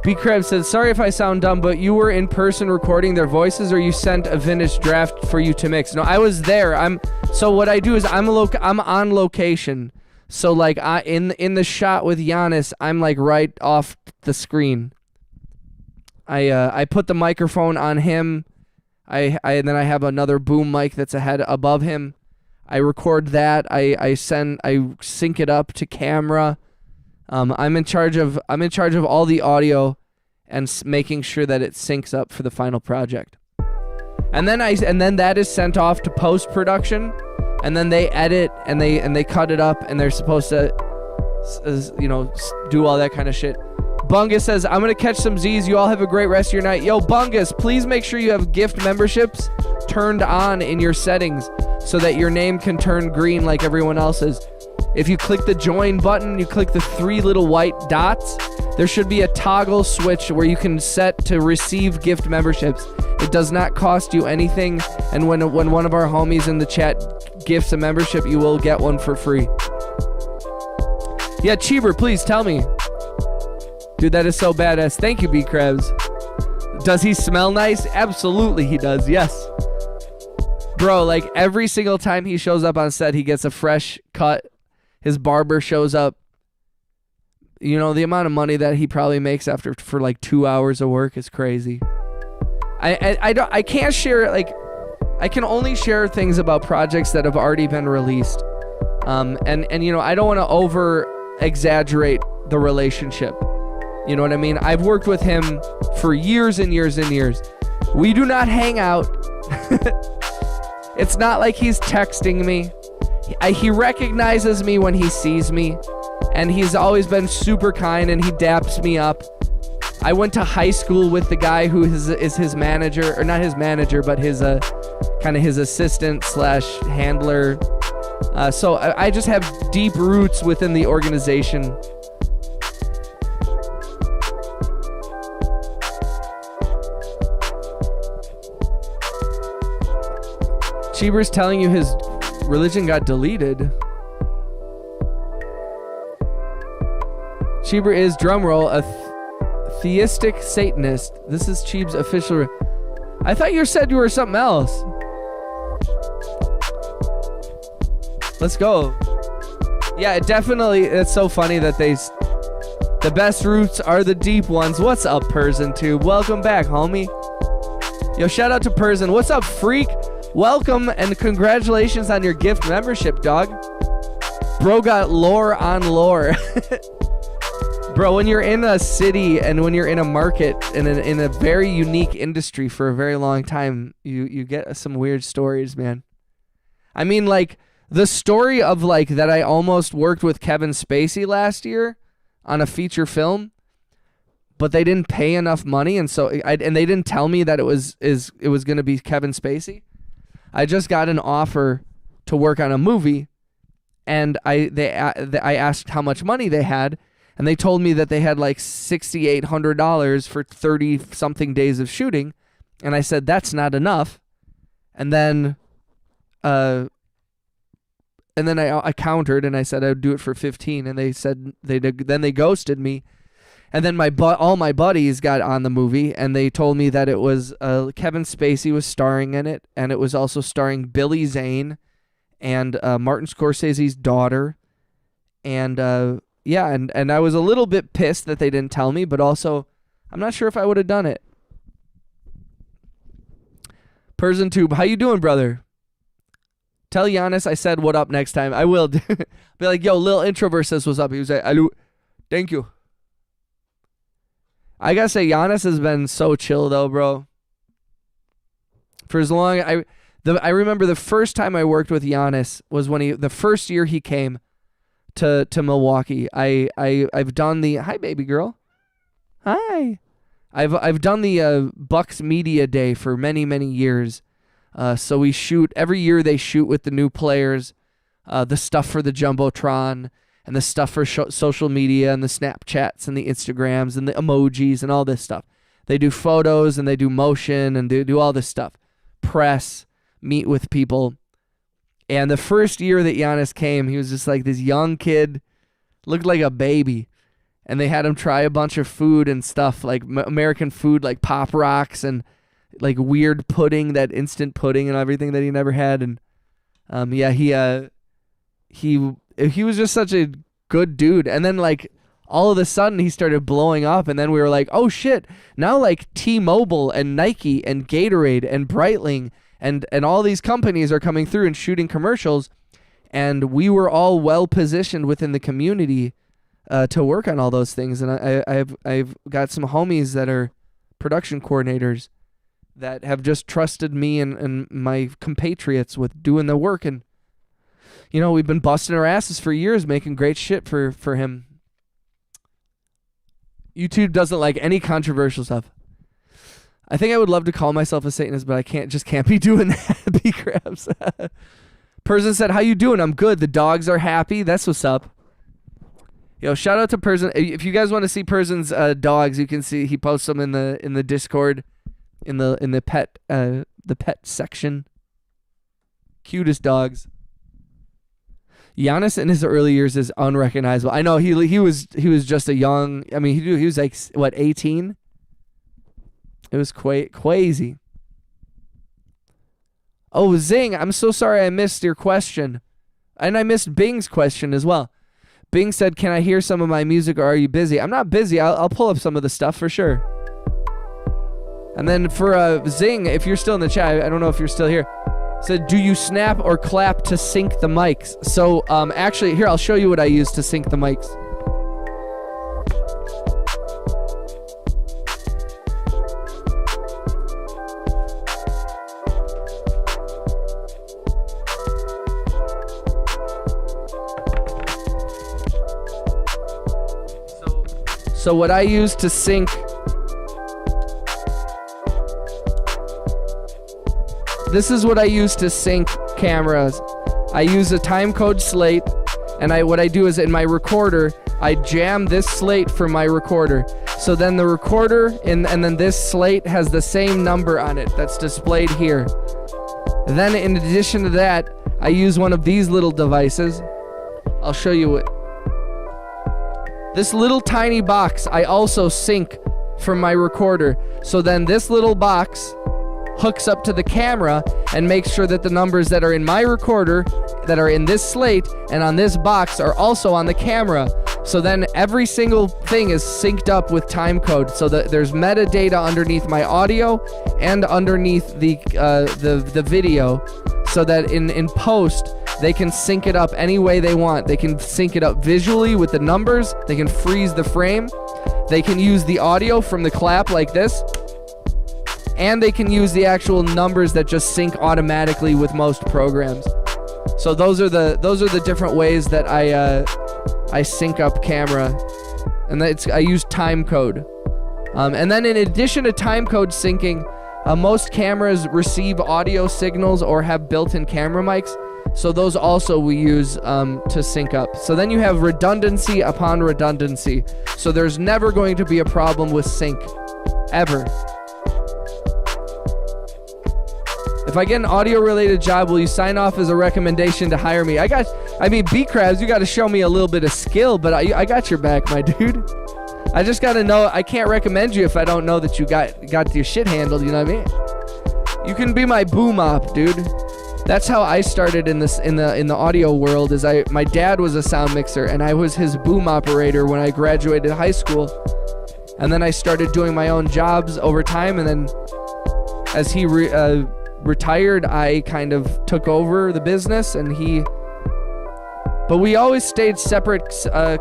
Speaker 1: B. Krebs said, sorry if I sound dumb, but you were in person recording their voices, or you sent a finished draft for you to mix? No, I was there. So what I do is I'm on location. So like in the shot with Giannis, I'm like right off the screen. I put the microphone on him. And then I have another boom mic that's ahead above him. I record that. I sync it up to camera. I'm in charge of all the audio and making sure that it syncs up for the final project. And then that is sent off to post production, and then they edit and they cut it up, and they're supposed to do all that kind of shit. Bungus says, I'm gonna catch some Z's. You all have a great rest of your night. Yo, Bungus, please make sure you have gift memberships turned on in your settings so that your name can turn green like everyone else's. If you click the join button, you click the 3 little white dots, there should be a toggle switch where you can set to receive gift memberships. It does not cost you anything, and when one of our homies in the chat gifts a membership, you will get one for free. Yeah, Cheeber, please tell me. Dude, that is so badass. Thank you, B. Krebs. Does he smell nice? Absolutely he does, yes. Bro, like every single time he shows up on set, he gets a fresh cut. His barber shows up. You know, the amount of money that he probably makes for like 2 hours of work is crazy. I can't share, like, I can only share things about projects that have already been released. And you know, I don't want to over exaggerate the relationship. You know what I mean? I've worked with him for years and years and years. We do not hang out. It's not like he's texting me. He recognizes me when he sees me, and he's always been super kind, and he daps me up. I went to high school with the guy who is his manager, or not his manager, but his kind of his assistant / handler. So I just have deep roots within the organization. Cheeber's telling you his religion got deleted. Cheeber is, drumroll, a theistic Satanist. This is Cheeb's official. I thought you said you were something else. Let's go. Yeah, definitely. It's so funny that the best roots are the deep ones. What's up, Persian Tube? Welcome back, homie. Yo, shout out to Persian. What's up, freak? Welcome and congratulations on your gift membership, dog. Bro got lore on lore. Bro, when you're in a city and when you're in a market in a very unique industry for a very long time, you get some weird stories, man. I mean, like, the story of, like, that I almost worked with Kevin Spacey last year on a feature film, but they didn't pay enough money, and they didn't tell me that it was going to be Kevin Spacey. I just got an offer to work on a movie, and I asked how much money they had, and they told me that they had like $6,800 for 30-something days of shooting, and I said that's not enough, and then I countered and I said I'd do it for 15, and they said they ghosted me, and then all my buddies got on the movie, and they told me that it was Kevin Spacey was starring in it, and it was also starring Billy Zane and Martin Scorsese's daughter, and and I was a little bit pissed that they didn't tell me, but also I'm not sure if I would have done it. PersonTube, how you doing, brother? Tell Giannis I said what up next time. I will. Be like, yo, Lil Introvert says what's up. He was like, hello, thank you. I gotta say, Giannis has been so chill though, bro. For as long I remember the first time I worked with Giannis was when the first year he came to Milwaukee. I've done the hi baby girl, hi. I've done the Bucks Media Day for many years. So we shoot every year. They shoot with the new players, the stuff for the jumbotron and the stuff for social media and the Snapchats and the Instagrams and the emojis and all this stuff. They do photos and they do motion and they do all this stuff. Press, meet with people. And the first year that Giannis came, he was just like this young kid, looked like a baby. And they had him try a bunch of food and stuff, like American food, like Pop Rocks and like weird pudding, that instant pudding and everything that he never had. And he was just such a good dude. And then like all of a sudden he started blowing up, and then we were like, oh shit, now like T-Mobile and Nike and Gatorade and Breitling and all these companies are coming through and shooting commercials, and we were all well positioned within the community to work on all those things. And I've got some homies that are production coordinators that have just trusted me and my compatriots with doing the work. And, you know, we've been busting our asses for years making great shit for him. YouTube doesn't like any controversial stuff. I think I would love to call myself a Satanist, but I can't be doing that. B-crabs. Person said, how you doing? I'm good. The dogs are happy. That's what's up. Yo, shout out to Person. If you guys want to see Person's dogs, you can see he posts them in the Discord, in the pet section. Cutest dogs. Giannis in his early years is unrecognizable. I know he was just a young. I mean, he was like what, 18. It was crazy. Oh, Zing, I'm so sorry I missed your question, and I missed Bing's question as well. Bing said, can I hear some of my music, or are you busy? I'm not busy. I'll pull up some of the stuff for sure. And then for Zing, if you're still in the chat, I don't know if you're still here, said, do you snap or clap to sync the mics? So actually, here, I'll show you what I use to sync the mics. So what I use to sync this is what I use to sync cameras. I use a timecode slate, and what I do is in my recorder, I jam this slate for my recorder. So then the recorder and then this slate has the same number on it that's displayed here. Then in addition to that, I use one of these little devices. I'll show you what. This little tiny box I also sync from my recorder. So then this little box hooks up to the camera and makes sure that the numbers that are in my recorder, that are in this slate and on this box, are also on the camera. So then every single thing is synced up with timecode, so that there's metadata underneath my audio and underneath the video, so that in post They can sync it up any way they want. They can sync it up visually with the numbers. They can freeze the frame. They can use the audio from the clap like this. And they can use the actual numbers that just sync automatically with most programs. So those are the different ways that I sync up camera. And I use time code. And then in addition to time code syncing, most cameras receive audio signals or have built-in camera mics. So those also we use to sync up. So then you have redundancy upon redundancy. So there's never going to be a problem with sync. Ever. If I get an audio-related job, will you sign off as a recommendation to hire me? B-Crabs, you got to show me a little bit of skill, but I got your back, my dude. I just got to know. I can't recommend you if I don't know that you got your shit handled, you know what I mean? You can be my boom op, dude. That's how I started in the audio world. My dad was a sound mixer, and I was his boom operator when I graduated high school. And then I started doing my own jobs over time, and then as he retired, I kind of took over the business, but we always stayed separate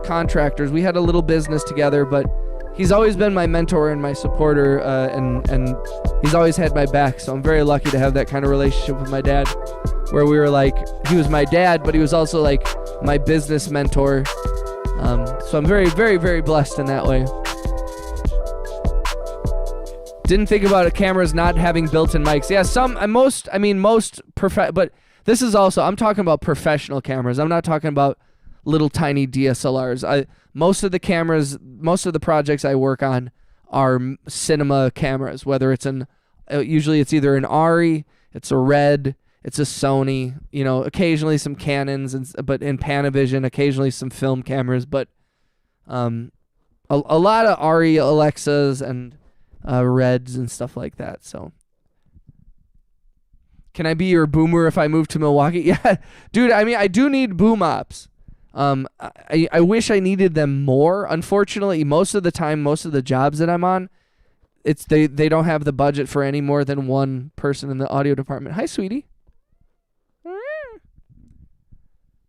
Speaker 1: contractors. We had a little business together, but he's always been my mentor and my supporter, and he's always had my back. So I'm very lucky to have that kind of relationship with my dad, where we were like, he was my dad, but he was also like my business mentor. So I'm very, very, very blessed in that way. Didn't think about cameras not having built-in mics. Yeah, most but this is also, I'm talking about professional cameras. I'm not talking about little tiny DSLRs. Most of the projects I work on are cinema cameras, whether it's usually it's either an Ari, it's a Red, it's a Sony, occasionally some Canons, but in Panavision, occasionally some film cameras, but a lot of Ari Alexas and Reds and stuff like that. So can I be your boomer if I move to Milwaukee? Yeah, dude, I do need boom ops. I wish I needed them more. Unfortunately, most of the time, most of the jobs that I'm on, they don't have the budget for any more than one person in the audio department. Hi, sweetie.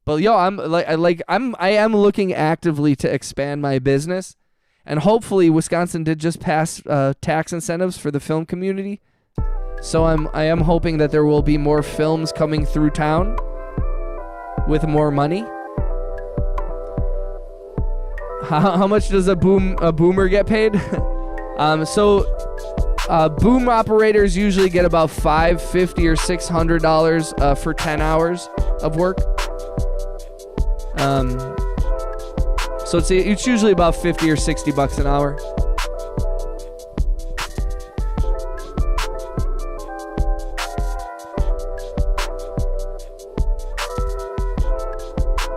Speaker 1: But yo, I am looking actively to expand my business. And hopefully Wisconsin did just pass tax incentives for the film community. So I am hoping that there will be more films coming through town with more money. How much does a boomer get paid? Boom operators usually get about $550 or $600 for 10 hours of work. So it's usually about $50 or $60 an hour.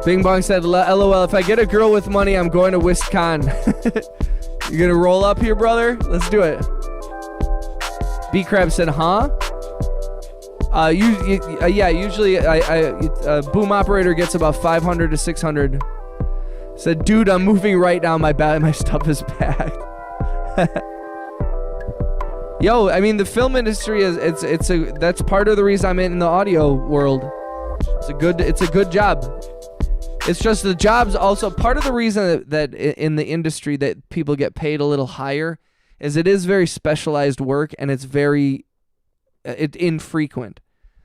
Speaker 1: Bing Bong said, LOL, if I get a girl with money, I'm going to Wisconsin. You gonna roll up here, brother? Let's do it. B-Crab said, huh? Usually a boom operator gets about 500 to 600. Said, dude, I'm moving right now. My stuff is packed. Yo, the film industry that's part of the reason I'm in the audio world. It's a good job. It's just the jobs also part of the reason that in the industry that people get paid a little higher is it is very specialized work and it's very infrequent.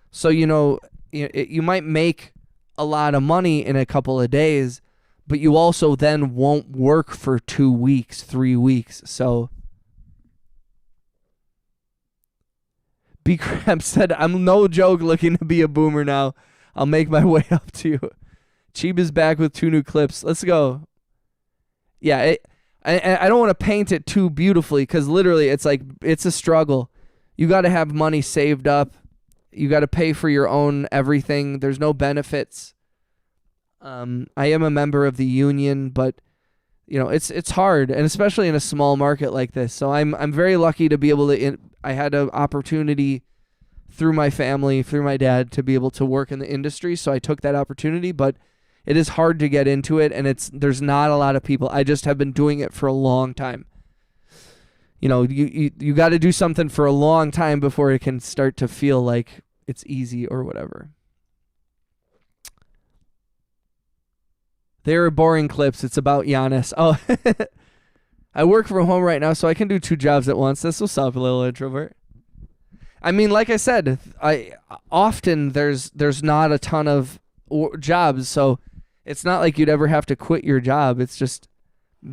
Speaker 1: So you might make a lot of money in a couple of days, but you also then won't work for 2 weeks, 3 weeks. So B-Crab said, I'm no joke looking to be a boomer now. I'll make my way up to you. Cheeb is back with 2 new clips. Let's go. Yeah, I don't want to paint it too beautifully because literally it's a struggle. You got to have money saved up. You got to pay for your own everything. There's no benefits. I am a member of the union, but it's hard, and especially in a small market like this. So I'm very lucky to be able to. I had an opportunity through my family, through my dad, to be able to work in the industry. So I took that opportunity, but it is hard to get into it, and there's not a lot of people. I just have been doing it for a long time. You got to do something for a long time before it can start to feel like it's easy or whatever. They're boring clips. It's about Giannis. Oh, I work from home right now, so I can do 2 jobs at once. That's what's up, little introvert. I mean, like I said, I often there's not a ton of jobs, so it's not like you'd ever have to quit your job. It's just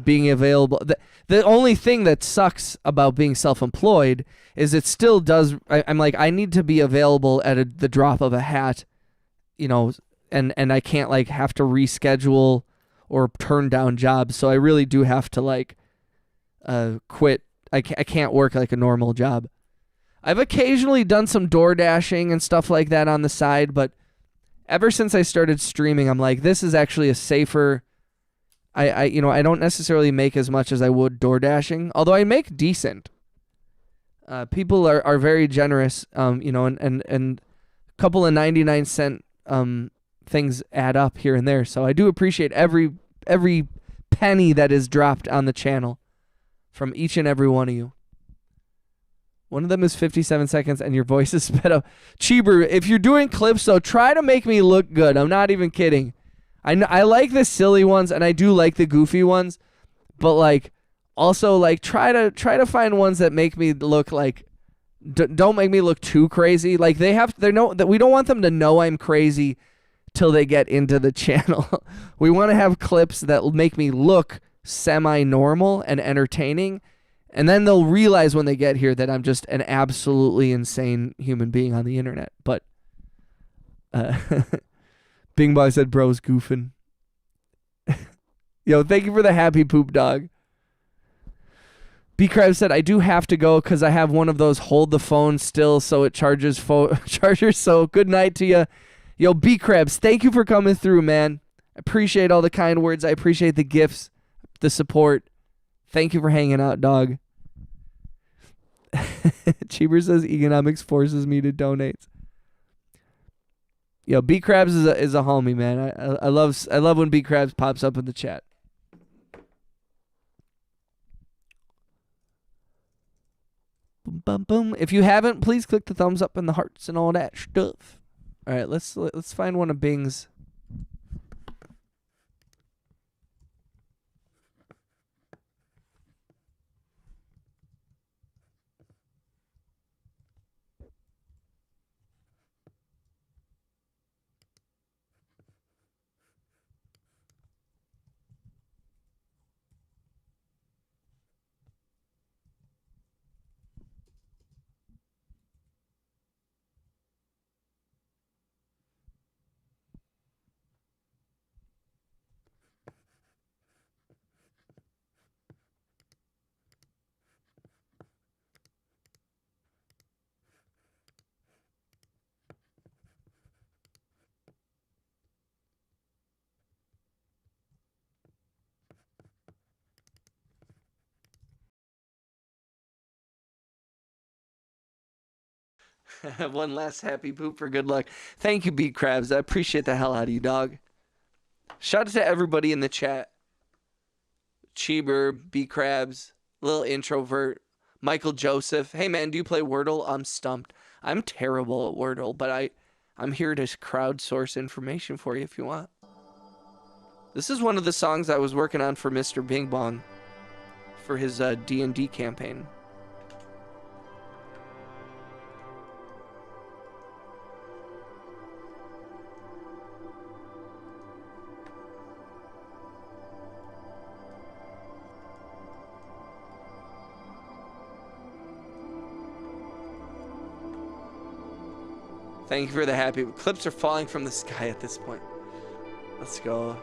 Speaker 1: being available. The only thing that sucks about being self-employed is it still does. I'm like, I need to be available at the drop of a hat, you know, and I can't like have to reschedule or turn down jobs. So I really do have to like quit. I can't work like a normal job. I've occasionally done some door dashing and stuff like that on the side, but ever since I started streaming, I'm like, this is actually a safer. I don't necessarily make as much as I would door dashing, although I make decent. People are very generous, and a couple of 99-cent things add up here and there. So I do appreciate every penny that is dropped on the channel from each and every one of you. One of them is 57 seconds, and your voice is sped up. Cheeber, if you're doing clips, though, try to make me look good. I'm not even kidding. I like the silly ones, and I do like the goofy ones, but like also like try to find ones that make me look like don't make me look too crazy. Like they know that we don't want them to know I'm crazy till they get into the channel. We want to have clips that make me look semi-normal and entertaining. And then they'll realize when they get here that I'm just an absolutely insane human being on the internet. But Bing Boy said bro's goofing. Yo, thank you for the happy poop dog. B Crab said, I do have to go because I have one of those hold the phone still so it charges chargers. So good night to you. Yo, B Crabs, thank you for coming through, man. I appreciate all the kind words. I appreciate the gifts, the support. Thank you for hanging out, dog. Cheeber says economics forces me to donate. Yo, B Crabs is a homie, man. I love when B Crabs pops up in the chat. Boom, boom, boom. If you haven't, please click the thumbs up and the hearts and all that stuff. All right, let's find one of Bing's. One last happy poop for good luck. Thank you, Beat Crabs. I appreciate the hell out of you, dog. Shout out to everybody in the chat. Cheeber, Beat Crabs, Little Introvert, Michael Joseph. Hey, man, do you play Wordle? I'm stumped. I'm terrible at Wordle, but I'm here to crowdsource information for you if you want. This is one of the songs I was working on for Mr. Bing Bong for his D&D campaign. Thank you for the happy. Clips are falling from the sky at this point. Let's go.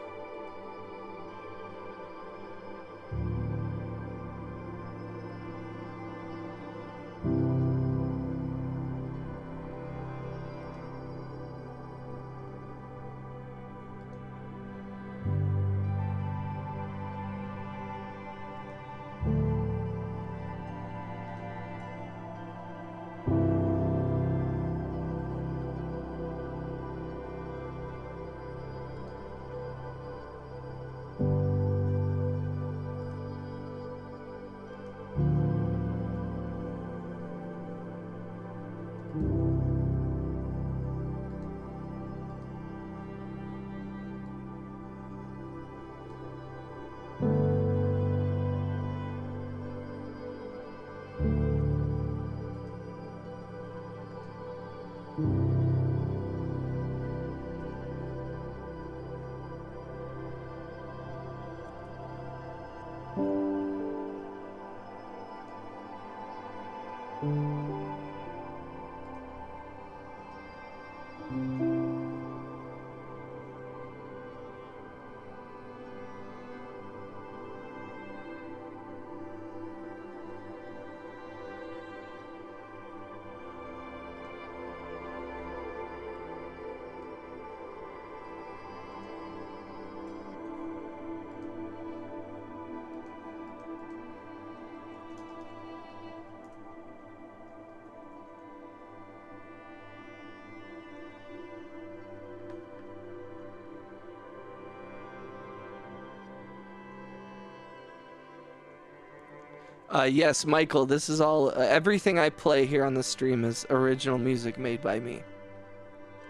Speaker 2: Yes, Michael, this is all, everything I play here on the stream is original music made by me.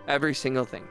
Speaker 2: Every single thing.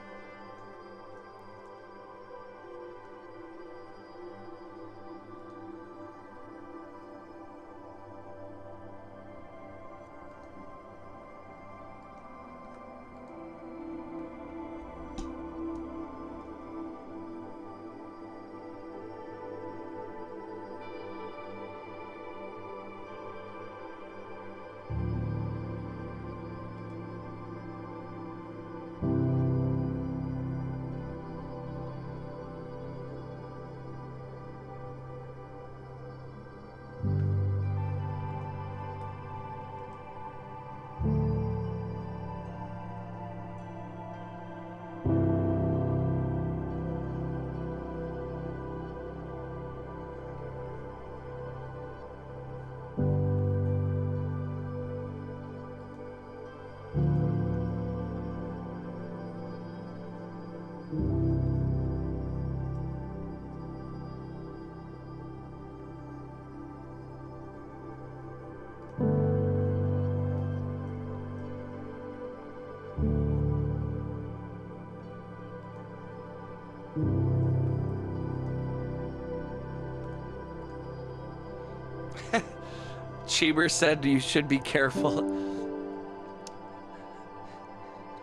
Speaker 2: Cheeber said you should be careful.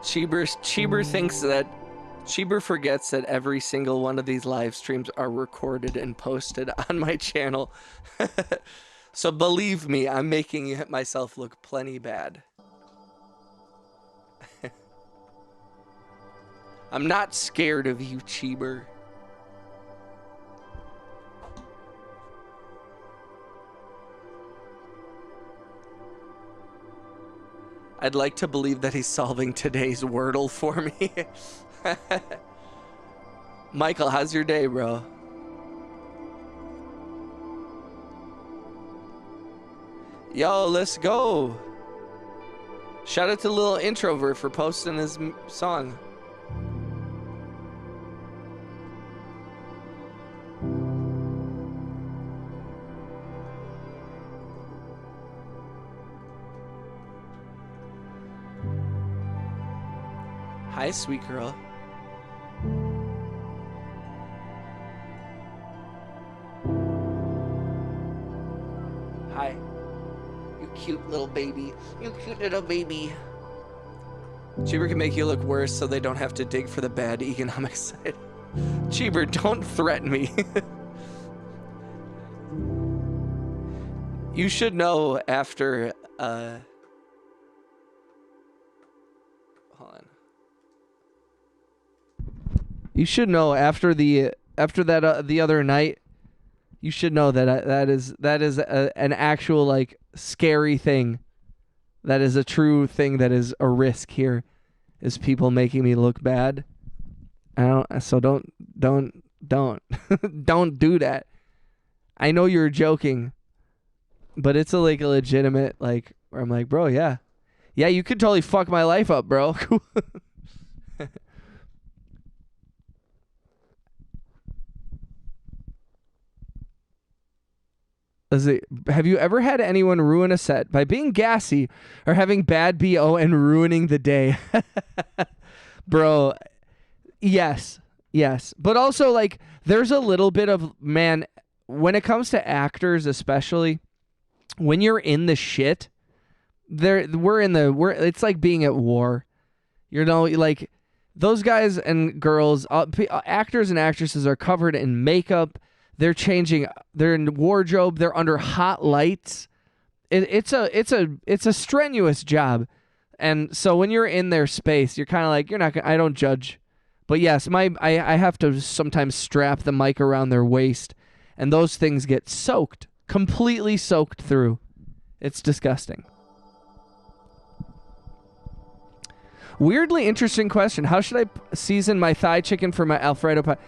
Speaker 2: Cheeber thinks that Cheeber forgets that every single one of these live streams are recorded and posted on my channel. So believe me, I'm making myself look plenty bad. I'm not scared of you, Cheeber. I'd like to believe that he's solving today's Wordle for me. Michael, how's your day, bro? Yo, let's go. Shout out to Little Introvert for posting his song. Hi, sweet girl. Hi. You cute little baby. You cute little baby. Cheeber can make you look worse so they don't have to dig for the bad economic side. Cheeber, don't threaten me. You should know after, hold on. You should know after the other night. You should know that that is an actual like scary thing. That is a true thing. That is a risk here. Is people making me look bad? Don't don't do that. I know you're joking, but it's a legitimate like where I'm like, bro, yeah, you could totally fuck my life up, bro. Have you ever had anyone ruin a set by being gassy or having bad BO and ruining the day? Bro, yes. But also, like, there's a little bit of, man, when it comes to actors especially, when you're in the shit, it's like being at war.
Speaker 1: You know, like those guys and girls, actors and actresses are covered in makeup. They're changing. They're in wardrobe. They're under hot lights. It's a strenuous job, and so when you're in their space, you're kind of like, you're not. I don't judge, but yes, I have to sometimes strap the mic around their waist, and those things get soaked, completely soaked through. It's disgusting. Weirdly interesting question. How should I season my thigh chicken for my Alfredo pie?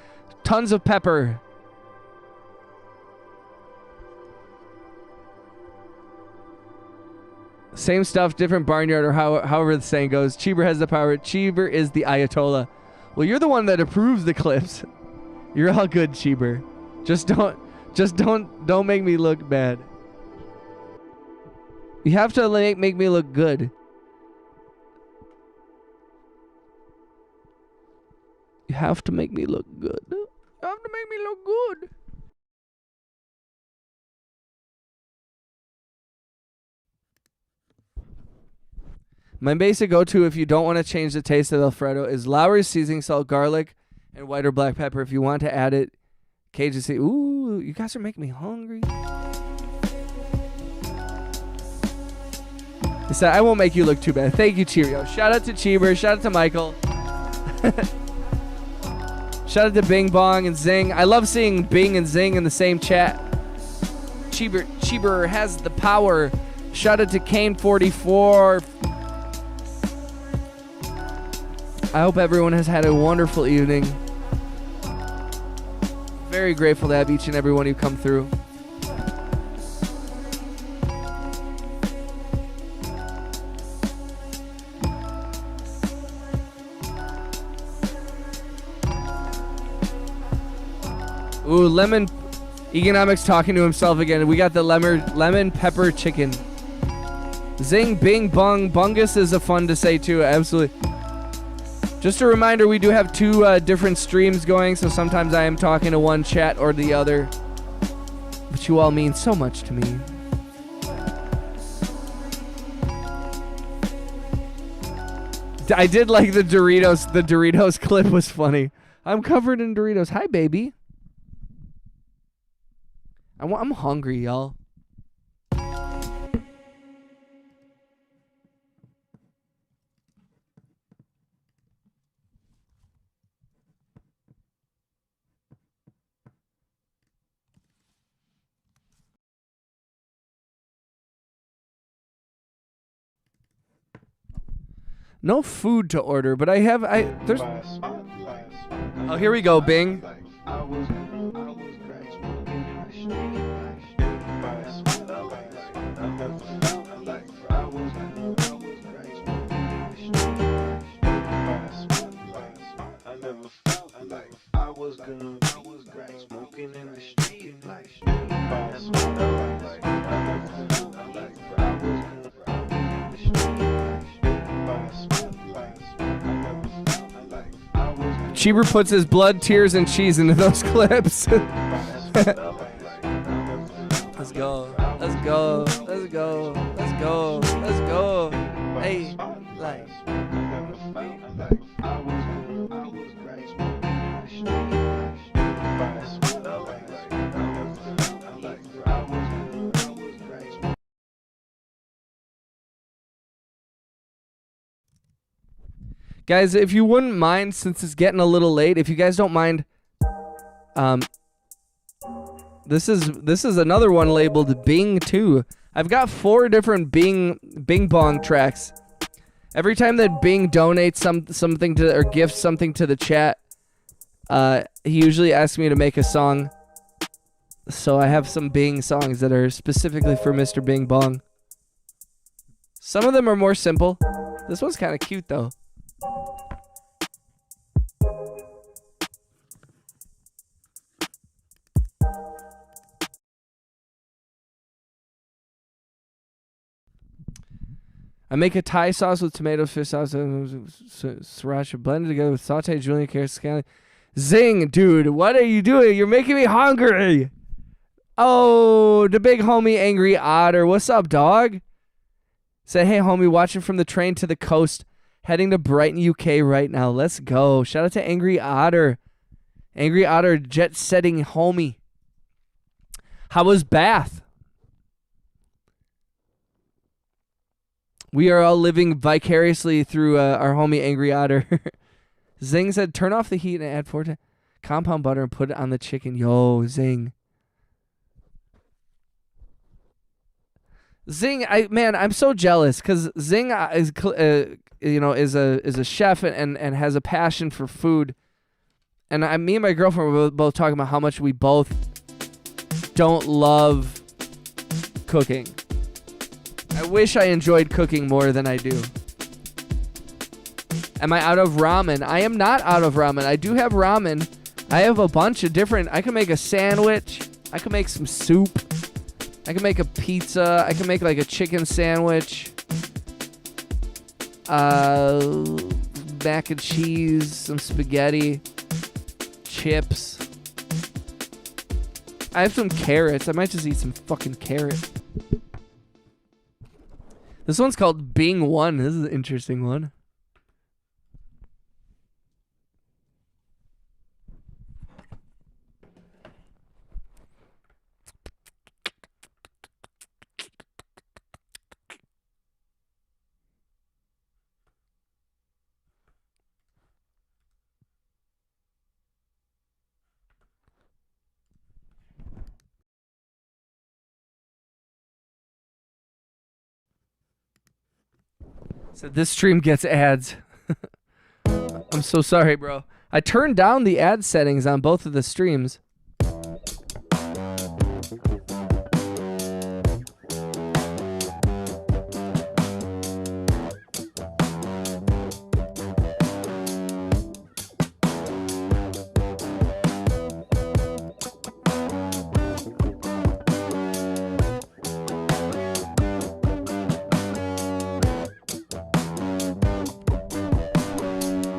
Speaker 1: Tons of pepper. Same stuff, different barnyard, or however the saying goes. Cheever has the power. Cheever is the Ayatollah. Well, you're the one that approves the clips. You're all good, Cheever. Just don't make me look bad. You have to make me look good. You have to make me look good. You have to make me look good. My basic go-to if you don't want to change the taste of Alfredo is Lowry's seasoning salt, garlic, and white or black pepper. If you want to add it, Cajun seasoning. Ooh, you guys are making me hungry. He said, I won't make you look too bad. Thank you, Cheerio. Shout out to Cheever. Shout out to Michael. Shout out to Bing Bong and Zing. I love seeing Bing and Zing in the same chat. Cheever has the power. Shout out to Kane44. I hope everyone has had a wonderful evening. Very grateful to have each and every one of you come through. Ooh, lemon economics talking to himself again. We got the lemon pepper chicken. Zing, bing, bong. Bungus is a fun to say too. Absolutely. Just a reminder, we do have two different streams going, so sometimes I am talking to one chat or the other. But you all mean so much to me. I did like the Doritos. The Doritos clip was funny. I'm covered in Doritos. Hi, baby. I'm hungry, y'all. No food to order, but there's. Oh, here we go, Bing. Cheever puts his blood, tears, and cheese into those clips. Let's go. Let's go. Let's go. Let's go. Let's go. Hey, like. Guys, if you wouldn't mind, since it's getting a little late, if you guys don't mind, this is another one labeled Bing 2. I've got 4 different Bing Bong tracks. Every time that Bing donates something to or gifts something to the chat, he usually asks me to make a song. So I have some Bing songs that are specifically for Mr. Bing Bong. Some of them are more simple. This one's kind of cute though. I make a Thai sauce with tomato, fish sauce, and sriracha blended together with sauteed julienne, carrots, scallion. Zing, dude, what are you doing? You're making me hungry. Oh, the big homie Angry Otter. What's up, dog? Said, hey, homie, watching from the train to the coast. Heading to Brighton, UK right now. Let's go. Shout out to Angry Otter. Angry Otter, jet setting homie. How was Bath? We are all living vicariously through our homie Angry Otter. Zing said, turn off the heat and add 4 compound butter and put it on the chicken. Yo, Zing. Zing, I'm so jealous because Zing is a chef and has a passion for food. And me and my girlfriend were both talking about how much we both don't love cooking. I wish I enjoyed cooking more than I do. Am I out of ramen? I am not out of ramen. I do have ramen. I have a bunch of different. I can make a sandwich. I can make some soup. I can make a pizza. I can make like a chicken sandwich. Mac and cheese, some spaghetti, chips. I have some carrots. I might just eat some fucking carrot. This one's called Bing One. This is an interesting one. So this stream gets ads. I'm so sorry, bro. I turned down the ad settings on both of the streams.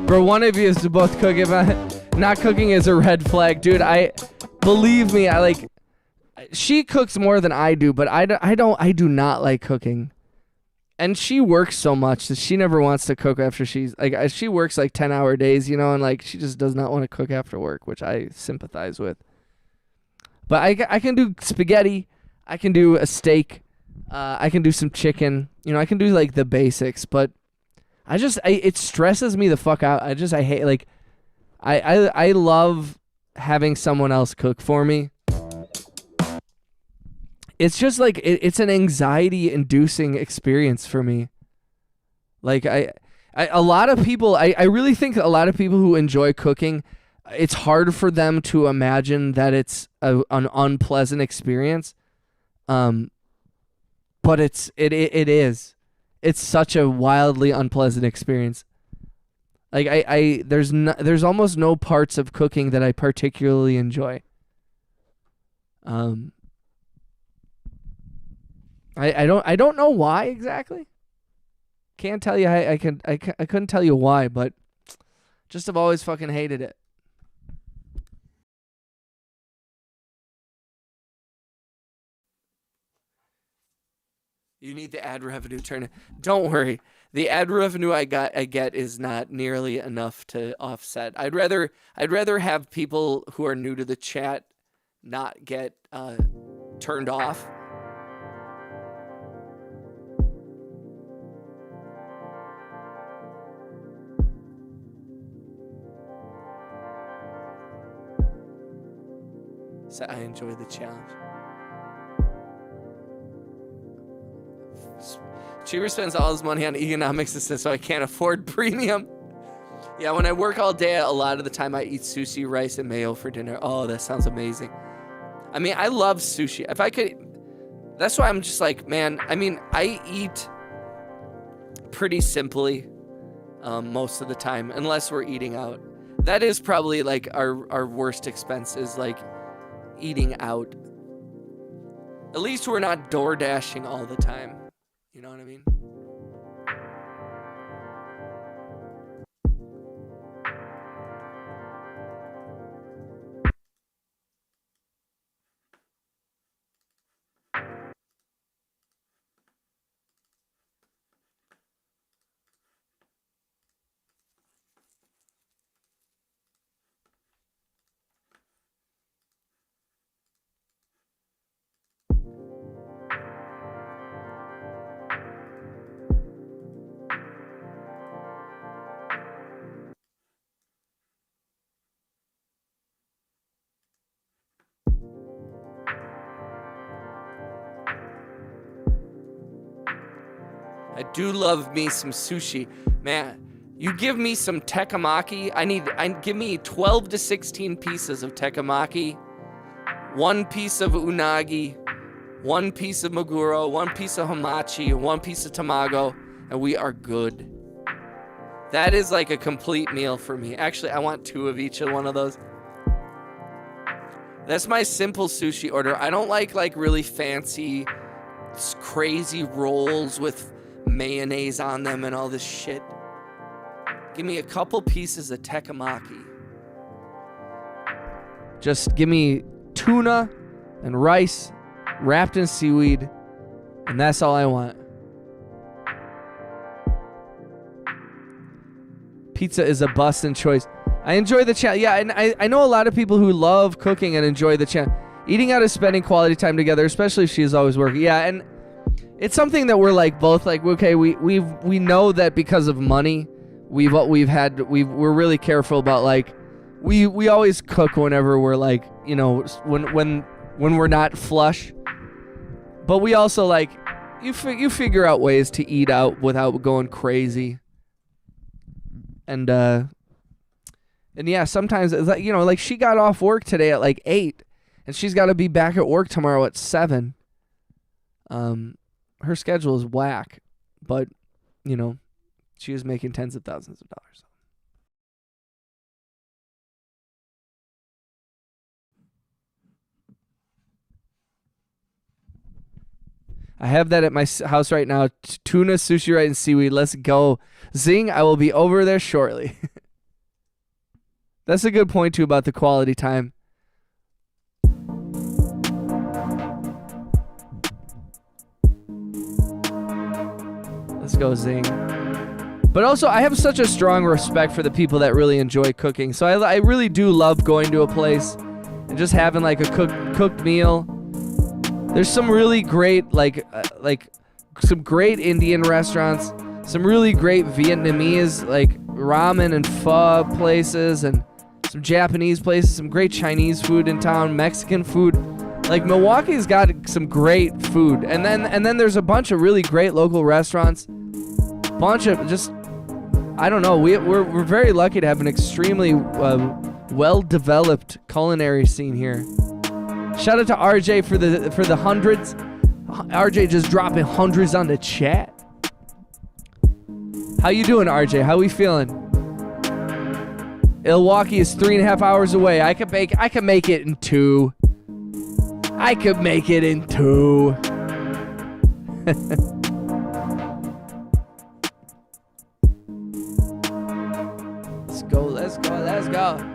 Speaker 1: Bro, one of you is to both cook. If not cooking is a red flag, dude. Believe me, she cooks more than I do, but I do not like cooking. And she works so much that she never wants to cook after she works like 10-hour days, and like she just does not want to cook after work, which I sympathize with. But I can do spaghetti, I can do a steak, I can do some chicken, I can do like the basics, but it stresses me the fuck out. I hate, like, I love having someone else cook for me. It's just like, it's an anxiety inducing experience for me. Like a lot of people, I really think a lot of people who enjoy cooking, it's hard for them to imagine that it's an unpleasant experience. But it is. It's such a wildly unpleasant experience. Like there's almost no parts of cooking that I particularly enjoy. I don't know why exactly. Can't tell you. I couldn't tell you why, but just have always fucking hated it.
Speaker 2: You need the ad revenue turn. Don't worry. The ad revenue I get is not nearly enough to offset. I'd rather have people who are new to the chat not get turned off. So I enjoy the challenge. Cheever spends all his money on economics so I can't afford premium. Yeah, when I work all day, a lot of the time I eat sushi, rice, and mayo for dinner. Oh, that sounds amazing. I mean, I love sushi. If I could, that's why I'm just like, man, I mean, I eat pretty simply most of the time, unless we're eating out. That is probably like our worst expense is like eating out. At least we're not door dashing all the time. You know what I mean? I do love me some sushi. Man, you give me some tekkemaki. Give me 12 to 16 pieces of tekkemaki, 1 piece of unagi, 1 piece of maguro, 1 piece of hamachi, 1 piece of tamago, and we are good. That is like a complete meal for me. Actually, I want 2 of each of one of those. That's my simple sushi order. I don't like really fancy, crazy rolls with mayonnaise on them and all this shit. Give me a couple pieces of tekkemaki.
Speaker 1: Just give me tuna and rice wrapped in seaweed, and that's all I want. Pizza is a bustin' choice. I enjoy the challenge. Yeah, and I know a lot of people who love cooking and enjoy the challenge. Eating out is spending quality time together, especially if she is always working. Yeah, and it's something that we're like both like, okay, we know that because of money, we're really careful about like we always cook whenever we're like, you know, when we're not flush. But we also like you figure out ways to eat out without going crazy. And yeah, sometimes it's like, you know, like she got off work today at like 8 and she's got to be back at work tomorrow at 7. Her schedule is whack, but you know, she is making tens of thousands of dollars. I have that at my house right now. Tuna, sushi, rice, and seaweed. Let's go. Zing, I will be over there shortly. That's a good point, too, about the quality time. Let's go, Zing. But also, I have such a strong respect for the people that really enjoy cooking. So I really do love going to a place and just having like a cooked meal. There's some really great like some great Indian restaurants, some really great Vietnamese like ramen and pho places, and some Japanese places, some great Chinese food in town, Mexican food. Like Milwaukee's got some great food, and then there's a bunch of really great local restaurants. Bunch of just, I don't know. We're very lucky to have an extremely well-developed culinary scene here. Shout out to RJ for the hundreds. RJ just dropping hundreds on the chat. How you doing, RJ? How we feeling? Milwaukee is 3.5 hours away. I could make it in 2. I could make it in 2. Let's go.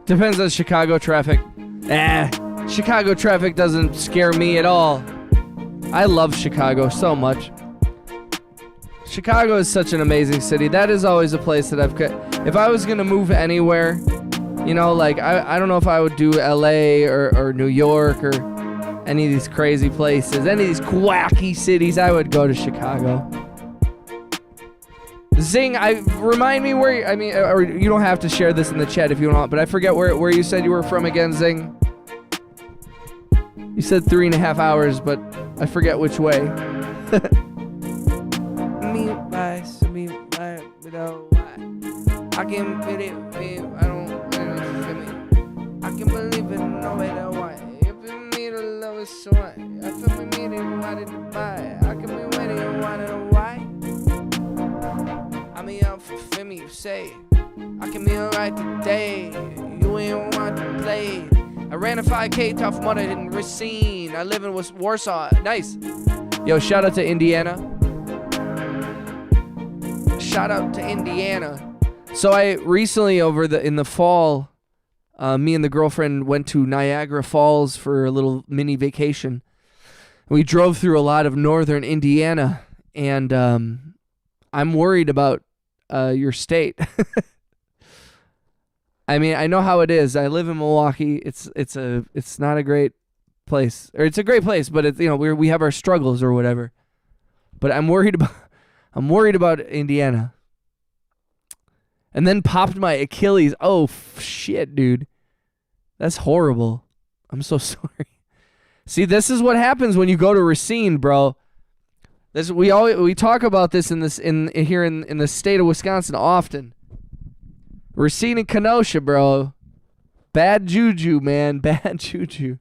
Speaker 1: Depends on Chicago traffic. Chicago traffic doesn't scare me at all. I love Chicago so much. Chicago is such an amazing city. That is always a place that if I was going to move anywhere, you know, like I don't know if I would do LA or New York or any of these crazy places, any of these quacky cities, I would go to Chicago. Zing, remind me where, or you don't have to share this in the chat if you don't want, but I forget where you said you were from again, Zing. You said 3.5 hours, but I forget which way. I can believe it, I don't feel me. I can believe it, no matter what. If you need a love is so I feel me meeting, wanted to buy. I can be waiting and wanted to why. I mean, I'm for me, you say. I can be alright today. You ain't want to play. I ran a 5K, tough mother, didn't Racine. I live in Warsaw. Nice. Yo, shout out to Indiana. Shout out to Indiana. So I recently, in the fall, me and the girlfriend went to Niagara Falls for a little mini vacation. We drove through a lot of northern Indiana, and I'm worried about your state. I mean, I know how it is. I live in Milwaukee. It's not a great place, or it's a great place, but it's, we have our struggles or whatever. But I'm worried about Indiana. And then popped my Achilles. Oh shit, dude. That's horrible. I'm so sorry. See, this is what happens when you go to Racine, bro. We talk about this in the state of Wisconsin often. Racine and Kenosha, bro. Bad juju, man. Bad juju.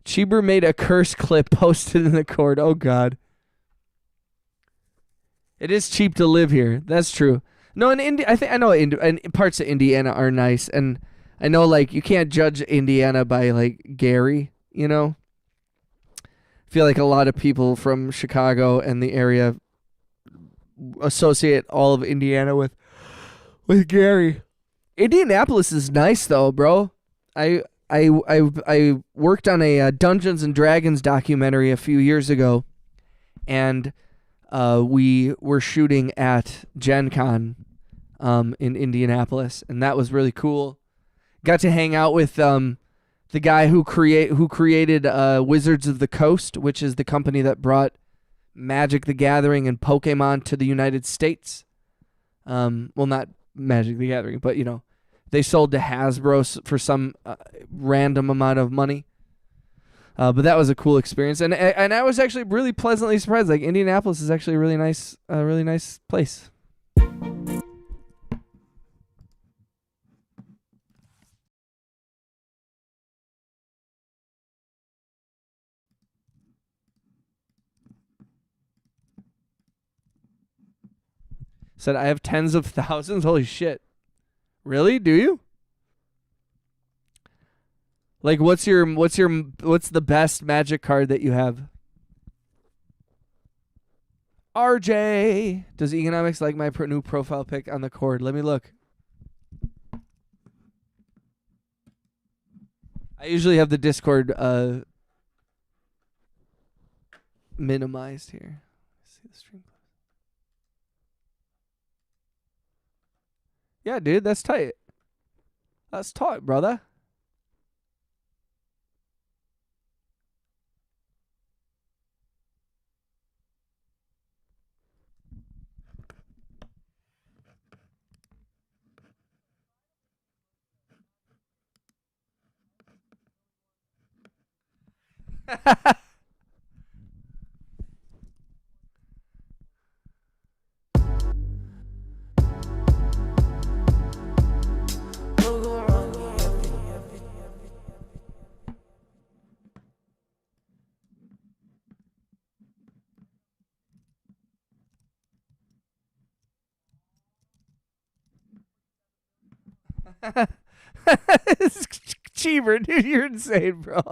Speaker 1: Cheeber made a curse clip posted in the court. Oh God. It is cheap to live here. That's true. No, I know parts of Indiana are nice, and I know you can't judge Indiana by Gary. I feel like a lot of people from Chicago and the area associate all of Indiana with Gary. Indianapolis is nice though, bro. I worked on a Dungeons and Dragons documentary a few years ago, and we were shooting at Gen Con in Indianapolis, and that was really cool. Got to hang out with the guy who created Wizards of the Coast, which is the company that brought Magic the Gathering and Pokemon to the United States. Well, not Magic the Gathering, but they sold to Hasbro for some random amount of money. But that was a cool experience, and I was actually really pleasantly surprised. Indianapolis is actually a really nice place. Said I have tens of thousands. Holy shit! Really? Do you? What's the best Magic card that you have? RJ, does Economics like my new profile pic on the cord? Let me look. I usually have the Discord minimized here. See the stream. Yeah, dude, that's tight. That's tight, brother. It's Cheever, dude, you're insane, bro.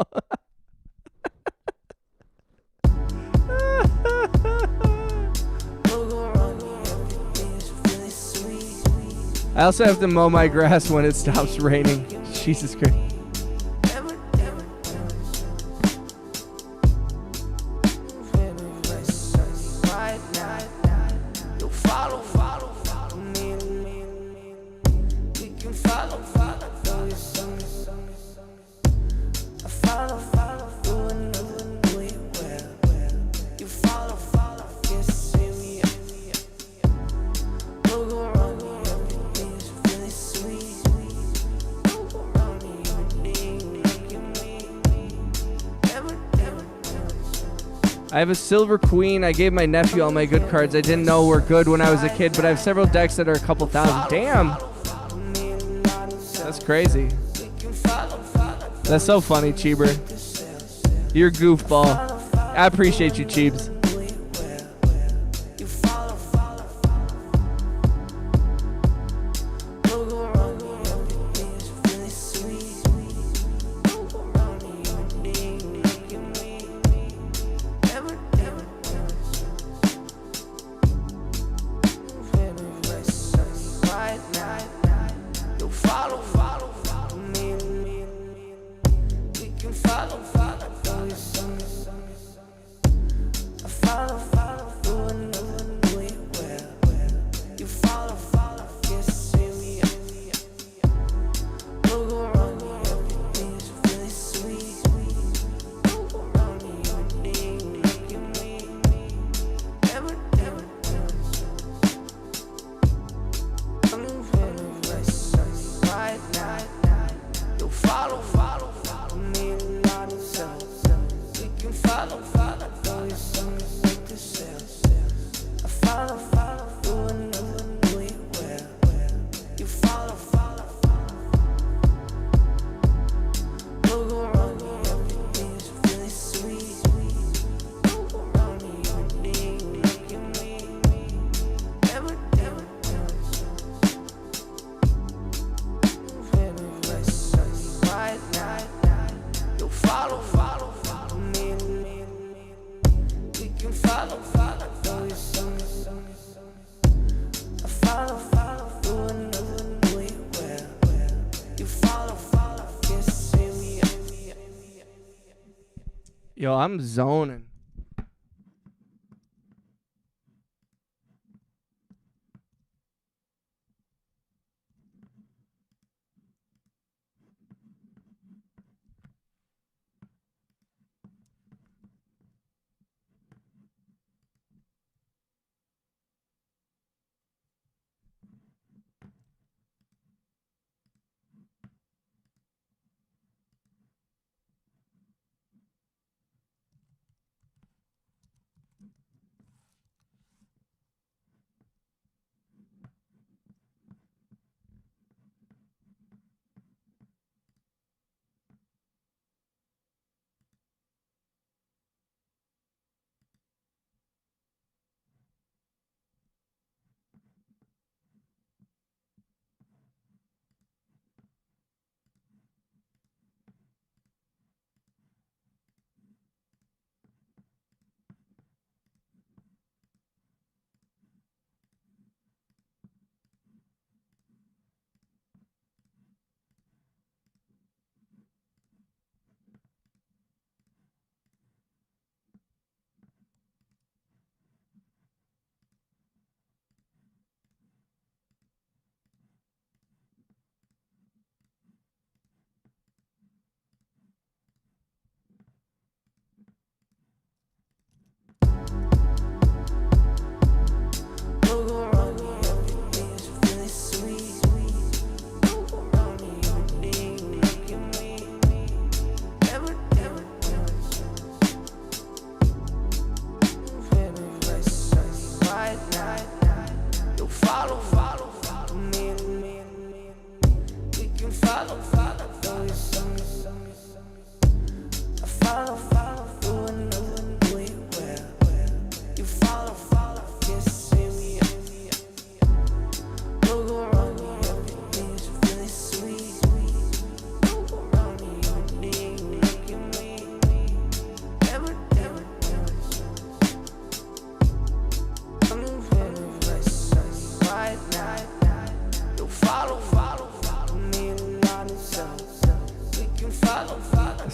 Speaker 1: I also have to mow my grass when it stops raining. Jesus Christ. I have a silver queen. I gave my nephew all my good cards. I didn't know were good when I was a kid, but I have several decks that are a couple thousand. Damn. That's crazy. That's so funny, Cheeber. You're a goofball. I appreciate you, Cheebs. Yo, I'm zoning.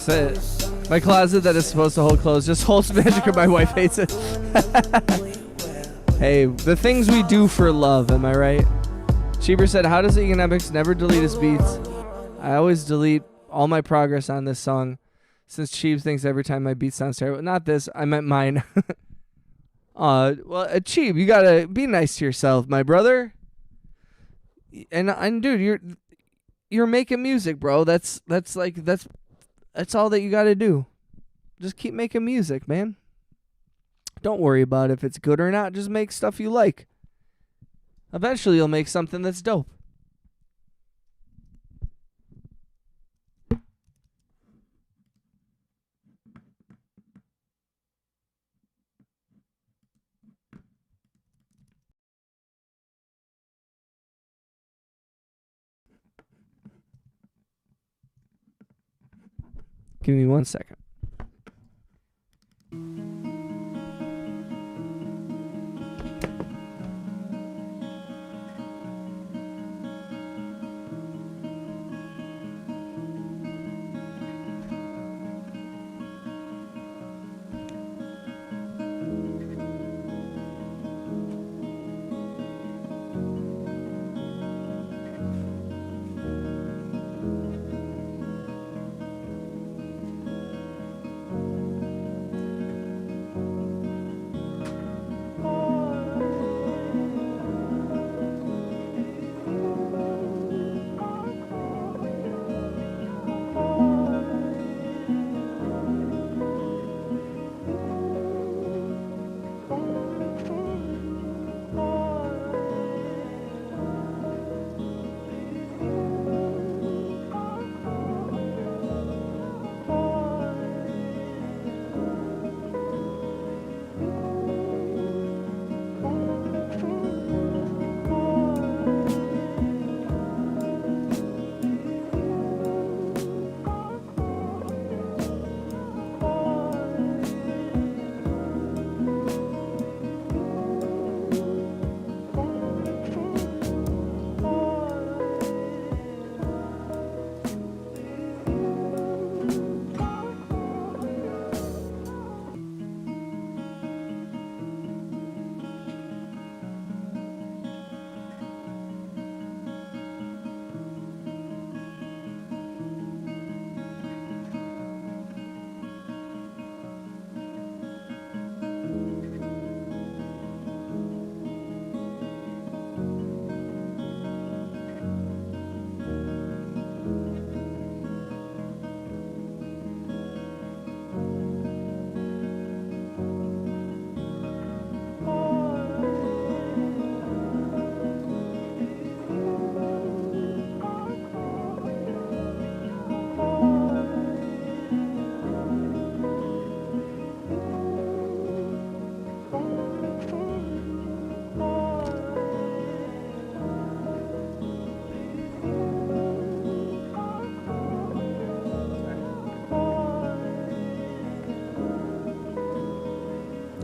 Speaker 1: That's it. My closet that is supposed to hold clothes just holds magic and my wife hates it. Hey, the things we do for love, am I right? Cheeber said, how does Economics never delete his beats? I always delete all my progress on this song. Since Cheebs thinks every time my beat sounds terrible. Not this. I meant mine. Well, Cheeb, you gotta be nice to yourself, my brother. And dude, you're making music, bro. That's all that you gotta do. Just keep making music, man. Don't worry about if it's good or not. Just make stuff you like. Eventually, you'll make something that's dope. Give me 1 second.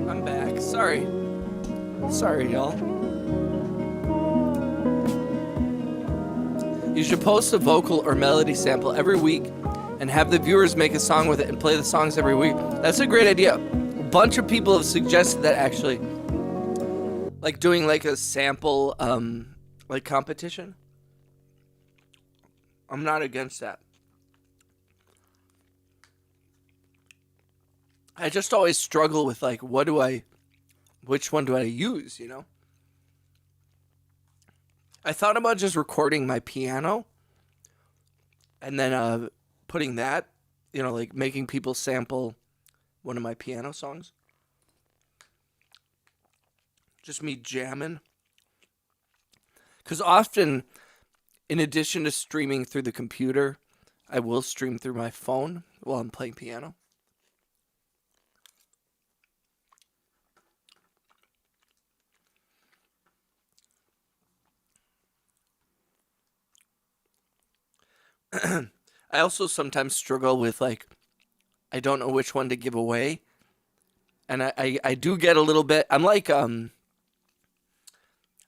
Speaker 2: I'm back. Sorry, y'all. You should post a vocal or melody sample every week and have the viewers make a song with it and play the songs every week. That's a great idea. A bunch of people have suggested that, actually. Like doing like a sample like competition. I'm not against that. I just always struggle with like which one do I use, you know? I thought about just recording my piano and then putting that, you know, like making people sample one of my piano songs. Just me jamming. Because often, in addition to streaming through the computer, I will stream through my phone while I'm playing piano. I also sometimes struggle with like, I don't know which one to give away. And I do get a little bit, I'm like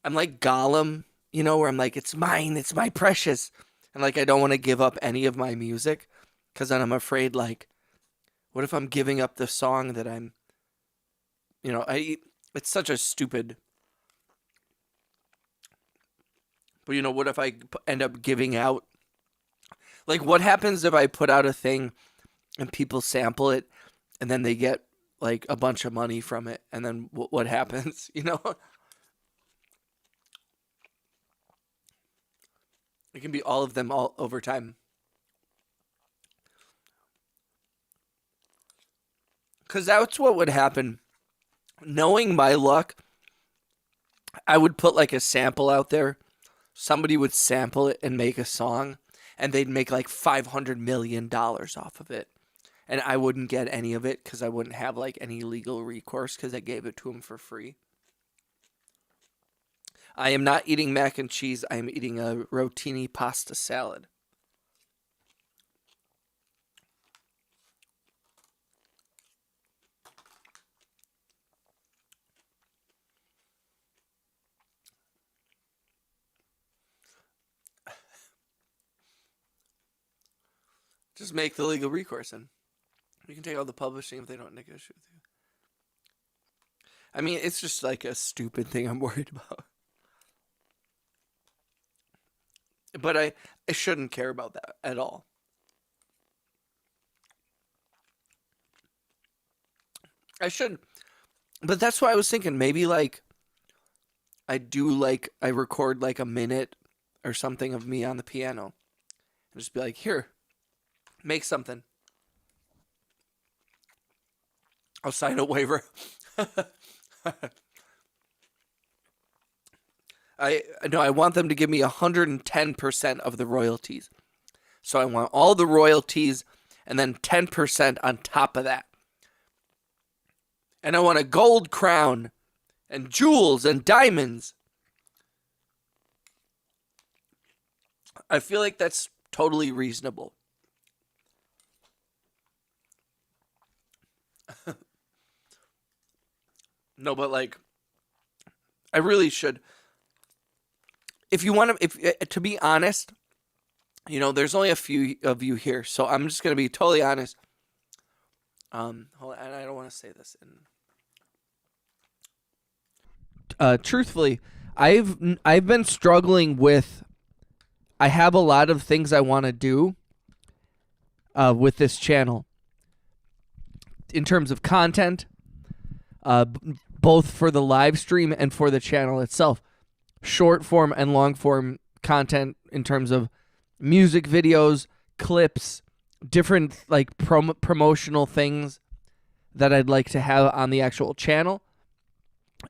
Speaker 2: Gollum, you know, where I'm like, it's mine, it's my precious. And like, I don't want to give up any of my music because then I'm afraid like, what if I'm giving up the song that I'm, you know, it's such a stupid, but you know, what if I end up giving out, like what happens if I put out a thing and people sample it, and then they get like a bunch of money from it, and then what happens, you know? It can be all of them all over time. Because that's what would happen. Knowing my luck, I would put like a sample out there. Somebody would sample it and make a song, and they'd make like $500 million off of it. And I wouldn't get any of it because I wouldn't have like any legal recourse because I gave it to them for free. I am not eating mac and cheese. I am eating a rotini pasta salad. Just make the legal recourse and you can take all the publishing if they don't negotiate with you. I mean, it's just like a stupid thing I'm worried about. But I shouldn't care about that at all. I shouldn't. But that's why I was thinking maybe like I record like a minute or something of me on the piano. And just be like, here, make something. I'll sign a waiver. I want them to give me 110% of the royalties. So I want all the royalties and then 10% on top of that. And I want a gold crown and jewels and diamonds. I feel like that's totally reasonable. No, but like, I really should. If you want to be honest, you know, there's only a few of you here, so I'm just gonna be totally honest. Hold on, and I don't want to say this.
Speaker 1: Truthfully, I've been struggling with. I have a lot of things I want to do. With this channel, in terms of content, both for the live stream and for the channel itself. Short form and long form content in terms of music videos, clips, different like promotional things that I'd like to have on the actual channel.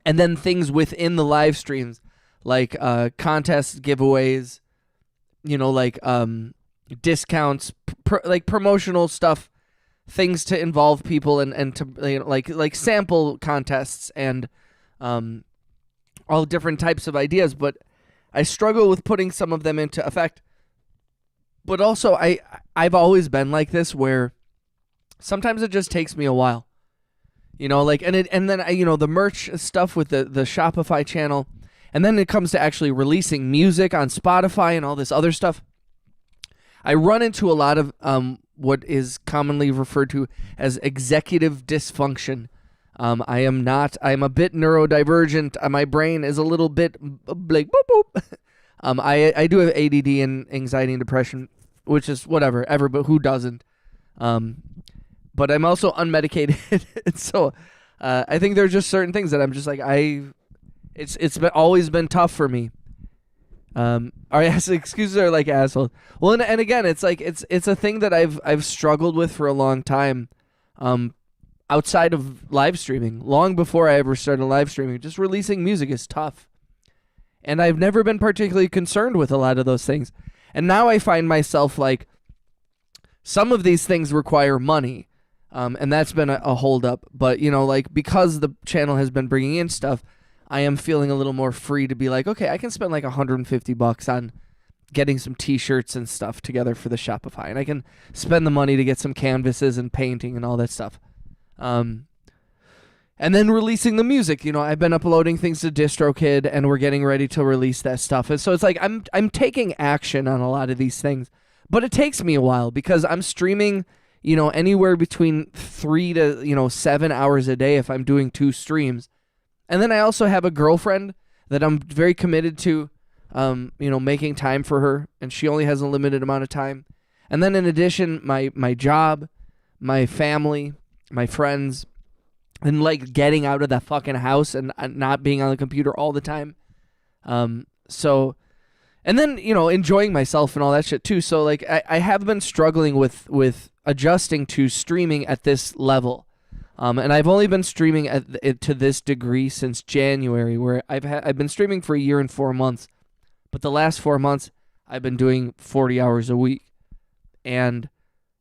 Speaker 1: And then things within the live streams like contests, giveaways, you know, like discounts, like promotional stuff, things to involve people and to, you know, like sample contests and all different types of ideas. But I struggle with putting some of them into effect. But also I've always been like this where sometimes it just takes me a while, you know, like, and then you know, the merch stuff with the Shopify channel, and then it comes to actually releasing music on Spotify and all this other stuff. I run into a lot of what is commonly referred to as executive dysfunction. I'm a bit neurodivergent. My brain is a little bit like boop boop. I do have ADD and anxiety and depression, which is whatever, but who doesn't? But I'm also unmedicated, so I think there's just certain things that I'm just like it's always been tough for me. Our excuses are like assholes. Well, and again, it's like it's a thing that I've struggled with for a long time. Outside of live streaming, long before I ever started live streaming, just releasing music is tough. And I've never been particularly concerned with a lot of those things. And now I find myself like, some of these things require money. And that's been a holdup. But, you know, like, because the channel has been bringing in stuff, I am feeling a little more free to be like, okay, I can spend like $150 on getting some t-shirts and stuff together for the Shopify. And I can spend the money to get some canvases and painting and all that stuff. And then releasing the music, you know, I've been uploading things to DistroKid and we're getting ready to release that stuff. And so it's like, I'm taking action on a lot of these things, but it takes me a while because I'm streaming, you know, anywhere between 3 to 7 hours a day if I'm doing 2 streams. And then I also have a girlfriend that I'm very committed to, making time for her, and she only has a limited amount of time. And then in addition, my job, my family, my friends, and like getting out of the fucking house and not being on the computer all the time. So, and then, you know, enjoying myself and all that shit too. So like I have been struggling with adjusting to streaming at this level. And I've only been streaming to this degree since January, where I've been streaming for a year and 4 months, but the last 4 months I've been doing 40 hours a week, and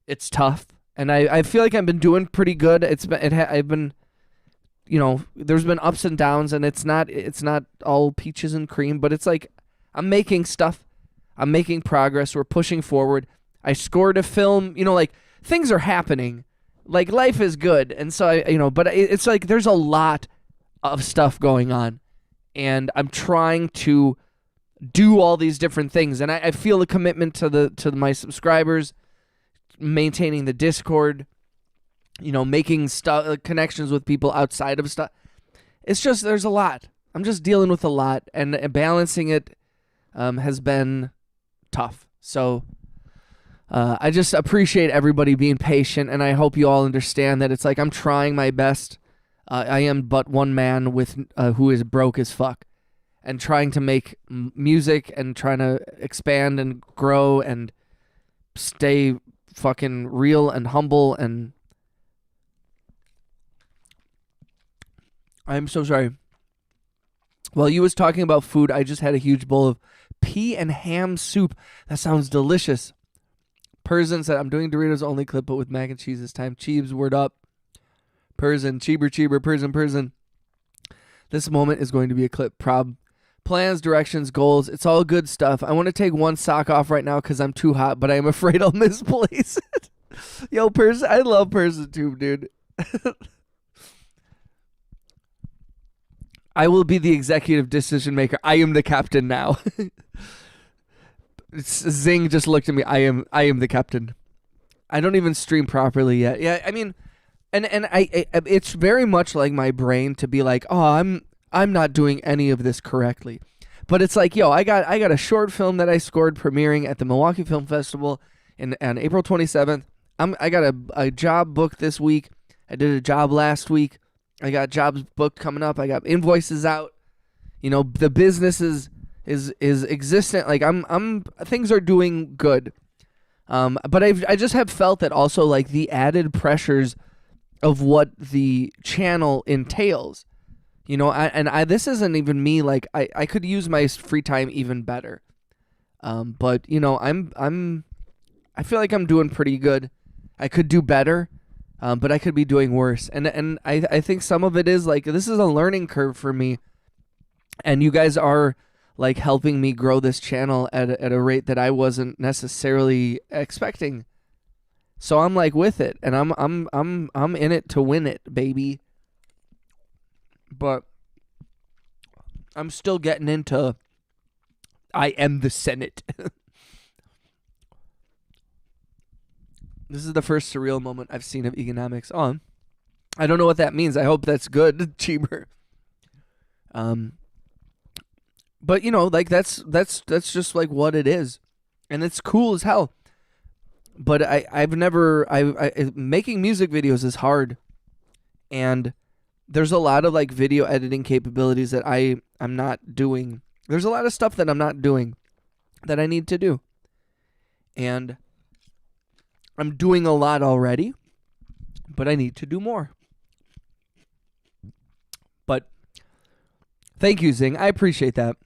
Speaker 1: it's tough. And I feel like I've been doing pretty good. I've been, you know, there's been ups and downs, and it's not all peaches and cream, but it's like I'm making stuff, I'm making progress. We're pushing forward. I scored a film, you know, like things are happening. Like, life is good, and so, but it's like there's a lot of stuff going on, and I'm trying to do all these different things, and I feel the commitment to my subscribers, maintaining the Discord, you know, making connections with people outside of stuff. It's just, there's a lot. I'm just dealing with a lot, and balancing it has been tough, so... I just appreciate everybody being patient, and I hope you all understand that it's like I'm trying my best. I am but one man with who is broke as fuck, and trying to make music and trying to expand and grow and stay fucking real and humble. And I'm so sorry. While you was talking about food, I just had a huge bowl of pea and ham soup. That sounds delicious. Persian said, I'm doing Doritos only clip, but with mac and cheese this time. Cheebs, word up. Persian, Cheeber, Persian. This moment is going to be a clip. Plans, directions, goals. It's all good stuff. I want to take one sock off right now because I'm too hot, but I'm afraid I'll misplace it. Yo, Persian, I love Persian too, dude. I will be the executive decision maker. I am the captain now. Zing just looked at me. I am the captain. I don't even stream properly yet. Yeah, I mean, and I it's very much like my brain to be like, oh, I'm not doing any of this correctly. But it's like, yo, I got a short film that I scored premiering at the Milwaukee Film Festival on April 27th. I got a job booked this week. I did a job last week. I got jobs booked coming up. I got invoices out. You know, the business is existent. Like I'm things are doing good. But I just have felt that also, like, the added pressures of what the channel entails. You know, this isn't even me. Like, I could use my free time even better. But you know, I feel like I'm doing pretty good. I could do better, but I could be doing worse. And I think some of it is like, this is a learning curve for me, and you guys are like helping me grow this channel at a rate that I wasn't necessarily expecting. So I'm like with it, and I'm in it to win it, baby. But I'm still getting into I am the Senate. This is the first surreal moment I've seen of economics. Oh, I don't know what that means. I hope that's good, Cheeber. But you know, like that's just like what it is, and it's cool as hell. But I've never making music videos is hard, and there's a lot of like video editing capabilities that I'm not doing. There's a lot of stuff that I'm not doing that I need to do, and I'm doing a lot already, but I need to do more. But thank you, Zing. I appreciate that.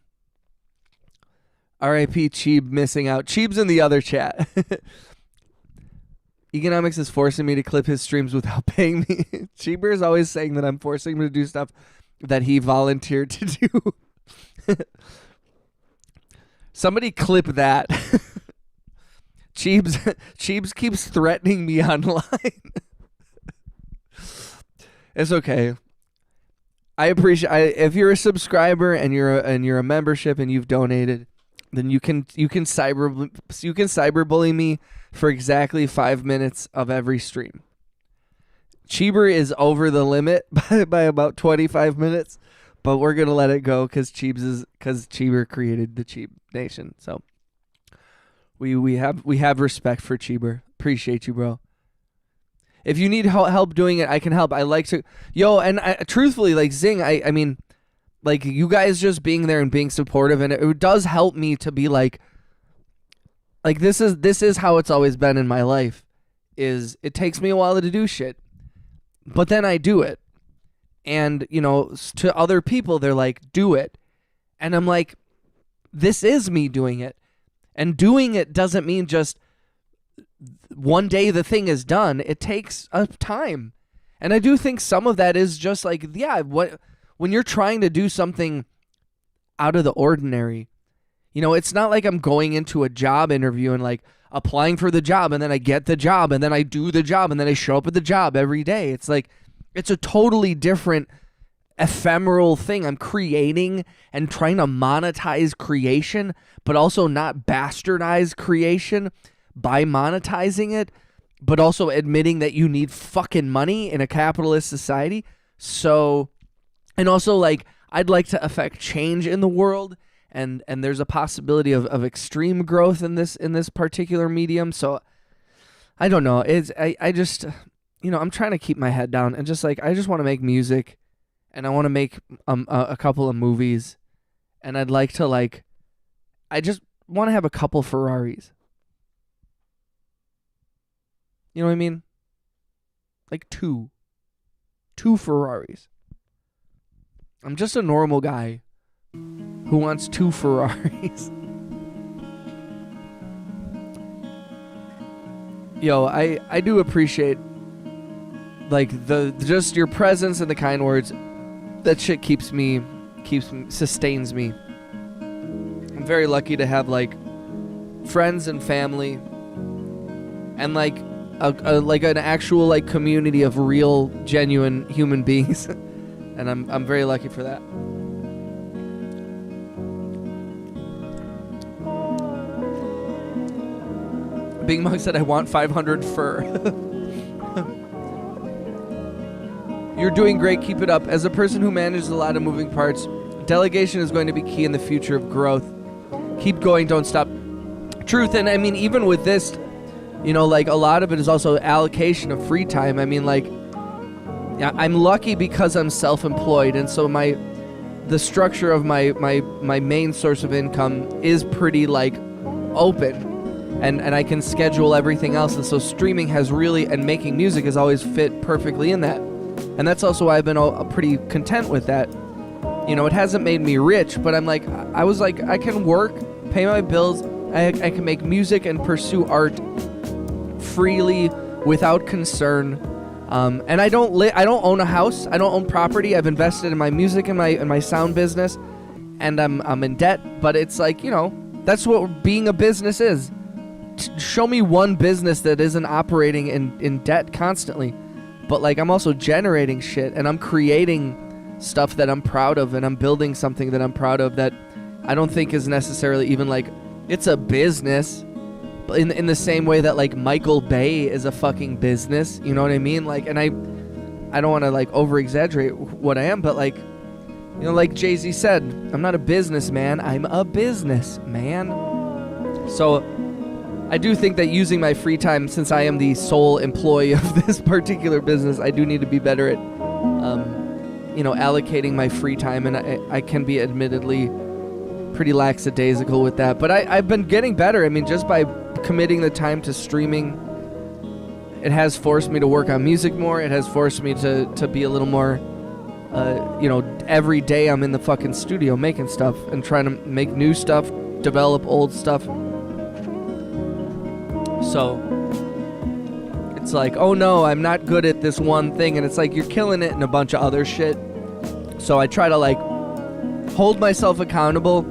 Speaker 1: R.I.P. Cheeb missing out. Cheeb's in the other chat. Economics is forcing me to clip his streams without paying me. Cheeber is always saying that I'm forcing him to do stuff that he volunteered to do. Somebody clip that. Cheebs keeps threatening me online. It's okay. I appreciate if you're a subscriber and you're a membership and you've donated, then you can cyberbully me for exactly 5 minutes of every stream. Cheeber is over the limit by about 25 minutes, but we're gonna let it go because Cheeber created the Cheeb Nation. So we have respect for Cheeber. Appreciate you, bro. If you need help doing it, I can help. I like to, and truthfully, like Zing, I mean, like you guys just being there and being supportive, and it does help me to be like this is how it's always been in my life. Is it takes me a while to do shit, but then I do it, and to other people they're like, do it, and I'm like, this is me doing it, and doing it doesn't mean just one day the thing is done. It takes a time. And I do think some of that is just like, when you're trying to do something out of the ordinary, it's not like I'm going into a job interview and like applying for the job and then I get the job and then I do the job and then I show up at the job every day. It's like, it's a totally different ephemeral thing. I'm creating and trying to monetize creation, but also not bastardize creation by monetizing it, but also admitting that you need fucking money in a capitalist society. So, and also like, I'd like to affect change in the world, and there's a possibility of extreme growth in this particular medium. So I don't know. I just, I'm trying to keep my head down and just like, I just want to make music, and I want to make a couple of movies, and I'd like to like, I just want to have a couple Ferraris. You know what I mean? Like two Ferraris. I'm just a normal guy who wants 2 Ferraris. I do appreciate like just your presence and the kind words. That shit sustains me. I'm very lucky to have like friends and family and like an actual like community of real, genuine human beings, and I'm very lucky for that. Big Mug said, "I want 500 fur." You're doing great. Keep it up. As a person who manages a lot of moving parts, delegation is going to be key in the future of growth. Keep going. Don't stop. Truth, and I mean, even with this. Like a lot of it is also allocation of free time. I mean, like, I'm lucky because I'm self-employed, and so the structure of my main source of income is pretty like open, and I can schedule everything else. And so streaming has really, and making music has always fit perfectly in that, and that's also why I've been pretty content with that. It hasn't made me rich, but I'm like, I was like, I can work, pay my bills, I can make music and pursue art freely without concern, and I don't own a house. I don't own property. I've invested in my music and my sound business, and I'm in debt. But it's like, that's what being a business is. Show me one business that isn't operating in debt constantly, but like I'm also generating shit and I'm creating stuff that I'm proud of, and I'm building something that I'm proud of that I don't think is necessarily even like it's a business. In the same way that like Michael Bay is a fucking business, you know what I mean? Like, and I don't want to like over exaggerate what I am, but like, like Jay-Z said, I'm not a businessman, I'm a businessman. So I do think that using my free time, since I am the sole employee of this particular business, I do need to be better at, allocating my free time, and I can be admittedly pretty lackadaisical with that, but I've been getting better. I mean, just by committing the time to streaming, it has forced me to work on music more. It has forced me to be a little more, every day I'm in the fucking studio making stuff and trying to make new stuff, develop old stuff. So it's like, oh no, I'm not good at this one thing, and it's like you're killing it in a bunch of other shit. So I try to like hold myself accountable,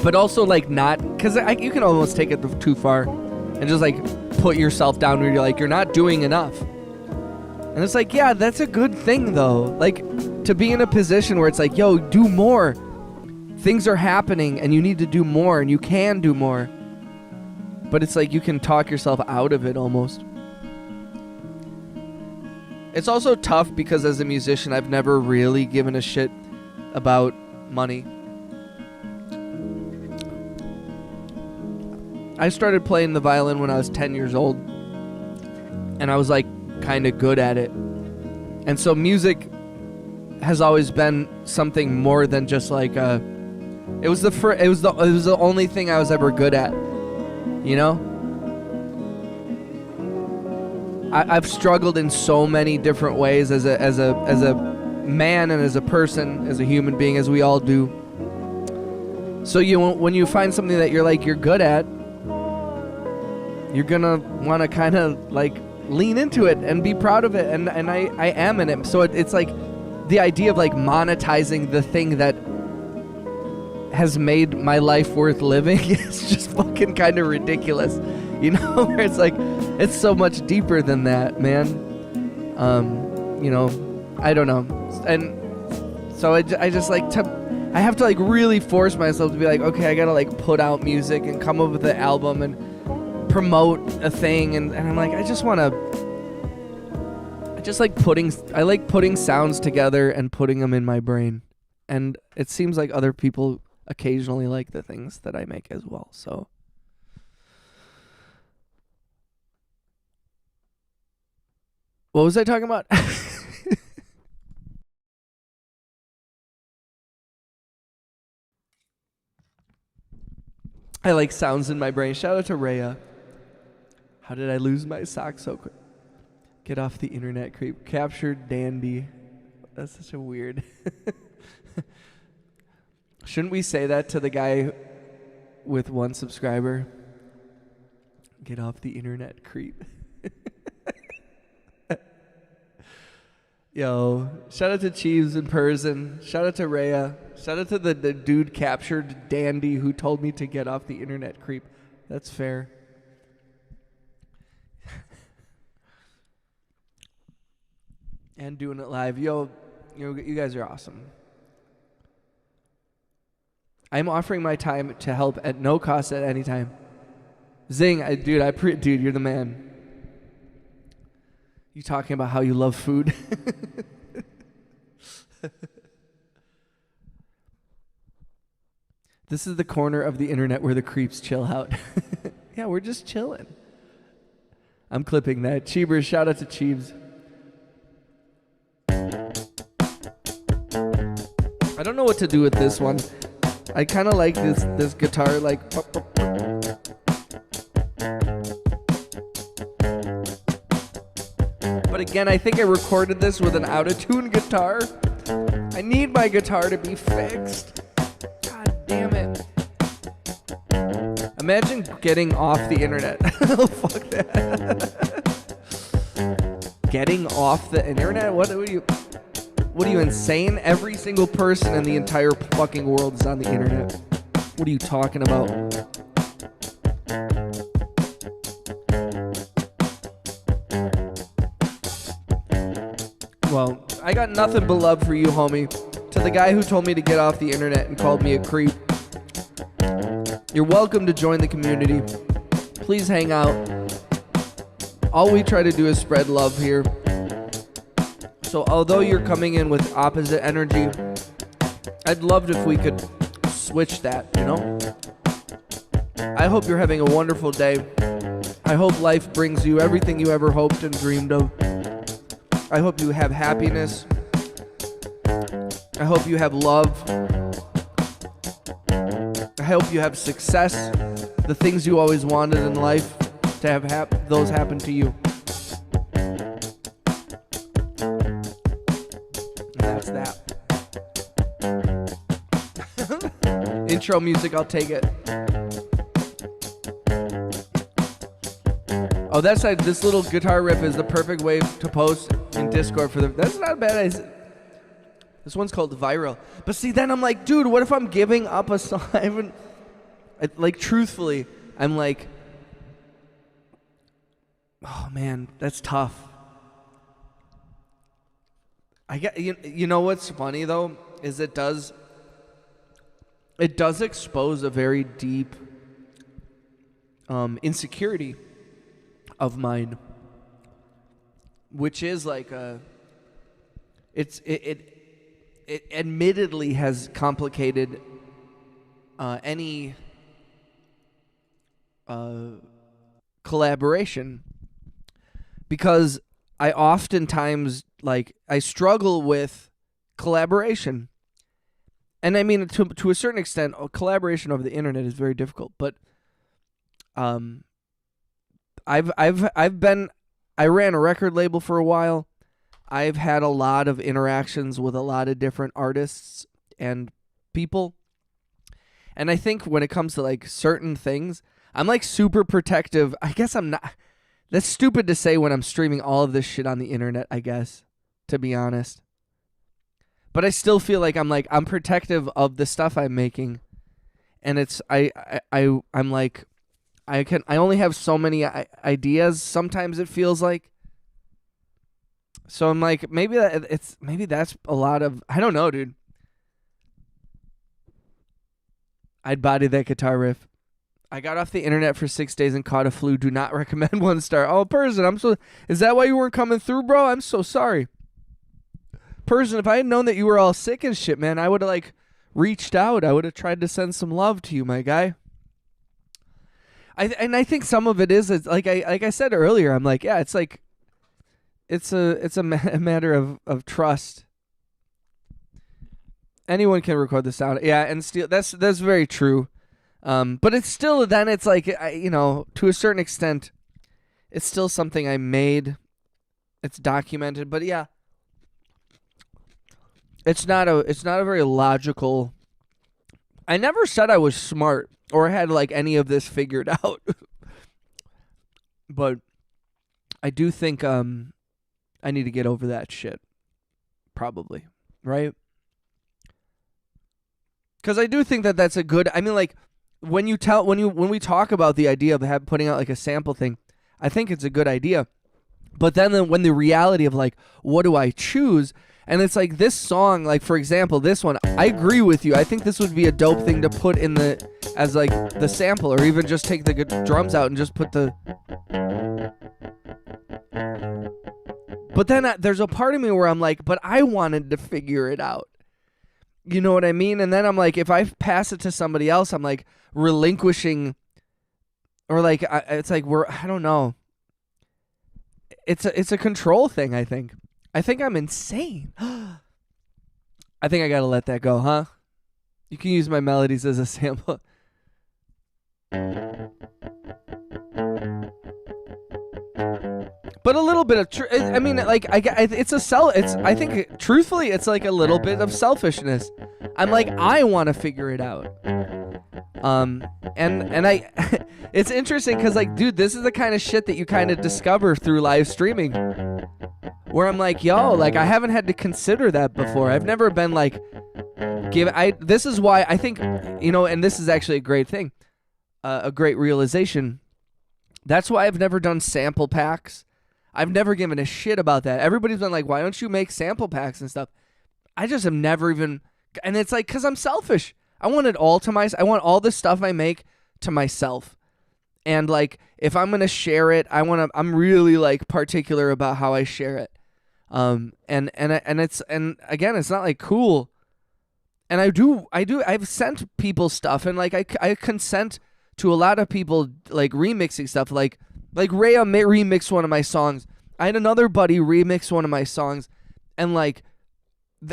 Speaker 1: but also like not, because you can almost take it too far and just like put yourself down where you're like, you're not doing enough. And it's like, yeah, that's a good thing though. Like to be in a position where it's like, yo, do more. Things are happening and you need to do more, and you can do more. But it's like you can talk yourself out of it almost. It's also tough because as a musician, I've never really given a shit about money. I started playing the violin when I was 10 years old, and I was like kind of good at it. And so music has always been something more than just like it was the only thing I was ever good at, you know? I've struggled in so many different ways as a man and as a person, as a human being, as we all do. So when you find something that you're good at, you're gonna want to kind of like lean into it and be proud of it, and I am in it. So it's like the idea of like monetizing the thing that has made my life worth living is just fucking kind of ridiculous, you know? Where it's like, it's so much deeper than that, man. You know, I don't know. And so I just like I have to like really force myself to be like, okay, I gotta like put out music and come up with an album and promote a thing, and I'm like, I like putting sounds together and putting them in my brain. And it seems like other people occasionally like the things that I make as well, so. What was I talking about? I like sounds in my brain. Shout out to Rhea. How did I lose my sock so quick? Get off the internet, creep. Captured dandy. That's such a weird. Shouldn't we say that to the guy with 1 subscriber? Get off the internet, creep. Yo, shout out to Cheese in person. Shout out to Rhea. Shout out to the dude captured dandy who told me to get off the internet, creep. That's fair. And doing it live. Yo, you guys are awesome. I'm offering my time to help at no cost at any time. Zing, dude, you're the man. You talking about how you love food? This is the corner of the internet where the creeps chill out. Yeah, we're just chilling. I'm clipping that. Cheebers, shout out to Cheebs. I don't know what to do with this one. I kind of like this guitar, like. But again, I think I recorded this with an out-of-tune guitar. I need my guitar to be fixed. God damn it. Imagine getting off the internet. Oh, fuck that. Getting off the internet? What are you insane? Every single person in the entire fucking world is on the internet. What are you talking about? Well, I got nothing but love for you, homie. To the guy who told me to get off the internet and called me a creep. You're welcome to join the community. Please hang out. All we try to do is spread love here. So although you're coming in with opposite energy, I'd love if we could switch that, you know? I hope you're having a wonderful day. I hope life brings you everything you ever hoped and dreamed of. I hope you have happiness. I hope you have love. I hope you have success. The things you always wanted in life, to have those happen to you. And that's that. Intro music, I'll take it. Oh, that's like, this little guitar riff is the perfect way to post in Discord for the. That's not a bad idea. This one's called Viral. But see, then I'm like, dude, what if I'm giving up a song? Truthfully, I'm like, oh man, that's tough. I get, you know what's funny though is it does expose a very deep insecurity of mine, which is like it admittedly has complicated any collaboration, because I oftentimes like I struggle with collaboration. And I mean to a certain extent collaboration over the internet is very difficult, but I ran a record label for a while. I've had a lot of interactions with a lot of different artists and people. And I think when it comes to like certain things, I'm like super protective. I guess I'm not. That's stupid to say when I'm streaming all of this shit on the internet, I guess, to be honest. But I still feel like I'm protective of the stuff I'm making. And it's I'm like I only have so many ideas. Sometimes it feels like. So I'm like, maybe that's a lot of, I don't know, dude. I'd body that guitar riff. I got off the internet for 6 days and caught a flu. Do not recommend 1 star. Oh, Person, is that why you weren't coming through, bro? I'm so sorry. Person, if I had known that you were all sick and shit, man, I would have like reached out. I would have tried to send some love to you, my guy. I think some of it is like I said earlier. I'm like, yeah, it's like, it's a matter of trust. Anyone can record the sound, yeah, and still that's very true. But it's still then it's like to a certain extent, it's still something I made. It's documented, but yeah, it's not a very logical. I never said I was smart or had like any of this figured out, but I do think I need to get over that shit. Probably, right? Because I do think that that's a good. I mean, like when we talk about the idea of putting out like a sample thing, I think it's a good idea. But then when the reality of like, what do I choose? And it's like this song, like for example, this one, I agree with you. I think this would be a dope thing to put in as like the sample, or even just take the drums out and just put the. But then there's a part of me where I'm like, but I wanted to figure it out. You know what I mean? And then I'm like, if I pass it to somebody else, I'm like relinquishing, or like it's like I don't know. It's a control thing. I think I'm insane. I think I gotta let that go, huh? You can use my melodies as a sample. But a little bit of I mean, like it's I think truthfully, it's like a little bit of selfishness. I'm like, I want to figure it out. And I, it's interesting because like, dude, this is the kind of shit that you kind of discover through live streaming. Where I'm like, yo, like I haven't had to consider that before. I've never been like, this is why I think, and this is actually a great thing, a great realization. That's why I've never done sample packs. I've never given a shit about that. Everybody's been like, why don't you make sample packs and stuff? I just have never even, and it's like, because I'm selfish. I want it all to myself. I want all the stuff I make to myself. And like, if I'm going to share it, I'm really like particular about how I share it. And again, it's not like cool. And I've sent people stuff, and like, I consent to a lot of people like remixing stuff, like Rhea remixed one of my songs. I had another buddy remix one of my songs, and like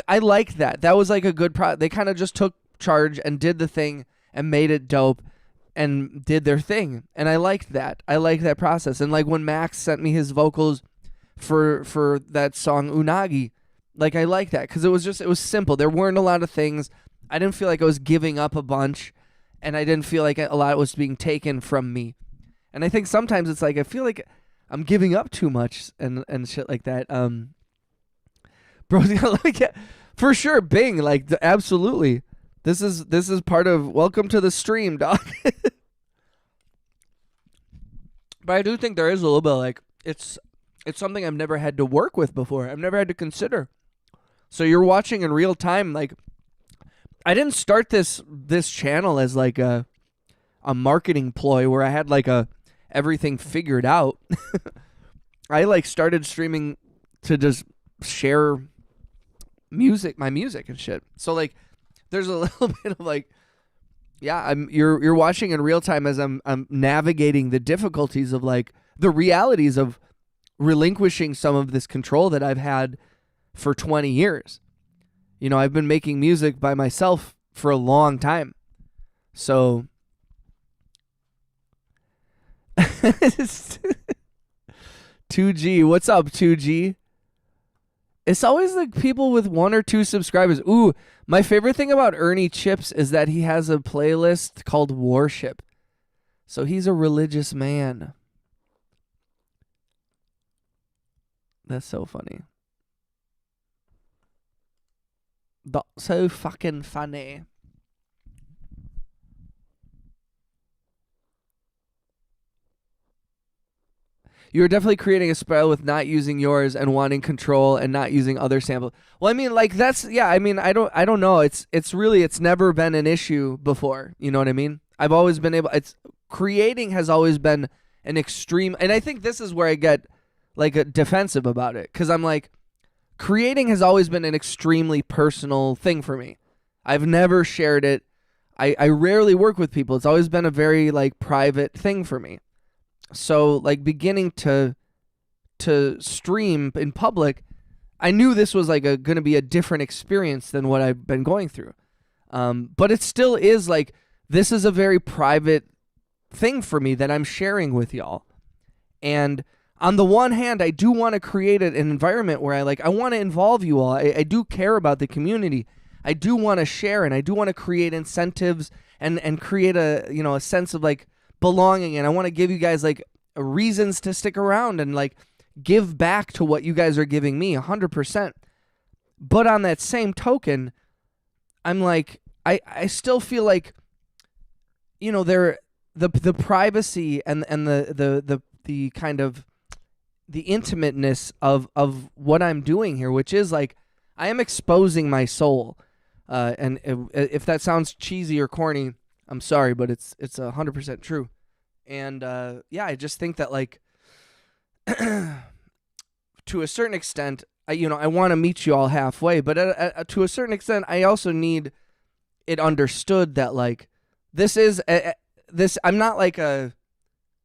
Speaker 1: I liked that. That was like a good They kind of just took charge and did the thing and made it dope and did their thing, and I liked that. I liked that process. And like when Max sent me his vocals for that song Unagi, like I liked that because it was simple. There weren't a lot of things. I didn't feel like I was giving up a bunch, and I didn't feel like a lot was being taken from me. And I think sometimes it's like I feel like I'm giving up too much and shit like that. Bro, like, yeah, for sure, Bing, like absolutely. This is part of welcome to the stream, dog. But I do think there is a little bit like it's something I've never had to work with before. I've never had to consider. So you're watching in real time. Like I didn't start this channel as like a marketing ploy where I had like everything figured out. I like started streaming to just share my music and shit. So like there's a little bit of like, yeah, you're watching in real time as I'm navigating the difficulties of like the realities of relinquishing some of this control that I've had for 20 years. You know, I've been making music by myself for a long time. So 2G, what's up, 2G? It's always like people with 1 or 2 subscribers. Ooh, my favorite thing about Ernie Chips is that he has a playlist called Worship. So he's a religious man. That's so funny. That's so fucking funny. You're definitely creating a spiral with not using yours and wanting control and not using other samples. Well, I mean, like that's I mean, I don't know. It's never been an issue before. You know what I mean? I've always been able. Creating has always been an extreme, and I think this is where I get like a defensive about it, because I'm like, creating has always been an extremely personal thing for me. I've never shared it. I rarely work with people. It's always been a very like private thing for me. So like beginning to stream in public, I knew this was like going to be a different experience than what I've been going through. But it still is like, this is a very private thing for me that I'm sharing with y'all. And on the one hand, I do want to create an environment where I want to involve you all. I do care about the community. I do want to share, and I do want to create incentives and create a sense of like belonging, and I want to give you guys like reasons to stick around and like give back to what you guys are giving me 100%. But on that same token, I'm like, I still feel like, you know, the privacy and the kind of the intimateness of what I'm doing here, which is like, I am exposing my soul. And if that sounds cheesy or corny, I'm sorry, but it's 100% true. And yeah, I just think that like to a certain extent, I want to meet you all halfway, but to a certain extent, I also need it understood that like this is this. I'm not like I'm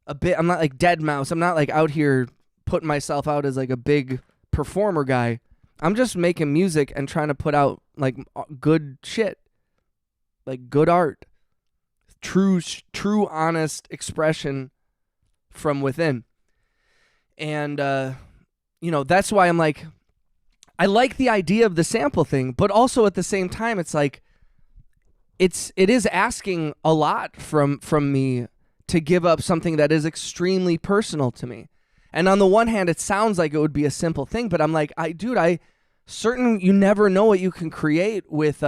Speaker 1: not like Dead Mouse. I'm not like out here putting myself out as like a big performer guy. I'm just making music and trying to put out like good shit, like good art, true honest expression from within. And that's why I'm like, I like the idea of the sample thing, but also at the same time, it's like it is asking a lot from me to give up something that is extremely personal to me. And on the one hand, it sounds like it would be a simple thing, but I'm like, you never know what you can create with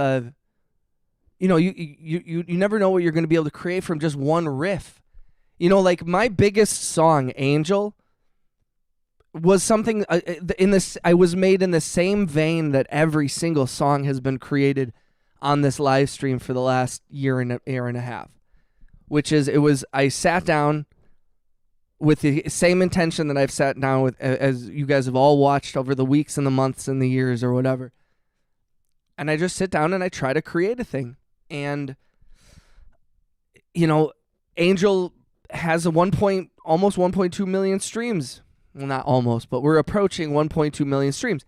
Speaker 1: you never know what you're going to be able to create from just one riff. You know, like my biggest song, Angel, was something I was made in the same vein that every single song has been created on this live stream for the last year and a half, which is I sat down with the same intention that I've sat down with as you guys have all watched over the weeks and the months and the years or whatever. And I just sit down and I try to create a thing. And, Angel has almost 1.2 million streams. Well, not almost, but we're approaching 1.2 million streams.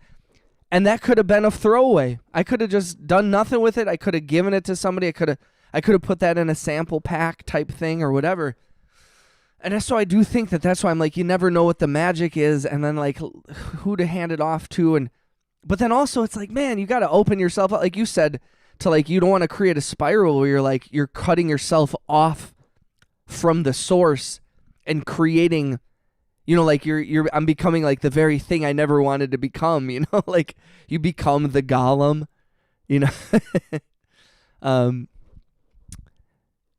Speaker 1: And that could have been a throwaway. I could have just done nothing with it. I could have given it to somebody. I could have put that in a sample pack type thing or whatever. And so I do think that's why I'm like, you never know what the magic is, and then like who to hand it off to. But then also it's like, man, you got to open yourself up, like you said, to like, you don't want to create a spiral where you're cutting yourself off from the source and creating, like I'm becoming like the very thing I never wanted to become, like you become the golem, You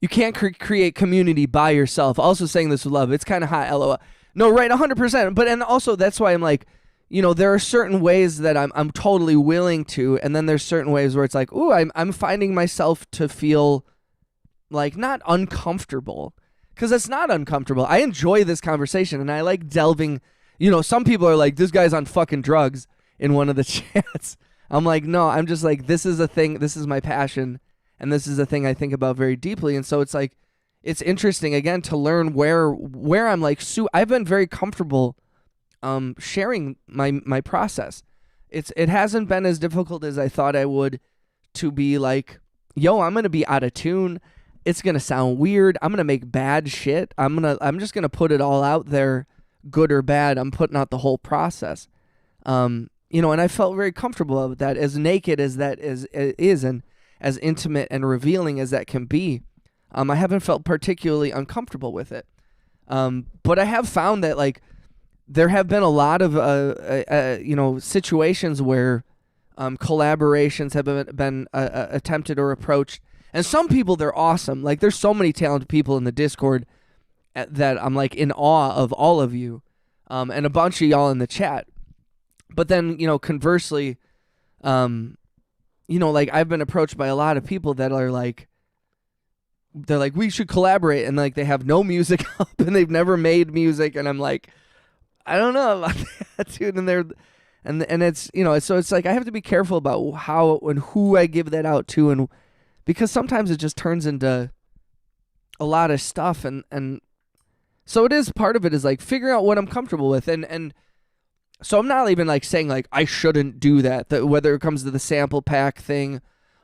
Speaker 1: can't create community by yourself. Also saying this with love. It's kind of hot, LOL. No, right, 100%. But and also that's why I'm like, there are certain ways that I'm totally willing to, and then there's certain ways where it's like, ooh, I'm finding myself to feel like not uncomfortable, because it's not uncomfortable. I enjoy this conversation, and I like delving. Some people are like, this guy's on fucking drugs in one of the chats. I'm like, no, I'm just like, this is a thing. This is my passion. And this is a thing I think about very deeply. And so it's like, it's interesting, again, to learn where I'm like, I've been very comfortable sharing my process. It hasn't been as difficult as I thought I would to be like, yo, I'm gonna be out of tune. It's gonna sound weird. I'm gonna make bad shit. I'm just gonna put it all out there, good or bad. I'm putting out the whole process. You know, and I felt very comfortable with that, as naked as that is, and as intimate and revealing as that can be. I haven't felt particularly uncomfortable with it. But I have found that, like, there have been a lot of you know, situations where collaborations have been attempted or approached, and some people, they're awesome. Like, there's so many talented people in the Discord that I'm like in awe of all of you, and a bunch of y'all in the chat. But then, you know, conversely, you know, like, I've been approached by a lot of people that are like, they're like, we should collaborate, and like, they have no music up and they've never made music, and I'm like, I don't know about that, dude. And it's, you know, so it's like, I have to be careful about how and who I give that out to, and because sometimes it just turns into a lot of stuff, and so it is, part of it is like figuring out what I'm comfortable with, and so I'm not even like saying like I shouldn't do that whether it comes to the sample pack thing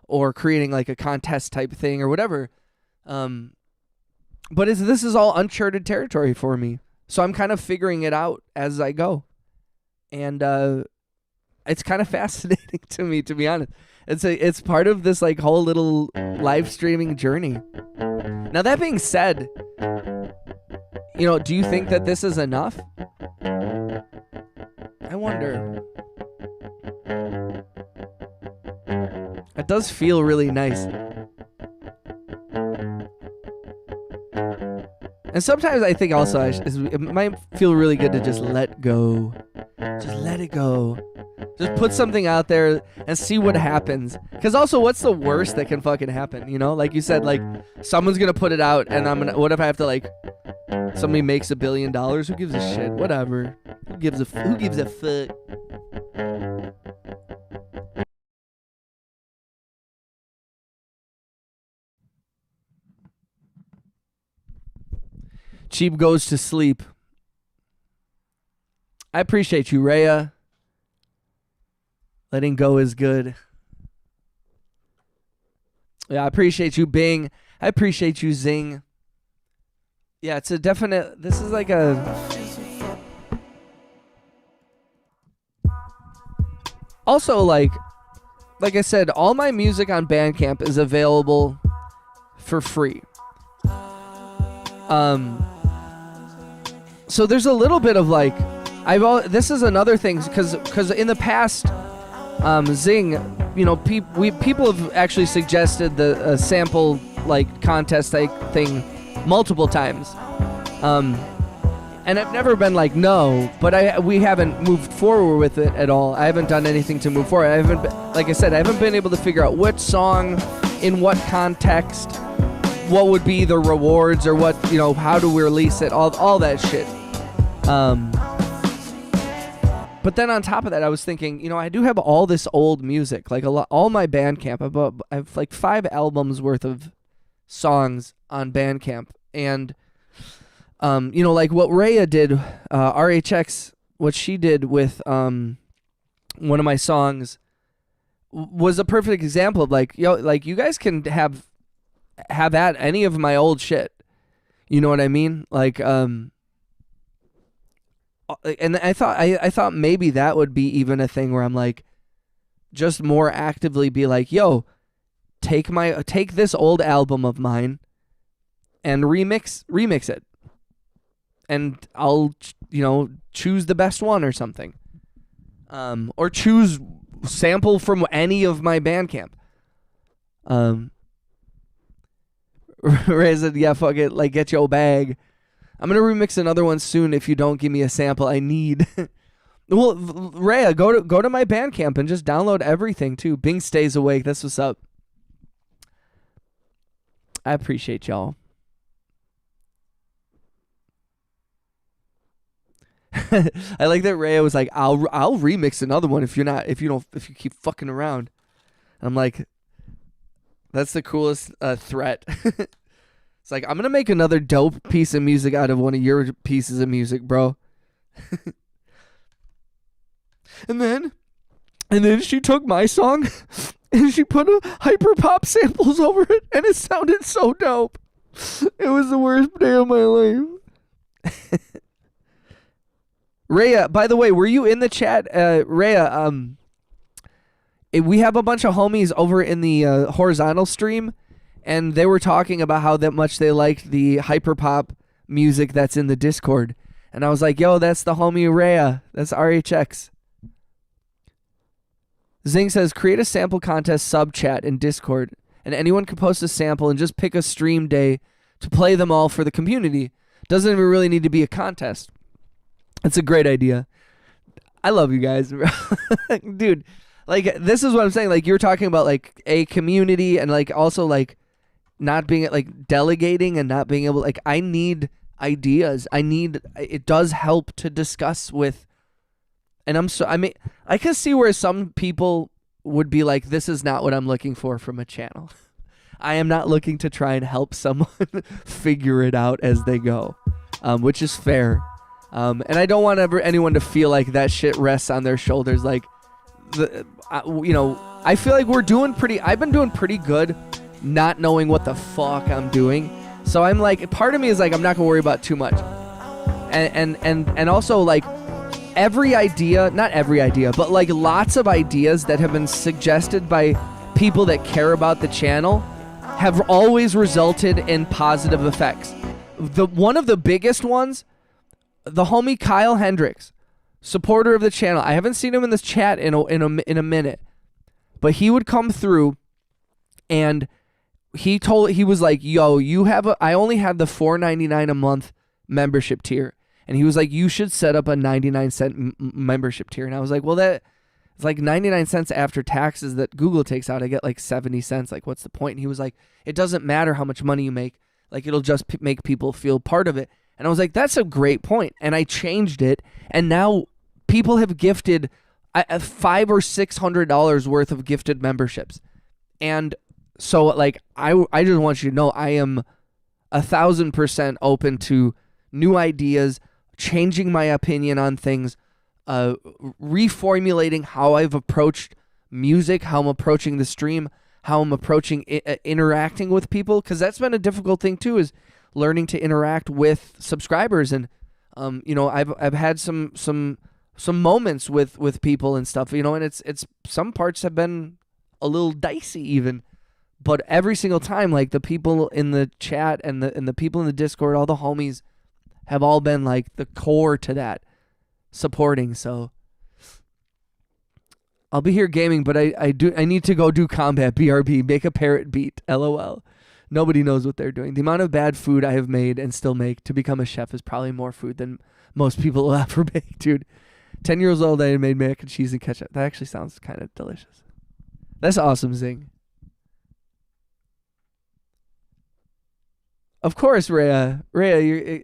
Speaker 1: or creating like a contest type thing or whatever. But this is all uncharted territory for me. So I'm kind of figuring it out as I go. And it's kind of fascinating to me, to be honest. It's part of this like whole little live streaming journey. Now, that being said, you know, do you think that this is enough? I wonder. It does feel really nice. And sometimes I think also it might feel really good to just let go. Just let it go. Just put something out there and see what happens. Because also, what's the worst that can fucking happen? You know, like you said, like, someone's gonna put it out, and what if I have to, like, somebody makes $1 billion? Who gives a shit? Whatever. Who gives a fuck? Cheap goes to sleep. I appreciate you, Rhea. Letting go is good. Yeah, I appreciate you, Bing. I appreciate you, Zing. Yeah, it's a definite... This is like a... Also, like I said, all my music on Bandcamp is available for free. So there's a little bit of like... This is another thing, because in the past... Zing, you know, people have actually suggested the sample like contest thing multiple times, and I've never been like no, but we haven't moved forward with it at all. I haven't done anything to move forward. Like I said, I haven't been able to figure out which song, in what context, what would be the rewards, or what, you know, how do we release it, all that shit. But then on top of that, I was thinking, you know, I do have all this old music, like all my Bandcamp. I have like 5 albums worth of songs on Bandcamp, and you know, like what Rhea did, RHX, what she did with one of my songs was a perfect example of like, yo, like, you guys can have at any of my old shit. You know what I mean? Like, and I thought maybe that would be even a thing where I'm like, just more actively be like, yo, take this old album of mine and remix it, and I'll, you know, choose the best one or something, or choose sample from any of my Bandcamp. Ray said, yeah, fuck it, like, get your bag. I'm going to remix another one soon if you don't give me a sample I need. Well, Rhea, go to my Bandcamp and just download everything, too. Bing stays awake. That's what's up. I appreciate y'all. I like that Rhea was like, I'll remix another one if you keep fucking around. I'm like, that's the coolest threat. It's like, I'm going to make another dope piece of music out of one of your pieces of music, bro. And then she took my song and she put a hyperpop samples over it, and it sounded so dope. It was the worst day of my life. Rhea, by the way, were you in the chat? Rhea, we have a bunch of homies over in the horizontal stream, and they were talking about how that much they liked the hyperpop music that's in the Discord. And I was like, yo, that's the homie Rhea. That's RHX. Zing says, create a sample contest sub chat in Discord, and anyone can post a sample and just pick a stream day to play them all for the community. Doesn't even really need to be a contest. It's a great idea. I love you guys. Dude, like, this is what I'm saying. Like, you're talking about, like, a community and, like, also, like, not being, like, delegating and not being able, like, I need ideas. It does help to discuss with, and I can see where some people would be like, this is not what I'm looking for from a channel. I am not looking to try and help someone figure it out as they go, which is fair. And I don't want anyone to feel like that shit rests on their shoulders. Like, I feel like I've been doing pretty good not knowing what the fuck I'm doing. So I'm like, part of me is like, I'm not gonna worry about too much. And also, like, not every idea, but like lots of ideas that have been suggested by people that care about the channel have always resulted in positive effects. One of the biggest ones, the homie Kyle Hendricks, supporter of the channel. I haven't seen him in this chat in a minute, but he would come through, and he was like, yo, I only have the $4.99 a month membership tier. And he was like, you should set up a 99-cent membership tier. And I was like, well, that it's like 99 cents after taxes that Google takes out. I get like 70 cents. Like, what's the point? And he was like, it doesn't matter how much money you make. Like, it'll just make people feel part of it. And I was like, that's a great point. And I changed it. And now people have gifted $500 or $600 worth of gifted memberships. And so, like, I just want you to know, I am 1,000% open to new ideas, changing my opinion on things, reformulating how I've approached music, how I'm approaching the stream, how I'm approaching interacting with people, because that's been a difficult thing too, is learning to interact with subscribers. And I've had some moments with people and stuff, and it's some parts have been a little dicey even, but every single time, like, the people in the chat and the people in the Discord, all the homies have all been like the core to that, supporting. So I'll be here gaming, but I need to go do combat. BRB, make a parrot beat. LOL. Nobody knows what they're doing. The amount of bad food I have made and still make to become a chef is probably more food than most people will ever make, dude. 10 years old, I made mac and cheese and ketchup. That actually sounds kind of delicious. That's awesome, Zing. Of course, Rhea, you're...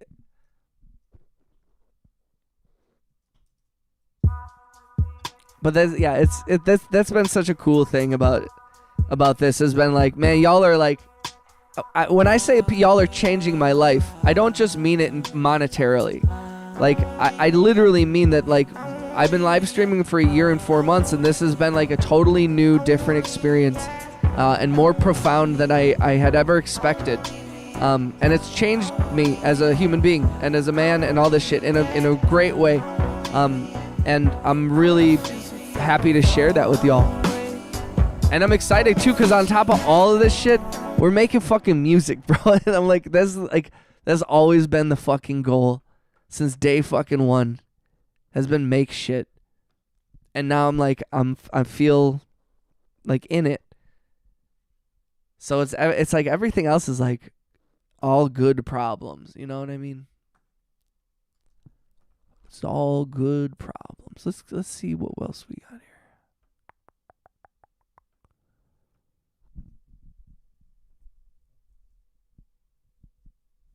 Speaker 1: But that's been such a cool thing about this, has been like, man, y'all are like, when I say y'all are changing my life, I don't just mean it monetarily. Like, I literally mean that, like, I've been live streaming for 1 year and 4 months, and this has been like a totally new, different experience, and more profound than I had ever expected. And it's changed me as a human being and as a man and all this shit in a great way. And I'm really happy to share that with y'all. And I'm excited too, because on top of all of this shit, we're making fucking music, bro. And I'm like, that's always been the fucking goal since day fucking one, has been make shit. And now I'm like, I feel like in it. So it's like everything else is like all good problems. You know what I mean? It's all good problems. Let's see what else we got here.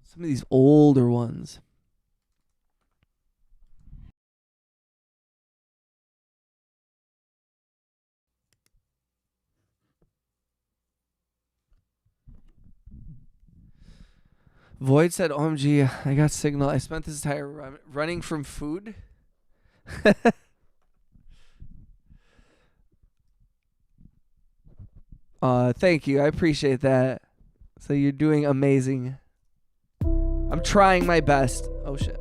Speaker 1: Some of these older ones. Void said, OMG, I got signal. I spent this entire running from food. Thank you. I appreciate that. So you're doing amazing. I'm trying my best. Oh shit.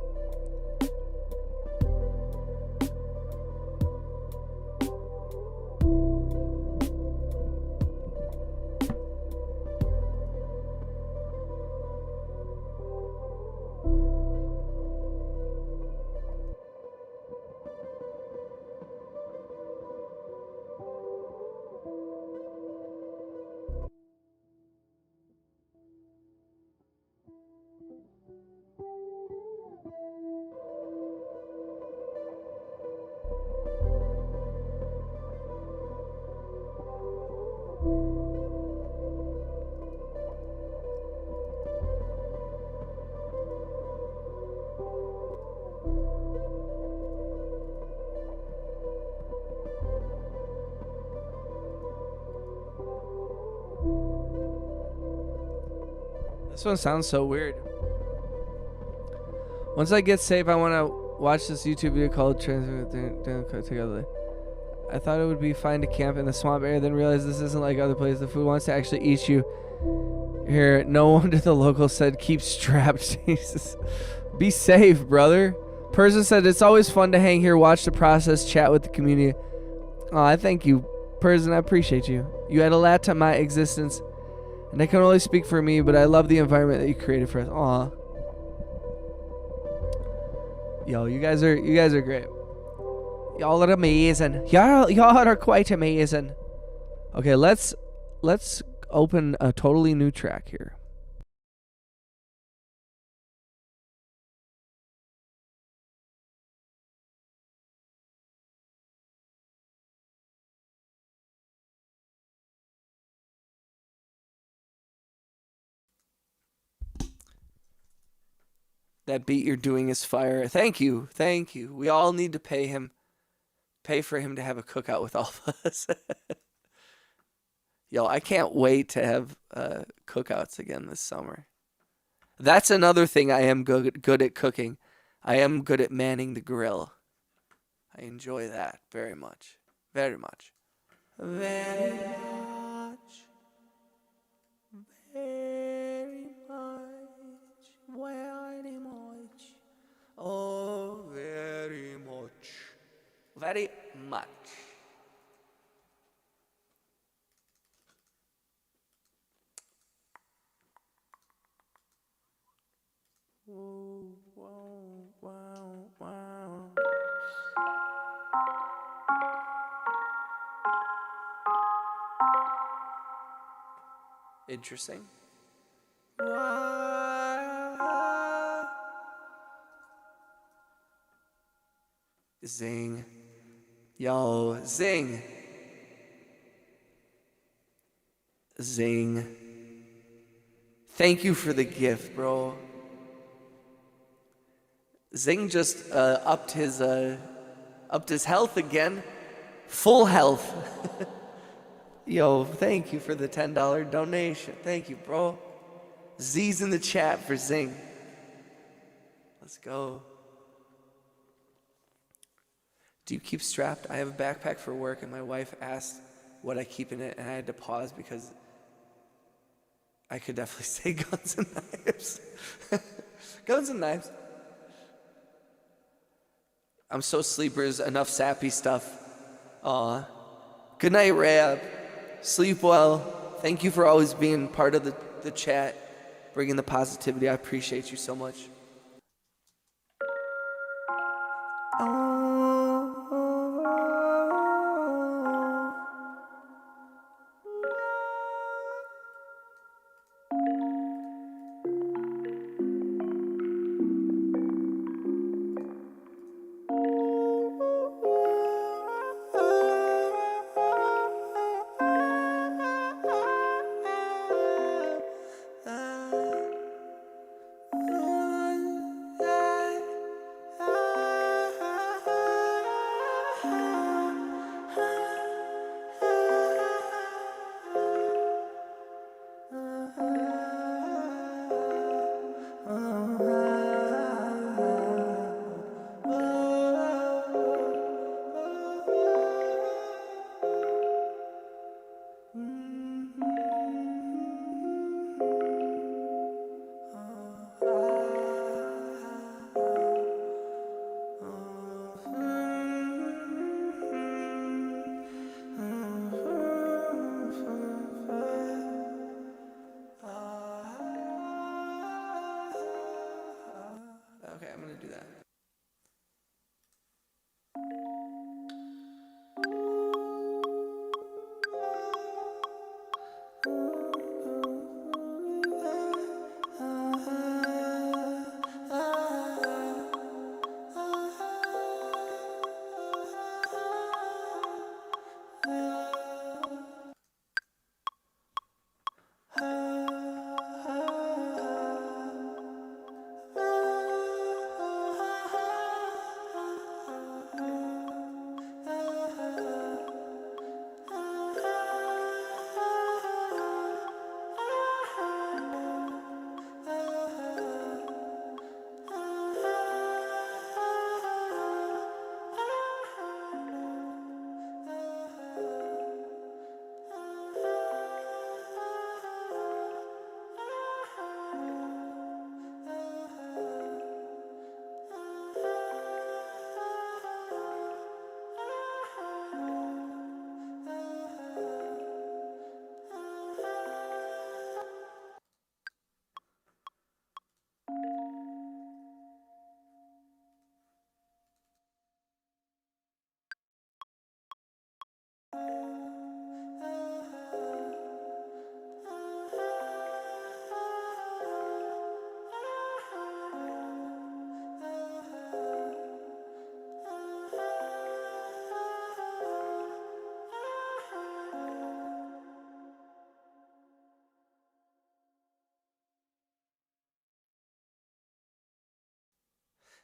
Speaker 1: This one sounds so weird. Once I get safe, I want to watch this YouTube video called Together. I thought it would be fine to camp in the swamp area, then realized this isn't like other places. The food wants to actually eat you. Here, no wonder the local said keep strapped. Jesus. Be safe, brother. Person said it's always fun to hang here, watch the process, chat with the community. Oh, I thank you, Person. I appreciate you. You had a lot to my existence, and I can only speak for me, but I love the environment that you created for us. Aw. Yo, you guys are great. Y'all are amazing. Y'all are quite amazing. Okay, let's open a totally new track here.
Speaker 2: That beat you're doing is fire. Thank you. Thank you. We all need to pay for him to have a cookout with all of us. Yo, I can't wait to have cookouts again this summer. That's another thing I am good at cooking. I am good at manning the grill. I enjoy that very much. Very much. Very much. Very much. Very much. Oh, very much. Very much. Whoa, wow, wow, wow. Interesting. Zing. Yo, zing. Zing. Thank you for the gift, bro. Zing just upped his health again. Full health. Yo, thank you for the $10 donation. Thank you, bro. Z's in the chat for Zing. Let's go. Do you keep strapped? I have a backpack for work, and my wife asked what I keep in it, and I had to pause because I could definitely say guns and knives. Guns and knives. I'm so sleepers, enough sappy stuff. Aw. Good night, Rab. Sleep well. Thank you for always being part of the chat, bringing the positivity. I appreciate you so much.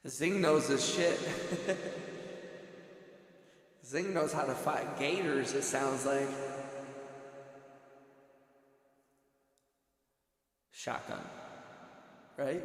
Speaker 2: Zing knows his shit. Zing knows how to fight gators, it sounds like. Shotgun. Right?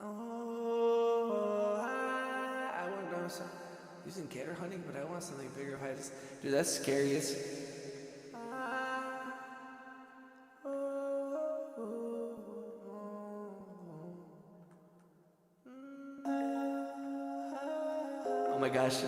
Speaker 2: Oh, I want to know some using gator hunting, but I want something bigger. If I just, dude, that's scary. Oh my gosh.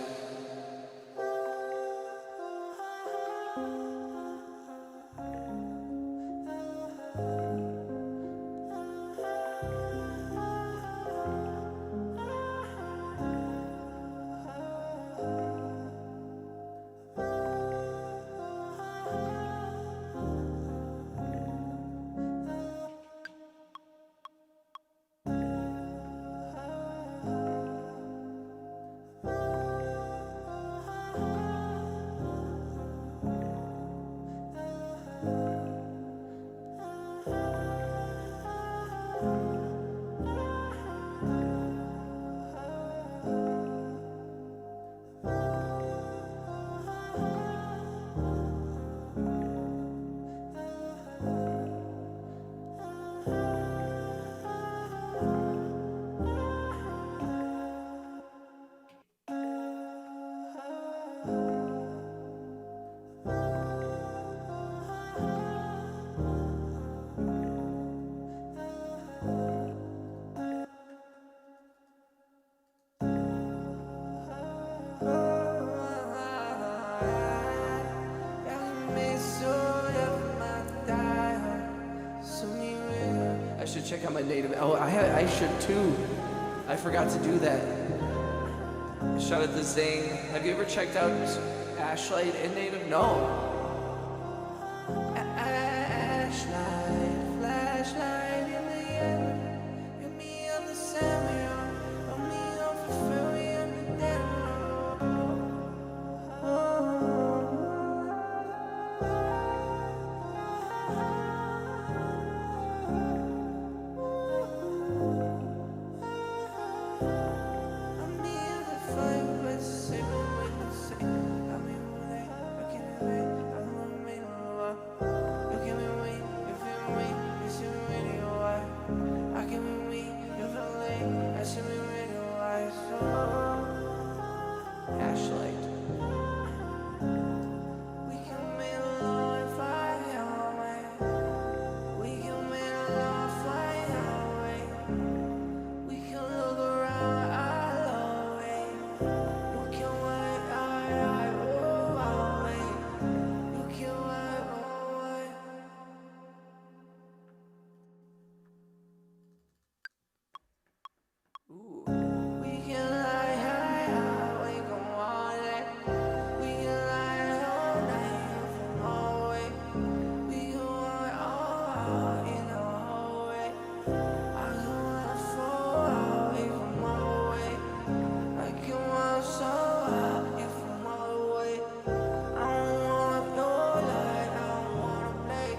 Speaker 2: I should check out my native. Oh, I should too. I forgot to do that. Shout out to Zing. Have you ever checked out Ashlight in native? No. Ashlight, flashlight in the end. Hit me on the semi-on. Hold me on for fury on the dead Ashlight. We can make love fly away. We can make love fly away. We can look around our way. You can wait, away. You can wait, away. Ooh. We can lie high, we can want it. We can lie all night from away. We can walk all in the hallway. I can walk far away from away. I can walk so away from away. I don't want your light, I don't wanna play.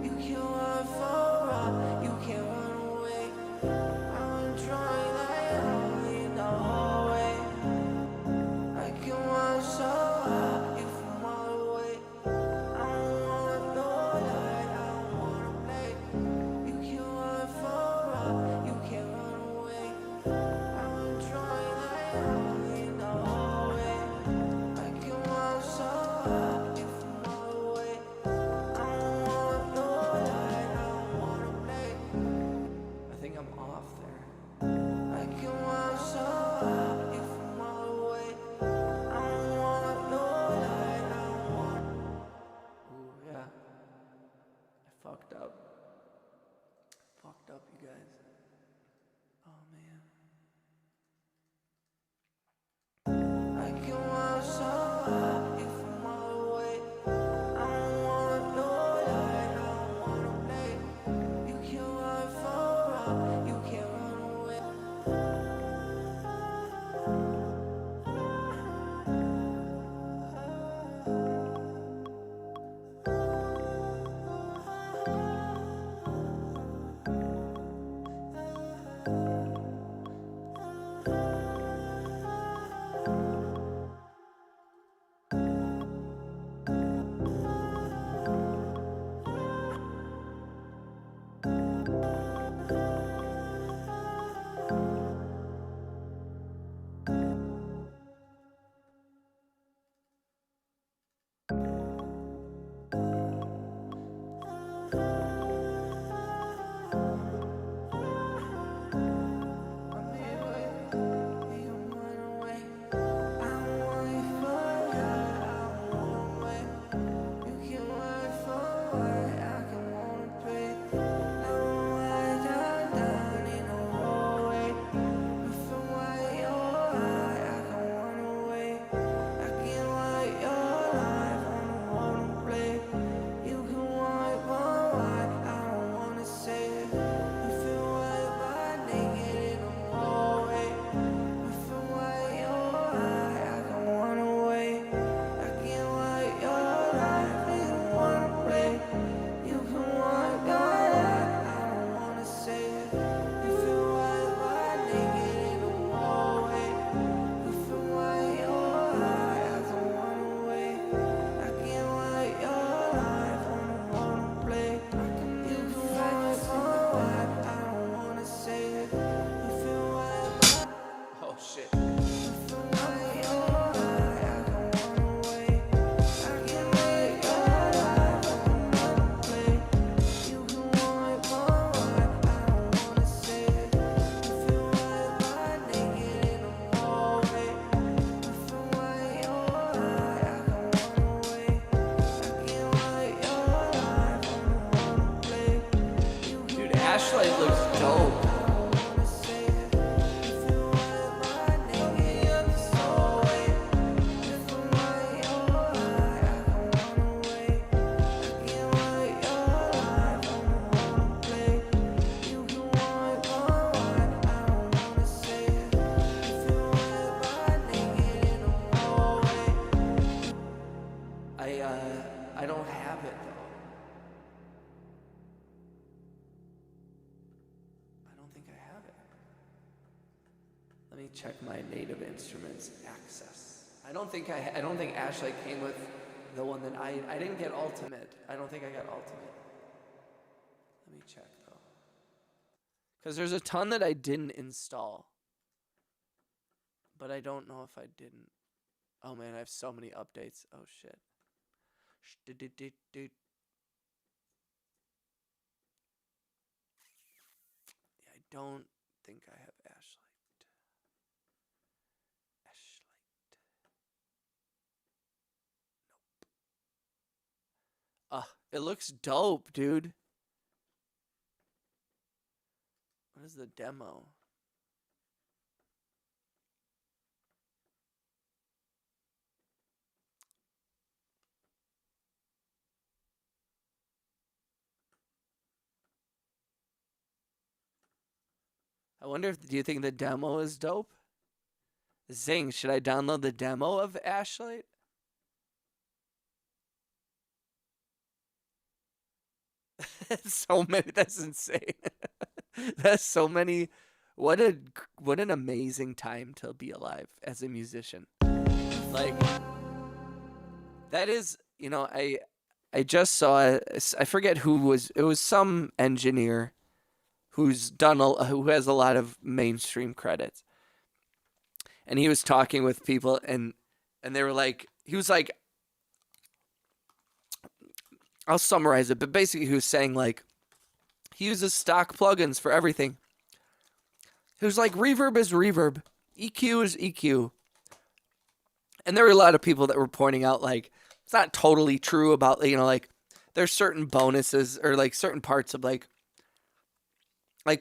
Speaker 2: You can walk far, you can run away. I'm trying in the hallway. I can walk so high you from all the way. I don't want your light, I don't wanna play. You can walk far, you can run away. I'm trying in the hallway. I can walk so high you from all the way. I don't want your light, I don't wanna play. I think I'm off there. I can walk so high you from all the way. I don't want your light, I don't want. Ooh, yeah. I fucked up. Fucked up, you guys. Oh, man. I can walk so high you from all the way. I don't want your light, I don't wanna play. You can walk far, you can run away. Ashlight looks dope. I don't have it though. I don't think I have it. Let me check my native instruments access. I don't think Ashlight came with the one that I didn't get ultimate. I don't think I got ultimate. Let me check though. Cuz there's a ton that I didn't install. But I don't know if I didn't. Oh man, I have so many updates. Oh shit. Yeah, I don't think I have Ashlight. Nope. It looks dope, dude. What is the demo? I wonder if, do you think the demo is dope? Zing, should I download the demo of Ashlight? So many, that's insane. That's so many. What an amazing time to be alive as a musician. Like, that is, you know, I just saw, I forget who was, it was some engineer who has a lot of mainstream credits. And he was talking with people and they were like, he was like, I'll summarize it, but basically he was saying like, he uses stock plugins for everything. He was like, reverb is reverb, EQ is EQ. And there were a lot of people that were pointing out like, it's not totally true about, you know, like there's certain bonuses or like certain parts of like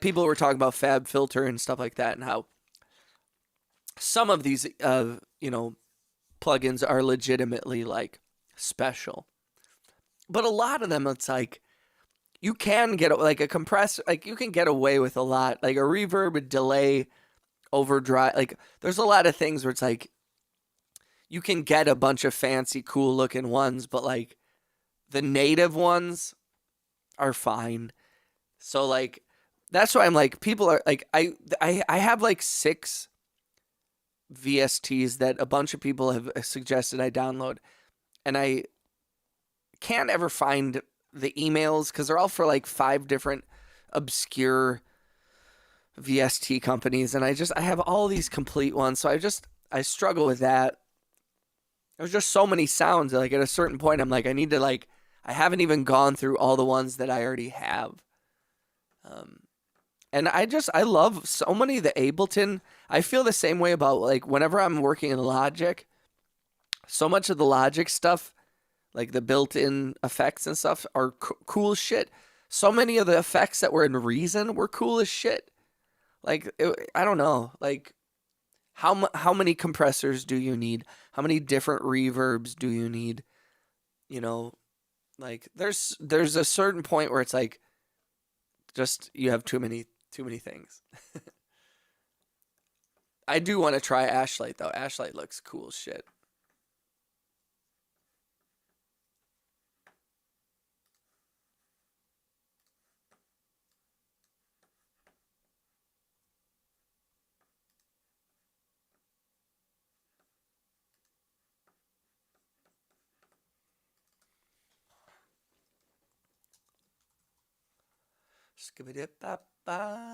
Speaker 2: people were talking about Fab Filter and stuff like that and how some of these, you know, plugins are legitimately like special. But a lot of them, it's like, you can get like a compressor, like you can get away with a lot, like a reverb, a delay, overdrive. Like there's a lot of things where it's like, you can get a bunch of fancy, cool looking ones, but like the native ones are fine. So like, that's why I'm like, people are like, I have like 6 VSTs that a bunch of people have suggested I download, and I can't ever find the emails because they're all for like 5 different obscure VST companies, and I have all these complete ones, so I struggle with that. There's just so many sounds that like at a certain point I'm like, I need to like, I haven't even gone through all the ones that I already have. And I love so many of the Ableton. I feel the same way about like whenever I'm working in Logic, so much of the Logic stuff, like the built-in effects and stuff are cool as shit. So many of the effects that were in Reason were cool as shit. Like, I don't know, like how many compressors do you need? How many different reverbs do you need? You know, like there's a certain point where it's like, just you have too many things. I do want to try Ashlight though. Ashlight looks cool as shit. Skibidi-ba-ba.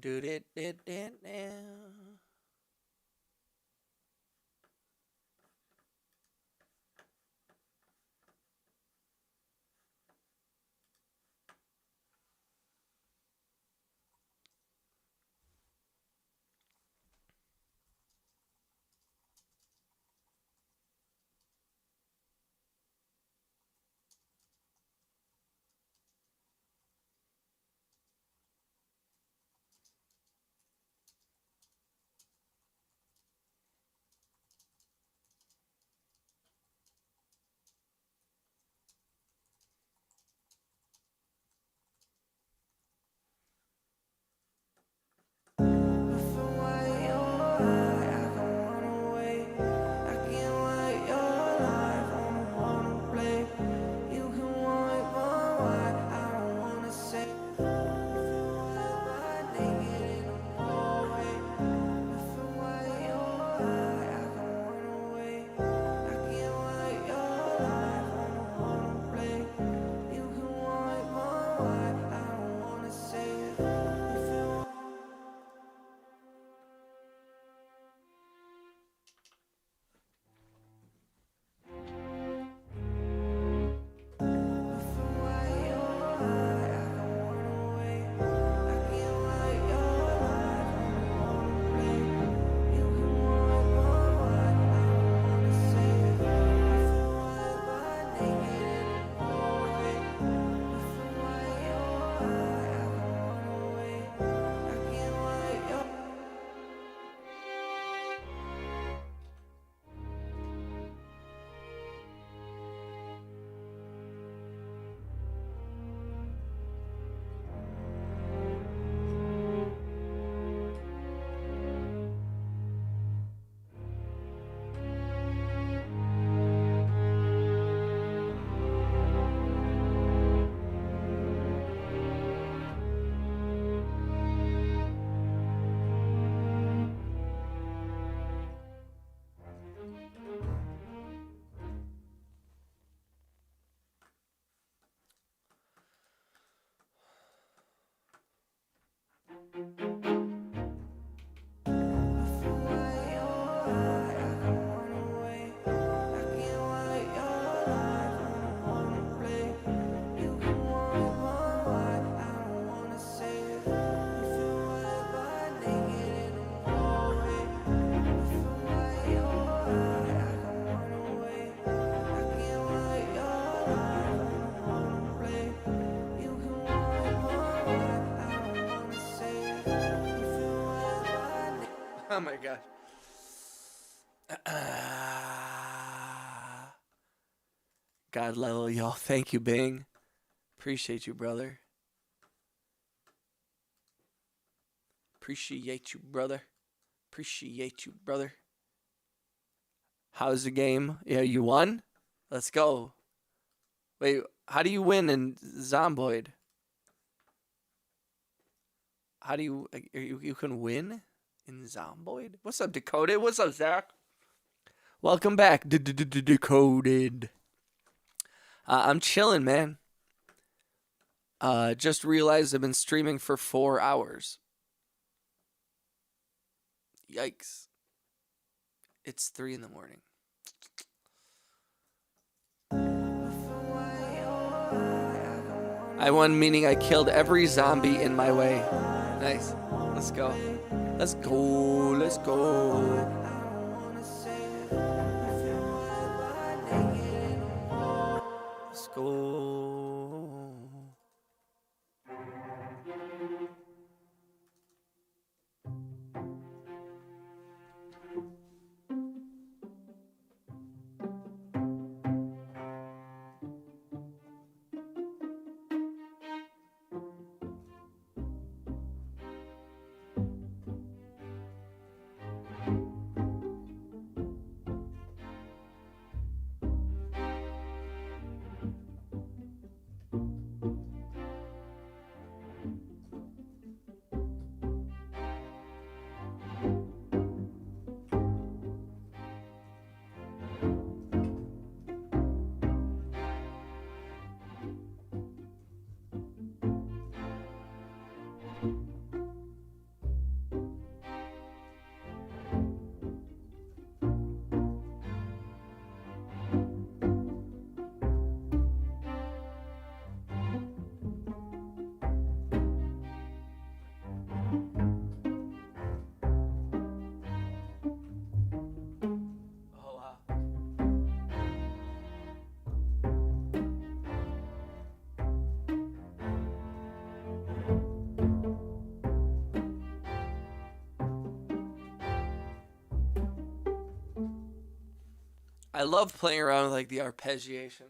Speaker 2: do it now. Oh my gosh. God level, y'all. Thank you, Bing. Appreciate you, brother. Appreciate you, brother. Appreciate you, brother. How's the game? Yeah, you won? Let's go. Wait, how do you win in Zomboid? How do you can win in Zomboid? What's up, Decoded? What's up, Zach? Welcome back, Decoded. I'm chilling, man. Just realized I've been streaming for 4 hours. Yikes. It's 3 in the morning. I won, meaning I killed every zombie in my way. Nice. Let's go. Let's go. Let's go. Let's go. I love playing around with like the arpeggiation.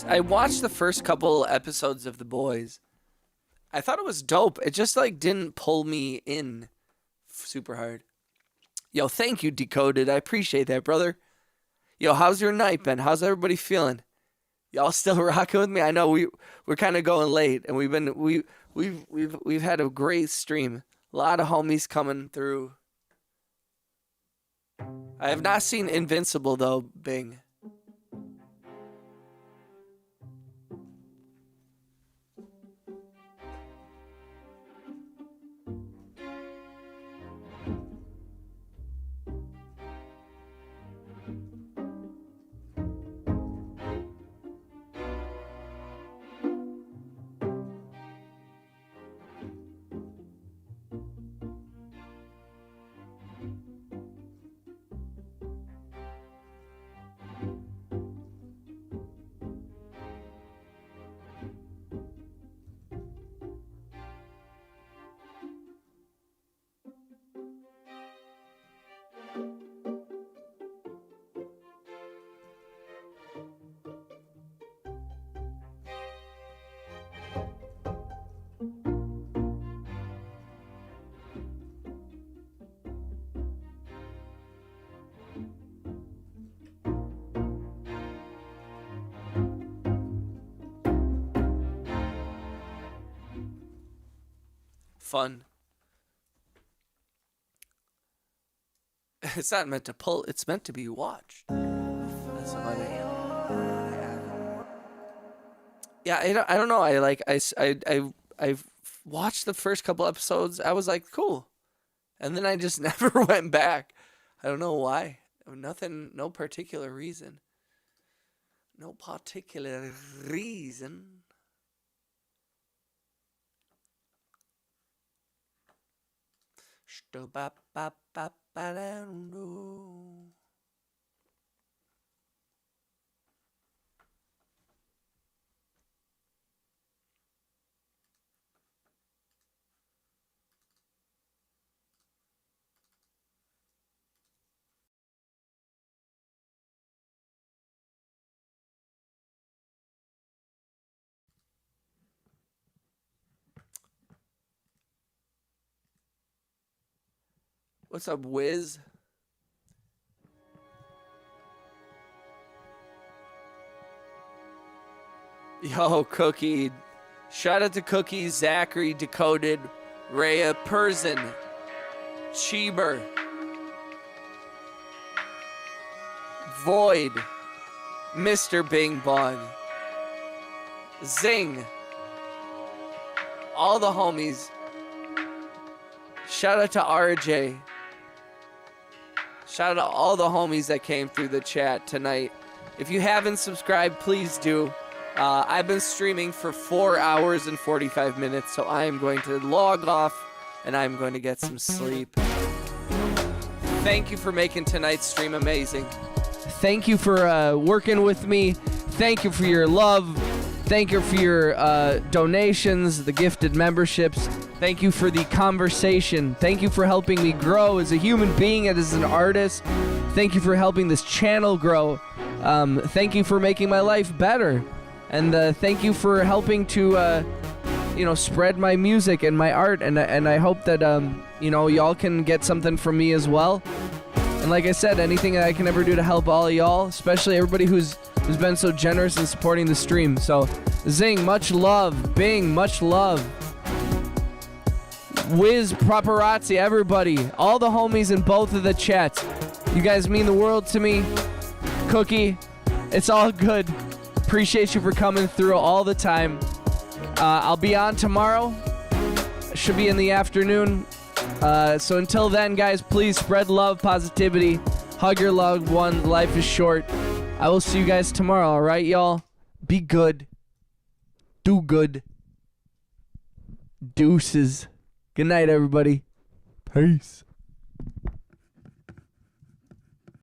Speaker 2: I watched the first couple episodes of The Boys. I thought it was dope. It just like didn't pull me in super hard. Yo, thank you, Decoded. I appreciate that, brother. Yo, how's your night been? How's everybody feeling? Y'all still rocking with me? I know we're kind of going late, and we've had a great stream. A lot of homies coming through. I have not seen Invincible though, Bing. Fun. It's not meant to pull, it's meant to be watched. That's funny. Yeah, I don't know. I've watched the first couple episodes. I was like, cool. And then I just never went back. I don't know why. Nothing, no particular reason. No particular reason. What's up, Wiz? Yo, Cookie. Shout out to Cookie, Zachary, Decoded, Rhea, Persin, Cheeber, Void, Mr. Bing Bong, Zing, all the homies. Shout out to RJ. Shout out to all the homies that came through the chat tonight. If you haven't subscribed, please do. I've been streaming for 4 hours and 45 minutes, so I am going to log off and I'm going to get some sleep. Thank you for making tonight's stream amazing.
Speaker 1: Thank you for working with me. Thank you for your love. Thank you for your donations, the gifted memberships. Thank you for the conversation. Thank you for helping me grow as a human being and as an artist. Thank you for helping this channel grow. Thank you for making my life better. And thank you for helping to spread my music and my art, and I hope that y'all can get something from me as well. And like I said, anything that I can ever do to help all of y'all, especially everybody who's been so generous in supporting the stream. So Zing, much love. Bing, much love. Wiz, Paparazzi, everybody, all the homies in both of the chats, you guys mean the world to me. Cookie, it's all good. Appreciate you for coming through all the time. I'll be on tomorrow. Should be in the afternoon. So until then, guys, please spread love, positivity, hug your loved one. Life is short. I will see you guys tomorrow, all right, y'all? Be good. Do good. Deuces. Good night, everybody. Peace.